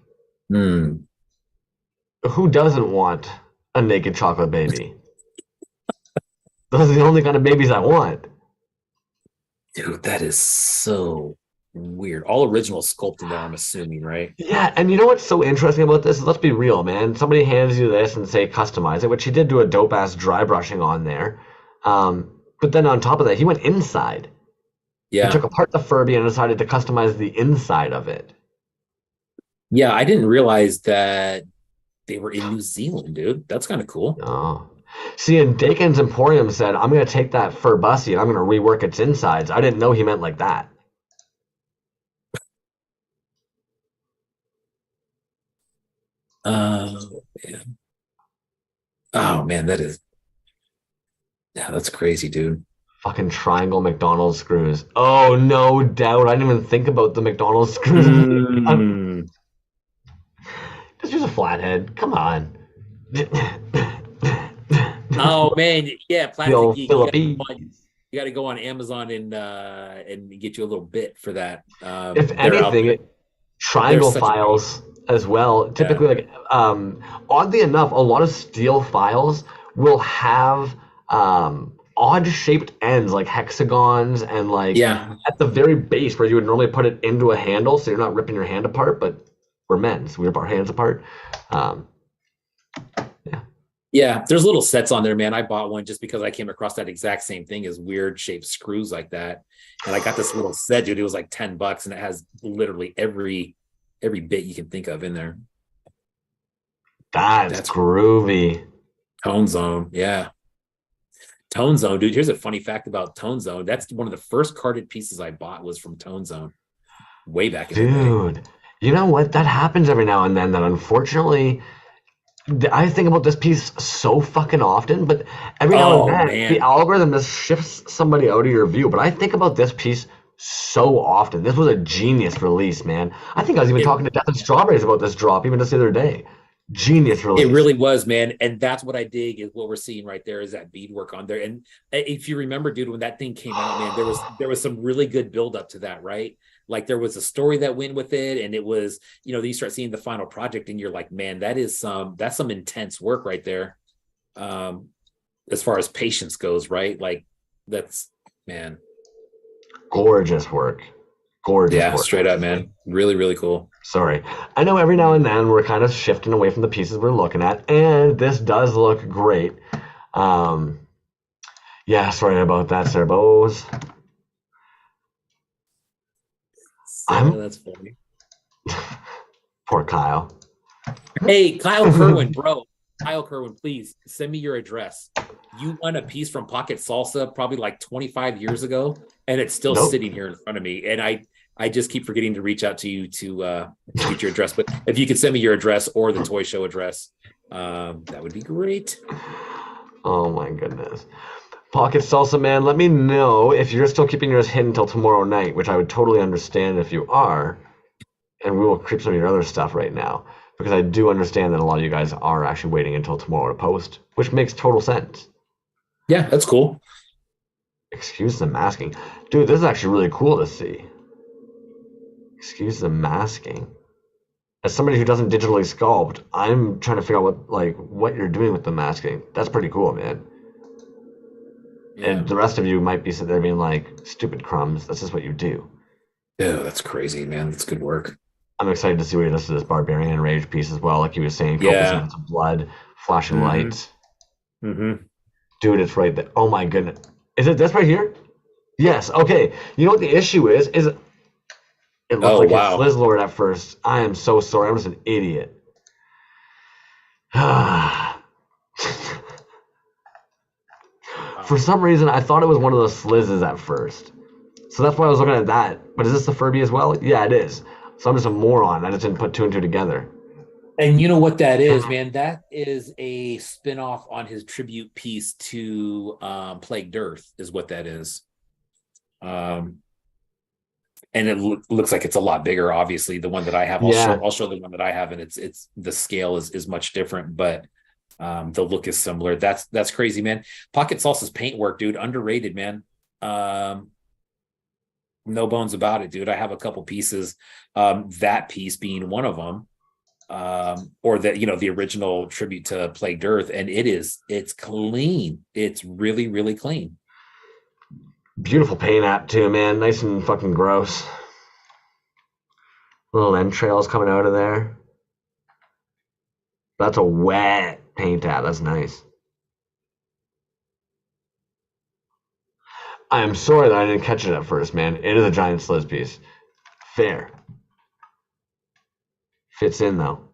Hmm. Who doesn't want a naked chocolate baby? Those are the only kind of babies I want. Dude, that is so weird. All original sculpting there, I'm assuming, right? Yeah, and you know what's so interesting about this? Let's be real, man. Somebody hands you this and say customize it, which he did do a dope ass dry brushing on there. But then on top of that, he went inside. He Yeah. took apart the Furby and decided to customize the inside of it. Yeah, I didn't realize that they were in New Zealand, dude. That's kind of cool. Oh. See, and Dakin's Emporium said, I'm going to take that fur bussy and I'm going to rework its insides. I didn't know he meant like that. Man. Oh man, that is yeah, that's crazy, dude. Fucking triangle McDonald's screws. Oh, no doubt. I didn't even think about the McDonald's screws. Mm. Just use a flathead. Come on. Oh man, yeah, The Plastic old Geek. Philippines. You got to go on Amazon and get you a little bit for that. If They're out anything, there. They're triangle such a files as well. yeah, Typically, like oddly enough, a lot of steel files will have odd shaped ends, like hexagons, and like yeah, at the very base where you would normally put it into a handle, so you're not ripping your hand apart. But we're men, so we rip our hands apart. Um, yeah. yeah. There's little sets on there, man. I bought one just because I came across that exact same thing as weird shaped screws like that, and I got this little set, dude. It was like $10, and it has literally every bit you can think of in there. That's That's groovy. Tone Zone, yeah. Tone Zone, dude. Here's a funny fact about Tone Zone. That's one of the first carded pieces I bought was from Tone Zone, way back in the day. Dude, you know what? That happens every now and then that unfortunately I think about this piece so fucking often, but every now and Oh then the man, algorithm just shifts somebody out of your view. But I think about this piece so often. This was a genius release, man. I think I was even it talking to Death and Strawberries about this drop even just the other day. Genius it release. really was, man. And that's what I dig is what we're seeing right there is that beadwork on there. And if you remember, dude, when that thing came out, man, there was some really good build up to that, right? Like there was a story that went with it, and it was, then you start seeing the final project, and you're like, man, that's some intense work right there. Um, as far as patience goes, right? Like that's man, Gorgeous work. Gorgeous yeah, work. straight up, man. Really, really cool. Sorry. I know every now and then we're kind of shifting away from the pieces we're looking at, and this does look great. Um, yeah, sorry about that, Sir Bose. So that's funny. Poor Kyle. Hey, Kyle Kerwin, bro. Kyle Kerwin, please send me your address. You won a piece from Pocket Salsa probably like 25 years ago, and it's still Nope. sitting here in front of me. And I just keep forgetting to reach out to you to get your address. But if you could send me your address or the Toy Show address, that would be great. Oh my goodness. Pocket Salsa Man, let me know if you're still keeping yours hidden until tomorrow night, which I would totally understand if you are. And we will creep some of your other stuff right now. Because I do understand that a lot of you guys are actually waiting until tomorrow to post, which makes total sense. Yeah, that's cool. Excuse the masking. Dude, this is actually really cool to see. Excuse the masking. As somebody who doesn't digitally sculpt, I'm trying to figure out what you're doing with the masking. That's pretty cool, man. Yeah. And the rest of you might be sitting there being like, stupid crumbs, that's just what you do. Oh, that's crazy, man. That's good work. I'm excited to see what he does to this Barbarian Rage piece as well. Like he was saying, Yeah. copious amounts of blood, flashing lights. Mm-hmm. Dude, it's right there. Oh my goodness. Is it this right here? Yes. Okay. You know what the issue is? It looked like wow. it's Slizzlord at first. I am so sorry. I'm just an idiot. For some reason, I thought it was one of those Slizzes at first. So that's why I was looking at that. But is this the Furby as well? Yeah, it is. So I'm just a moron. I just didn't put two and two together. And you know what that is, man? That is a spinoff on his tribute piece to Plagued Earth, is what that is. And it looks like it's a lot bigger. Obviously, the one that I have, I'll show the one that I have, and it's the scale is much different, but the look is similar. That's crazy, man. Pocket Salsa's paintwork, dude, underrated, man. No bones about it, dude. I have a couple pieces, that piece being one of them, or the original tribute to Plagued Earth, and it's clean. It's really, really clean. Beautiful paint app too, man. Nice and fucking gross. Little entrails coming out of there. That's a wet paint app. That's nice. I am sorry that I didn't catch it at first, man. It is a giant Sliz piece. Fair. Fits in, though.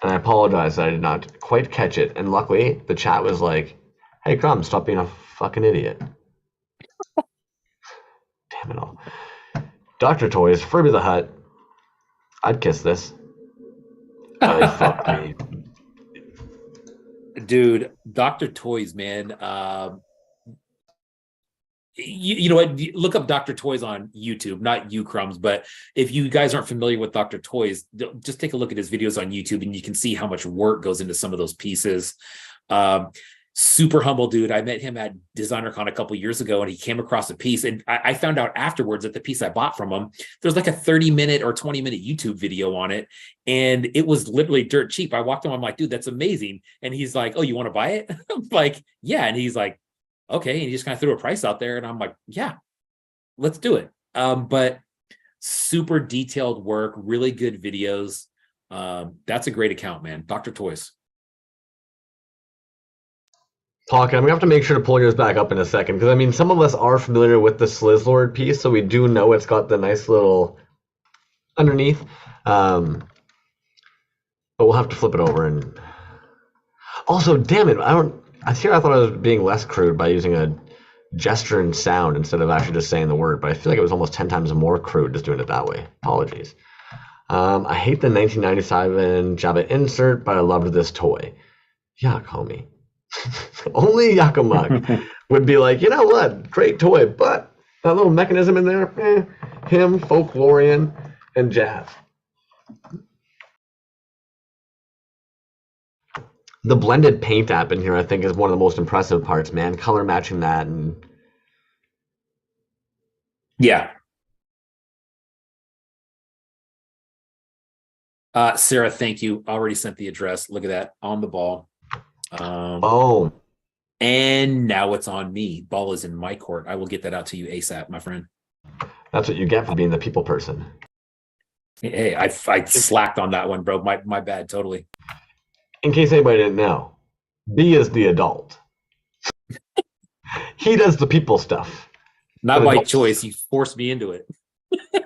And I apologize that I did not quite catch it. And luckily, the chat was like, hey, Crumb, stop being a fucking idiot. Damn it all. Dr. Toyz, Furby the Hut. I'd kiss this. Fuck me. Dude, Dr. Toyz, man. You know what? Look up Dr. Toyz on YouTube, not you crumbs, but if you guys aren't familiar with Dr. Toyz, just take a look at his videos on YouTube and you can see how much work goes into some of those pieces. Super humble dude. I met him at DesignerCon a couple years ago and he came across a piece, and I found out afterwards that the piece I bought from him, there's like a 30-minute or 20-minute YouTube video on it, and it was literally dirt cheap. I walked him, I'm like, dude, that's amazing. And he's like, oh, you want to buy it? I'm like, yeah. And he's like, okay. And he just kind of threw a price out there, and I'm like, yeah, let's do it. But super detailed work, really good videos. That's a great account, man. Dr. Toyz. Talking, I'm gonna have to make sure to pull yours back up in a second, because I mean, some of us are familiar with the Slizzlord piece, so we do know it's got the nice little underneath. But we'll have to flip it over. And also, damn it, I thought I was being less crude by using a gesture and sound instead of actually just saying the word, but I feel like it was almost 10 times more crude just doing it that way. Apologies. I hate the 1997 Jabba insert, but I loved this toy. Yuck, homie. Only Yakamuk would be like, you know what, great toy, but that little mechanism in there, him, Folklorian, and Jazz. The blended paint app in here, I think, is one of the most impressive parts, man. Color matching that, and yeah. Sarah, thank you. Already sent the address. Look at that, on the ball. And now it's on me. Ball is in my court. I will get that out to you ASAP, my friend. That's what you get for being the people person. Hey, I slacked on that one, bro. My bad, totally. In case anybody didn't know, B is the adult. He does the people stuff. Not by choice. He forced me into it. It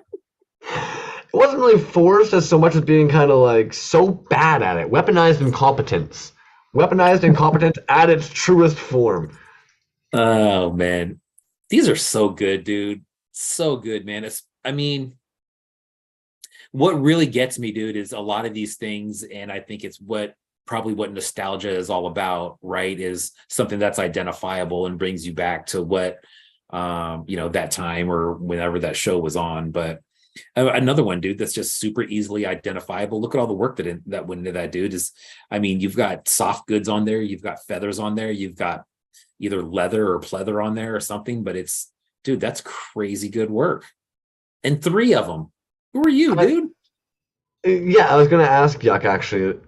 wasn't really forced as so much as being kind of like so bad at it. Weaponized incompetence. Weaponized incompetence at its truest form. Oh, man. These are so good, dude. So good, man. I mean, what really gets me, dude, is a lot of these things, and I think it's what probably what nostalgia is all about, right? Is something that's identifiable and brings you back to what that time or whenever that show was on. But another one, dude, that's just super easily identifiable. Look at all the work that went into that, dude. You've got soft goods on there, you've got feathers on there, you've got either leather or pleather on there or something, but dude, that's crazy good work. And 3 of them. Who are you, dude? Yeah, I was gonna ask Yuck, actually.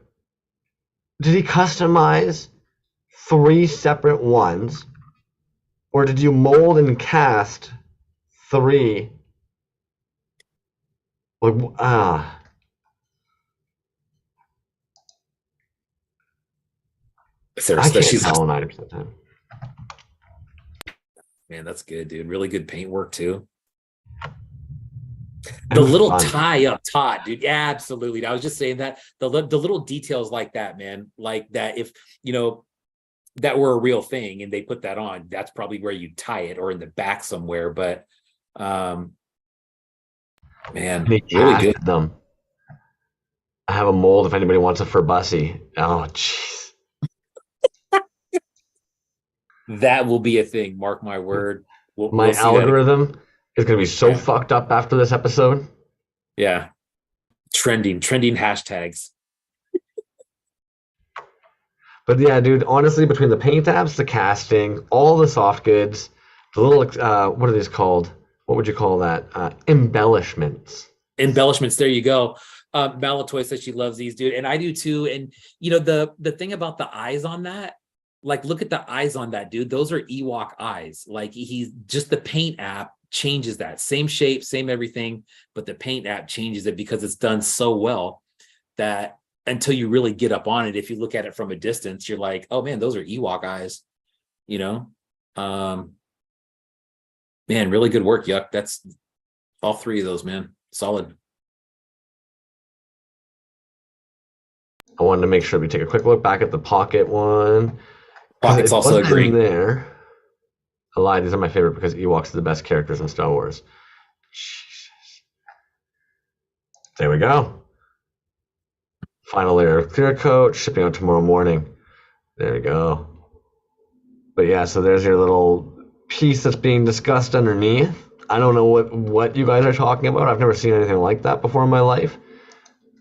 Did he customize 3 separate ones? Or did you mold and cast 3? I can't tell 90% of the time. Man, that's good, dude. Really good paint work too. The little tie up top, dude. Yeah, absolutely. I was just saying that the little details like that, man, like that. If that were a real thing and they put that on, that's probably where you tie it or in the back somewhere. But man, really good. Them. I have a mold if anybody wants a Furbussy. Oh, jeez. That will be a thing. Mark my word. My algorithm is going to be so fucked up after this episode. Yeah. Trending hashtags. But yeah, dude, honestly, between the paint apps, the casting, all the soft goods, the little, what are these called? What would you call that? Embellishments. Embellishments. There you go. Malatoy says she loves these, dude. And I do too. And the thing about the eyes on that, like, look at the eyes on that, dude. Those are Ewok eyes. Like, he's just, the paint app changes that. Same shape, same everything, but the paint app changes it because it's done so well that until you really get up on it, if you look at it from a distance, you're like, oh man, those are Ewok eyes, man, really good work, Yuck. That's all 3 of those, man. Solid. I wanted to make sure we take a quick look back at the pocket one. Pocket's also green there. I lied. These are my favorite because Ewoks are the best characters in Star Wars. Jesus. There we go. Final layer of clear coat, shipping out tomorrow morning. There we go. But yeah, so there's your little piece that's being discussed underneath. I don't know what you guys are talking about. I've never seen anything like that before in my life.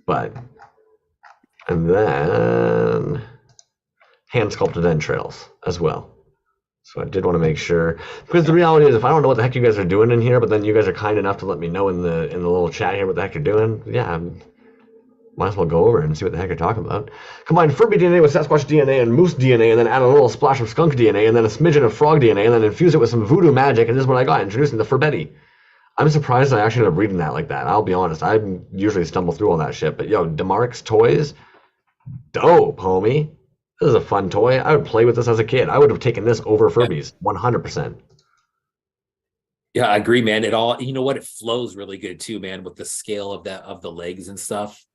And then hand sculpted entrails as well. So I did want to make sure, because the reality is, if I don't know what the heck you guys are doing in here, but then you guys are kind enough to let me know in the little chat here what the heck you're doing, yeah, might as well go over and see what the heck you're talking about. Combine Furby DNA with Sasquatch DNA and Moose DNA, and then add a little splash of Skunk DNA, and then a smidgen of Frog DNA, and then infuse it with some voodoo magic, and this is what I got, introducing the Furbetti. I'm surprised I actually ended up reading that like that. I'll be honest, I usually stumble through all that shit, but yo, Demarc's Toys, dope, homie. This is a fun toy. I would play with this as a kid. I would have taken this over Furby's, 100%. Yeah, I agree, man. It all, you know what? It flows really good too, man, with the scale of the legs and stuff.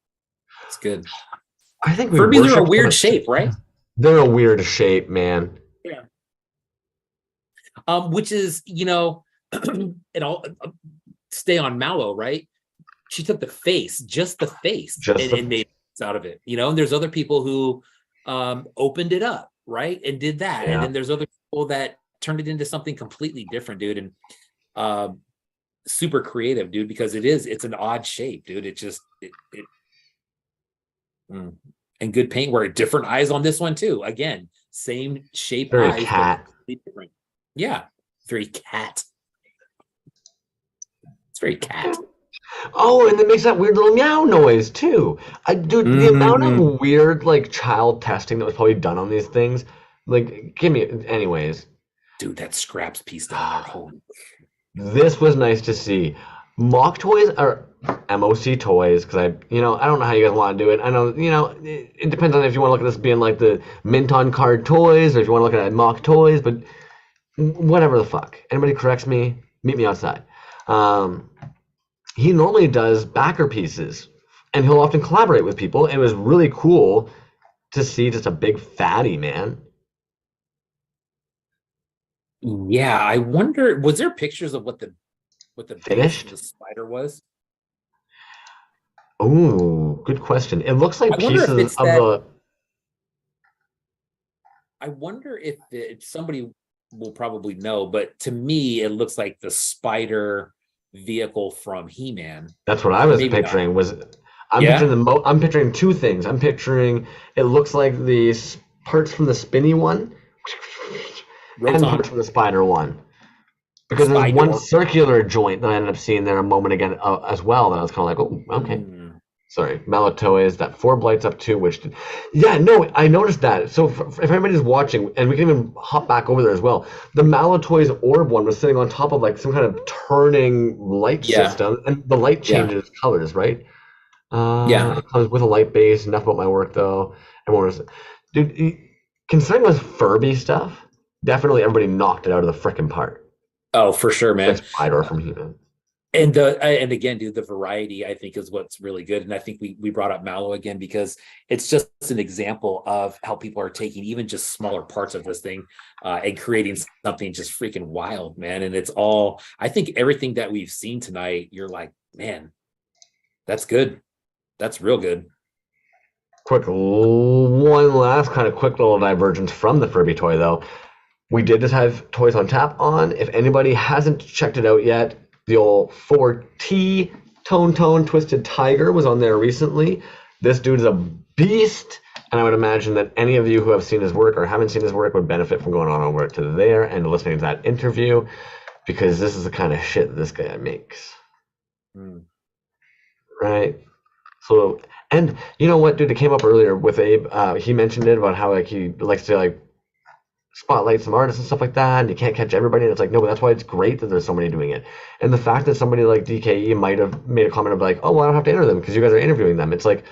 It's good. I think Furbies are a weird shape, right? They're a weird shape, man. Yeah. Which is, it all stay on Mallow, right? She took the face, just the face, and made out of it, and there's other people who opened it up, right, and did that. And then there's other people that turned it into something completely different, dude, and super creative, dude, because it's an odd shape, dude. It just and good paint work. Different eyes on this one too. Again, same shape, very eyes, cat. Different. Yeah, very cat. It's very cat. Oh, and it makes that weird little meow noise too. Dude, the amount of weird child testing that was probably done on these things, anyways. Dude, that scraps piece down there. Holy. This was nice to see. Mock toys are MOC toys because I don't know how you guys want to do it. I know, it depends on if you want to look at this being like the mint on card toys or if you want to look at mock toys, but whatever the fuck. Anybody corrects me, meet me outside. He normally does backer pieces, and he'll often collaborate with people. It was really cool to see just a big fatty man. Yeah, I wonder, was there pictures of what the finished the spider was? Oh, good question. It looks like pieces of the. I wonder if somebody will probably know, but to me, it looks like the spider vehicle from He-Man. That's what I Or was maybe not. picturing. I'm Yeah? picturing I'm picturing two things. I'm picturing it looks like the parts from the spinny one and Roton. parts from the spider one. Because there's Spider. one circular joint that I ended up seeing there a moment again as well that I was kind of like, oh, okay. Sorry, Malatoys, that 4 blights up 2, which yeah, no, I noticed that. So if anybody's watching, and we can even hop back over there as well, the Malatoys orb one was sitting on top of like some kind of turning light system, and the light changes colors, right? It comes with a light base. Enough about my work though. And what was it? Dude, considering it was Furby stuff, definitely everybody knocked it out of the frickin' park. Oh, for sure, man. Like Spider from He-Man. And again, dude, the variety I think is what's really good. And I think we brought up Mallow again because it's just an example of how people are taking even just smaller parts of this thing and creating something just freaking wild, man. And it's all, I think everything that we've seen tonight, you're like, man, that's good. That's real good. One last kind of quick little divergence from the Furby toy though. We did just have Toys on Tap on. If anybody hasn't checked it out yet, the old 4T Tone Twisted Tiger was on there recently. This dude is a beast, and I would imagine that any of you who have seen his work or haven't seen his work would benefit from going on over to there and listening to that interview, because this is the kind of shit that this guy makes. Right? So, and you know what, dude, it came up earlier with Abe. He mentioned it about how like he likes to like spotlight some artists and stuff like that, and you can't catch everybody. And it's like, no, but that's why it's great that there's so many doing it. And the fact that somebody like DKE might have made a comment of like, oh, well, I don't have to enter them because you guys are interviewing them. It's like,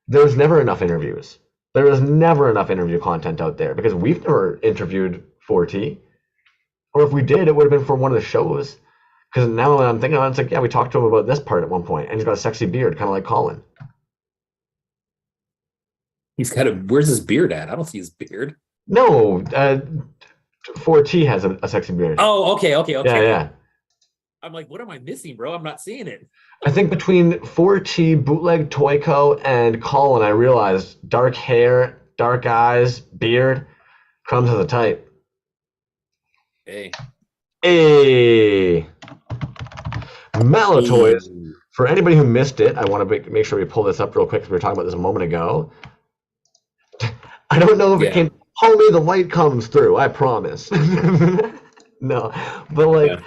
there's never enough interviews. There is never enough interview content out there because we've never interviewed 4T. Or if we did, it would have been for one of the shows. Because now when I'm thinking about it, it's like, yeah, we talked to him about this part at one point, and he's got a sexy beard, kind of like Colin. He's got where's his beard at? I don't see his beard. No, 4T has a sexy beard. Oh, okay. Yeah. I'm like, what am I missing, bro? I'm not seeing it. I think between 4T, Bootleg Toyco, and Colin, I realized dark hair, dark eyes, beard, Crumbs has a type. Hey. Malatoys. For anybody who missed it, I want to make sure we pull this up real quick because we were talking about this a moment ago. I don't know if it came. Homie, the light comes through. I promise. No, but like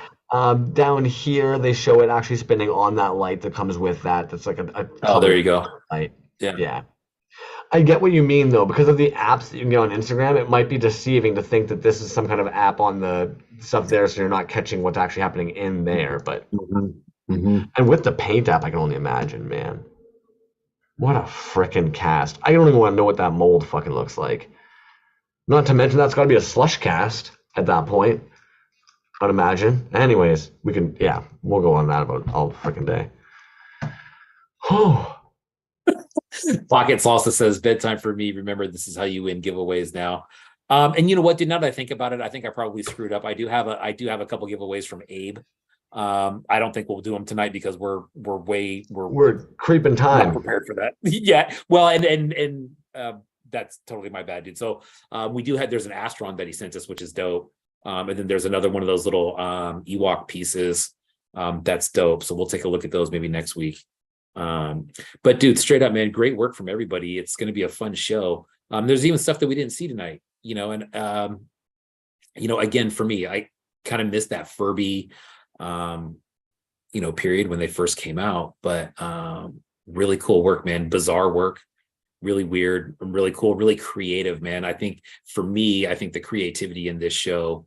down here, they show it actually spinning on that light that comes with that. That's like a oh, there you go. Light. Yeah. I get what you mean though, because of the apps that you can get on Instagram. It might be deceiving to think that this is some kind of app on the stuff there, so you're not catching what's actually happening in there. But and with the paint app, I can only imagine, man. What a frickin' cast! I don't even want to know what that mold fucking looks like. Not to mention that's got to be a slush cast at that point, I'd imagine. Anyways, we'll go on that about all freaking day. Oh. Pocket Salsa says bedtime for me. Remember, this is how you win giveaways now. And you know what, dude? Now that I think about it, I think I probably screwed up. I do have a couple giveaways from Abe. I don't think we'll do them tonight because we're creeping time. Not prepared for that. Yeah. Well, and that's totally my bad, dude. So there's an Astron that he sent us, which is dope. And then there's another one of those little Ewok pieces that's dope. So we'll take a look at those maybe next week. But dude, straight up, man, great work from everybody. It's going to be a fun show. There's even stuff that we didn't see tonight, and again, for me, I kind of missed that Furby, period when they first came out, but really cool work, man. Bizarre work, really weird, really cool, really creative, man. I think for me, the creativity in this show,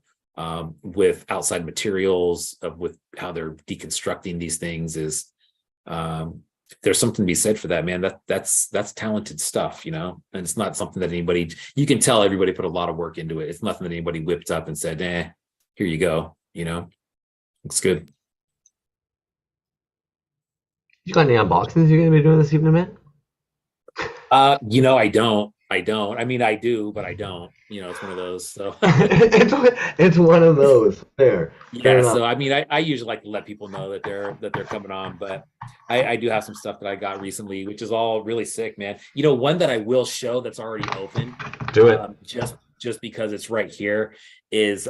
with outside materials, with how they're deconstructing these things is, there's something to be said for that, man. That's talented stuff, and it's not something that you can tell everybody put a lot of work into it. It's nothing that anybody whipped up and said, here you go. It's good. You got any unboxings you're gonna be doing this evening, man? I don't. I mean, I do, but I don't. It's one of those. So it's one of those. Fair. Yeah. So I mean, I usually like to let people know that they're coming on, but I do have some stuff that I got recently, which is all really sick, man. One that I will show that's already open. Do it. just because it's right here, is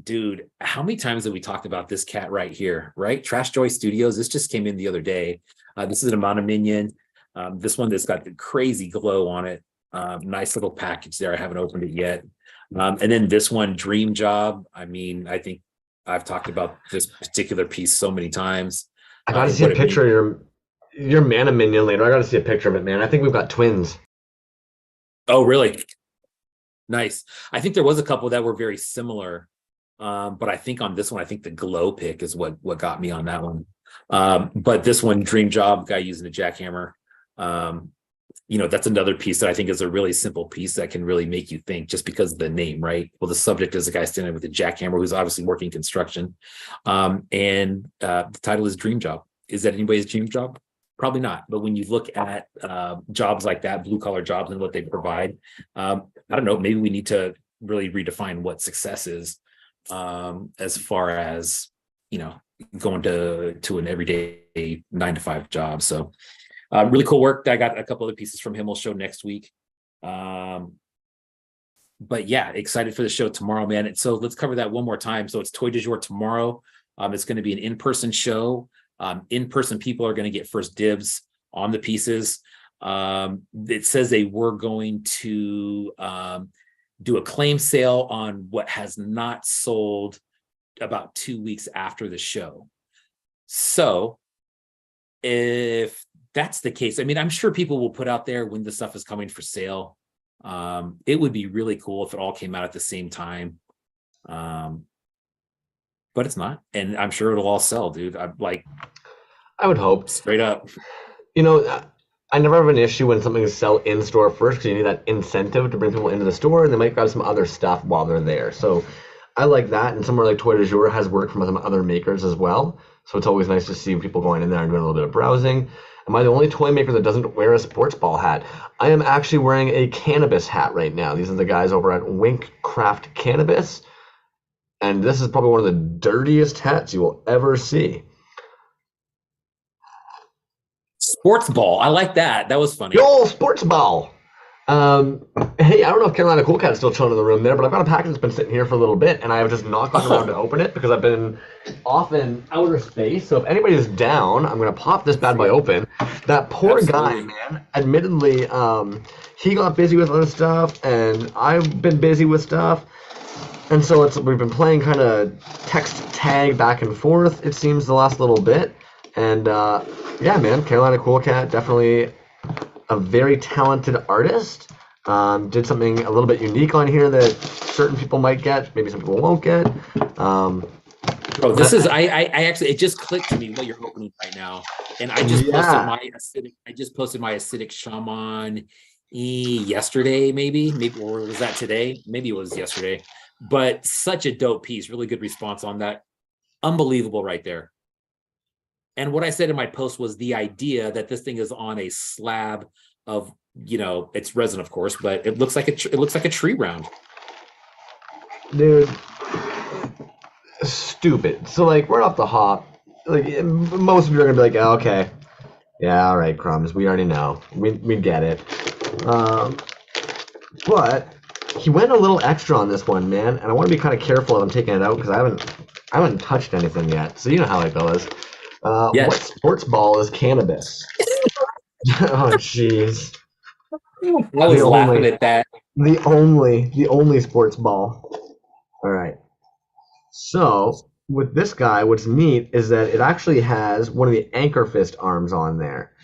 dude, how many times have we talked about this cat right here, right? Trash Joy Studios. This just came in the other day. This is an Monominion. This one that's got the crazy glow on it. Nice little package there. I haven't opened it yet. And then this one, Dream Job. I mean, I think I've talked about this particular piece so many times. I gotta see a picture of your Mana Minion later. I gotta see a picture of it, man. I think we've got twins. Oh, really? Nice. I think there was a couple that were very similar. But I think on this one, I think the glow pick is what got me on that one. But this one, Dream Job, guy using a jackhammer. That's another piece that I think is a really simple piece that can really make you think, just because of the name, right? Well, the subject is a guy standing with a jackhammer who's obviously working construction. And the title is Dream Job. Is that anybody's dream job? Probably not. But when you look at jobs like that, blue collar jobs and what they provide, I don't know, maybe we need to really redefine what success is, as far as, going to an everyday 9-to-5 job. So really cool work. I got a couple of pieces from him. We'll show next week. But yeah, excited for the show tomorrow, man. And so let's cover that one more time. So it's Toy du Jour tomorrow. It's going to be an in-person show. In-person people are going to get first dibs on the pieces. It says they were going to do a claim sale on what has not sold about 2 weeks after the show. So if that's the case, I mean, I'm sure people will put out there when the stuff is coming for sale. It would be really cool if it all came out at the same time. But it's not, and I'm sure it'll all sell, dude. I would hope. Straight up. I never have an issue when something is sell in store first, because you need that incentive to bring people into the store, and they might grab some other stuff while they're there. So I like that, and somewhere like Toy du Jour has work from some other makers as well. So it's always nice to see people going in there and doing a little bit of browsing. Am I the only toy maker that doesn't wear a sports ball hat? I am actually wearing a cannabis hat right now. These are the guys over at Wink Craft Cannabis. And this is probably one of the dirtiest hats you will ever see. Sports ball. I like that. That was funny. Yo, sports ball. Hey, I don't know if Carolina Cool Cat's still chilling in the room there, but I've got a package that's been sitting here for a little bit, and I have just not gotten around to open it because I've been off in outer space. So if anybody's down, I'm going to pop this bad boy open. That poor guy, man, admittedly, he got busy with other stuff, and I've been busy with stuff. And so we've been playing kind of text tag back and forth, it seems, the last little bit. And yeah, man, Carolina Cool Cat, definitely a very talented artist. Did something a little bit unique on here that certain people might get, maybe some people won't get. Bro, this is I actually, it just clicked to me what you're opening right now, and I just posted my acidic shaman yesterday, maybe, or was that today? Maybe it was yesterday. But such a dope piece, really good response on that. Unbelievable right there. And what I said in my post was the idea that this thing is on a slab of, it's resin, of course, but it looks like a tree round. Dude, stupid. So right off the hop, most of you are gonna be like, oh, okay, yeah, all right, crumbs, we already know, we get it. But he went a little extra on this one, man, and I want to be kind of careful as I'm taking it out because I haven't touched anything yet. So you know how it goes. Yes. What sports ball is cannabis? Oh, jeez. I was laughing at that. The only sports ball. All right. So with this guy, what's neat is that it actually has one of the anchor fist arms on there.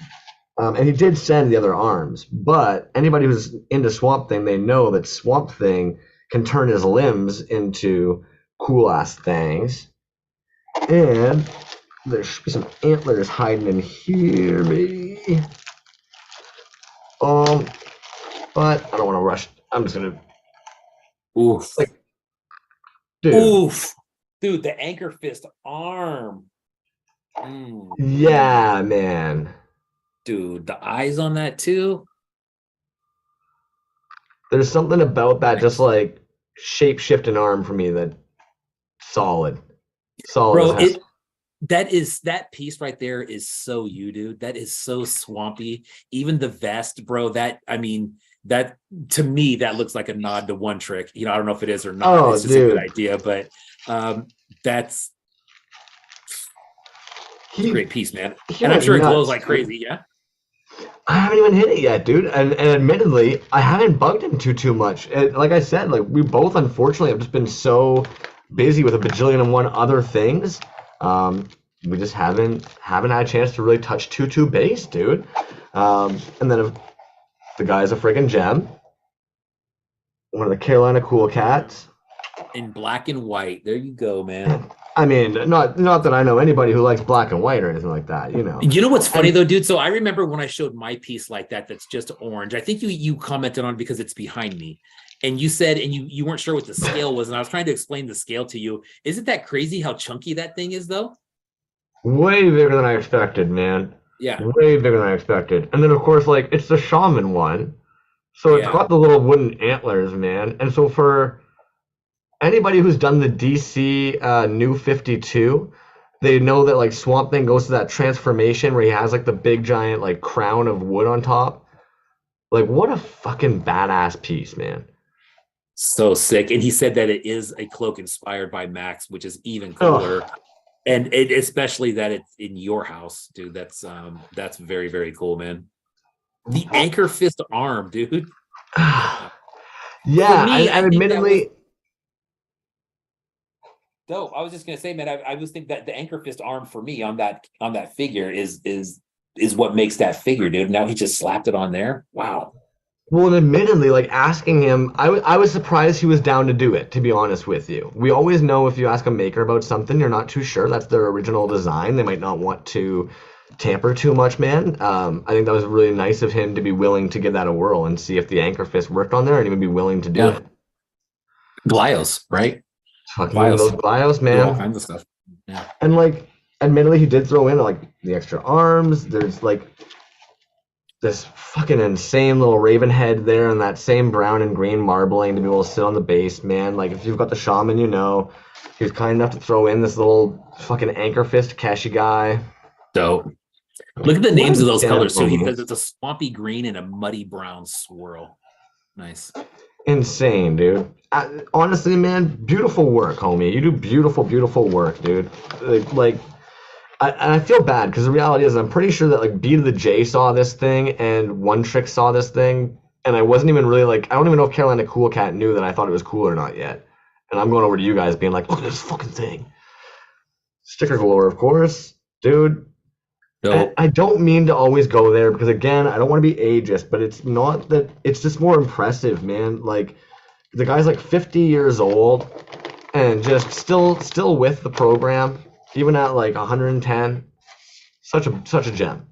And he did send the other arms, but anybody who's into Swamp Thing, they know that Swamp Thing can turn his limbs into cool-ass things. And there should be some antlers hiding in here, maybe. But I don't want to rush. I'm just gonna. Oof. Dude. Oof. Dude, the anchor fist arm. Yeah, man. Dude, the eyes on that too. There's something about that, just shape shifting arm for me that solid. Bro, that piece right there is so you, dude. That is so swampy. Even the vest, bro. that to me, that looks like a nod to One Trick. You know, I don't know if it is or not. Oh, it's just dude. a good idea, but that's a great piece, man. And I'm sure it glows like crazy. Yeah. I haven't even hit it yet, dude. And admittedly, I haven't bugged him too much. Like I said, like we both unfortunately have just been so busy with a bajillion and one other things. We just haven't had a chance to really touch 2-2 base, dude. And then if the guy's a friggin' gem. One of the Carolina Cool Cats. In black and white. There you go, man. I mean, not that I know anybody who likes black and white or anything like that, you know. You know what's funny though, dude? So I remember when I showed my piece like that's just orange. I think you commented on it because it's behind me. And you said, and you weren't sure what the scale was, and I was trying to explain the scale to you. Isn't that crazy how chunky that thing is though? Way bigger than I expected, man. Yeah. Way bigger than I expected. And then of course, like, it's the shaman one. So it's got the little wooden antlers, man. And so for anybody who's done the DC New 52, they know that like Swamp Thing goes to that transformation where he has like the big giant like crown of wood on top. Like, what a fucking badass piece, man. So sick. And he said that it is a cloak inspired by Max, which is even cooler. Oh. And especially that it's in your house, dude. That's very, very cool, man. The anchor fist arm, dude. Yeah, me, and admittedly. Dope. I was just gonna say, man, I was think that the anchor fist arm for me on that figure is what makes that figure, dude. Now he just slapped it on there. Wow. Well, and admittedly, like asking him, I was surprised he was down to do it, to be honest with you. We always know if you ask a maker about something, you're not too sure that's their original design. They might not want to tamper too much, man. I think that was really nice of him to be willing to give that a whirl and see if the anchor fist worked on there and even be willing to do it. Glyos, right? Fucking those Glyos, man. All kinds of stuff. Yeah. And like, admittedly, he did throw in like the extra arms. There's like this fucking insane little raven head there and that same brown and green marbling to be able to sit on the base, man. Like, if you've got the shaman, you know, he was kind enough to throw in this little fucking anchor fist Keshi guy. Dope. Look at the names of those colors too. He says it's a swampy green and a muddy brown swirl. Nice. Insane, dude. Honestly, man, beautiful work, homie. You do beautiful, beautiful work, dude. I feel bad because the reality is I'm pretty sure that like B to the J saw this thing and One Trick saw this thing, and I wasn't even really like, I don't even know if Carolina Cool Cat knew that I thought it was cool or not yet. And I'm going over to you guys being like, look at this fucking thing. Sticker galore, of course, dude. I don't mean to always go there because, again, I don't want to be ageist, but it's not that, it's just more impressive, man. Like, the guy's like 50 years old and just still with the program, even at like 110. Such a gem.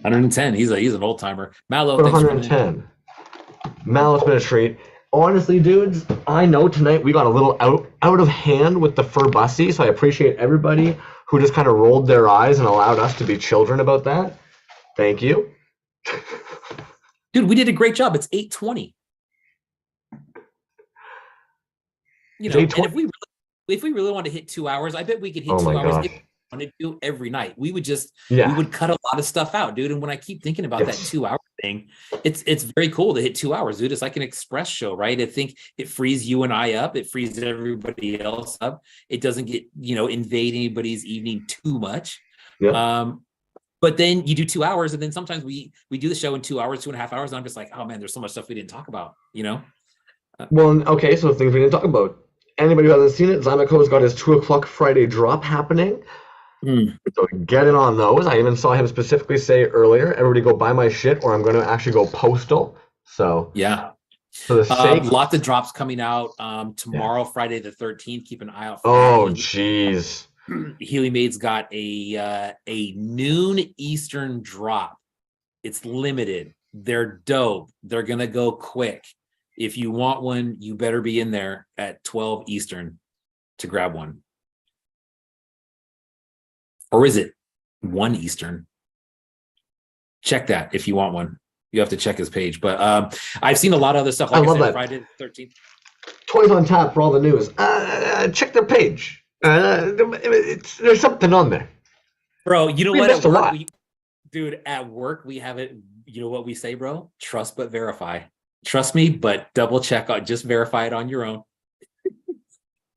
110. He's an old timer. Mallow, 110. Mallow's been a treat. Honestly, dudes, I know tonight we got a little out of hand with the Furbussy, so I appreciate everybody who just kind of rolled their eyes and allowed us to be children about that. Thank you. Dude, we did a great job. It's 8:20. You know, and if we really want to hit 2 hours, I bet we could hit 2 hours if we wanted to every night. We would just we would cut a lot of stuff out, dude. And when I keep thinking about that 2 hour thing, it's very cool to hit 2 hours, dude. It's like an express show, right? I think it frees you and I up, it frees everybody else up. It doesn't get, invade anybody's evening too much. Yeah. But then you do 2 hours, and then sometimes we do the show in 2 hours, 2.5 hours, and I'm just like, oh man, there's so much stuff we didn't talk about, Well, okay, so things we didn't talk about. Anybody who hasn't seen it, Zymako's got his 2 o'clock Friday drop happening. So get in on those. I even saw him specifically say earlier, everybody go buy my shit or I'm going to actually go postal. So yeah. For the sake. Lots of drops coming out tomorrow, Friday the 13th. Keep an eye out for that. Jeez. Healy Made's got a noon Eastern drop. It's limited. They're dope. They're going to go quick. If you want one, you better be in there at 12 Eastern to grab one. Or is it 1 Eastern? Check that if you want one. You have to check his page. But I've seen a lot of other stuff. Like I said, Friday the 13th. Toys on tap for all the news. Check their page. There's something on there. Bro, you know what? Dude, at work, we have it. you know what we say, bro? Trust but verify. Trust me, but double check on, just verify it on your own.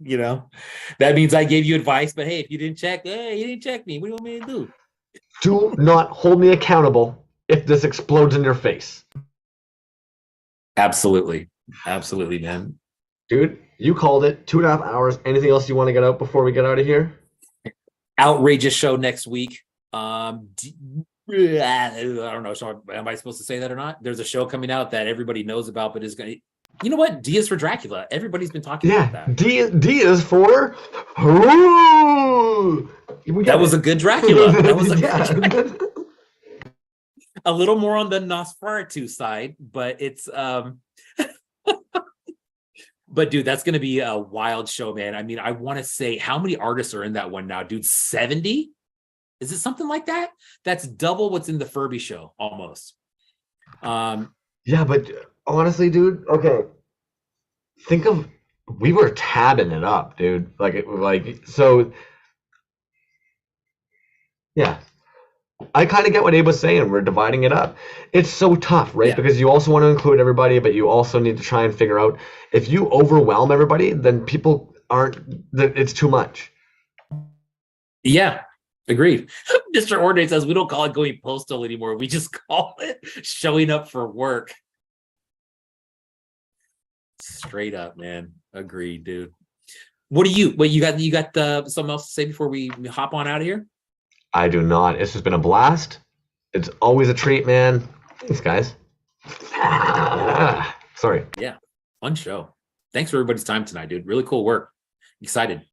You know, that means I gave you advice, but hey, if you didn't check, hey, you didn't check me. What do you want me to do? Do not hold me accountable if this explodes in your face. Absolutely. Absolutely, man. Dude, you called it. 2.5 hours. Anything else you want to get out before we get out of here? Outrageous show next week. I don't know. So am I supposed to say that or not? There's a show coming out that everybody knows about, but is going to, you know what? D is for Dracula. Everybody's been talking about that. D is for. That was a good Dracula. That was a Yeah. good Dracula. A little more on the Nosferatu side, but it's but dude, that's gonna be a wild show, man. I mean, I want to say, how many artists are in that one now, dude? 70? Is it something like that? That's double what's in the Furby show, almost. Yeah, but honestly, dude, okay. Think of, we were tabbing it up, dude. So yeah. I kind of get what Abe was saying. We're dividing it up. It's so tough, right? Yeah. Because you also want to include everybody, but you also need to try and figure out, if you overwhelm everybody, then people it's too much. Yeah, agreed. Mr. Ordnance says we don't call it going postal anymore. We just call it showing up for work. Straight up, man. Agreed, dude. What you got something else to say before we hop on out of here? I do not. It's just been a blast. It's always a treat, man. Thanks, guys. Sorry. Yeah, fun show. Thanks for everybody's time tonight, dude. Really cool work. Excited.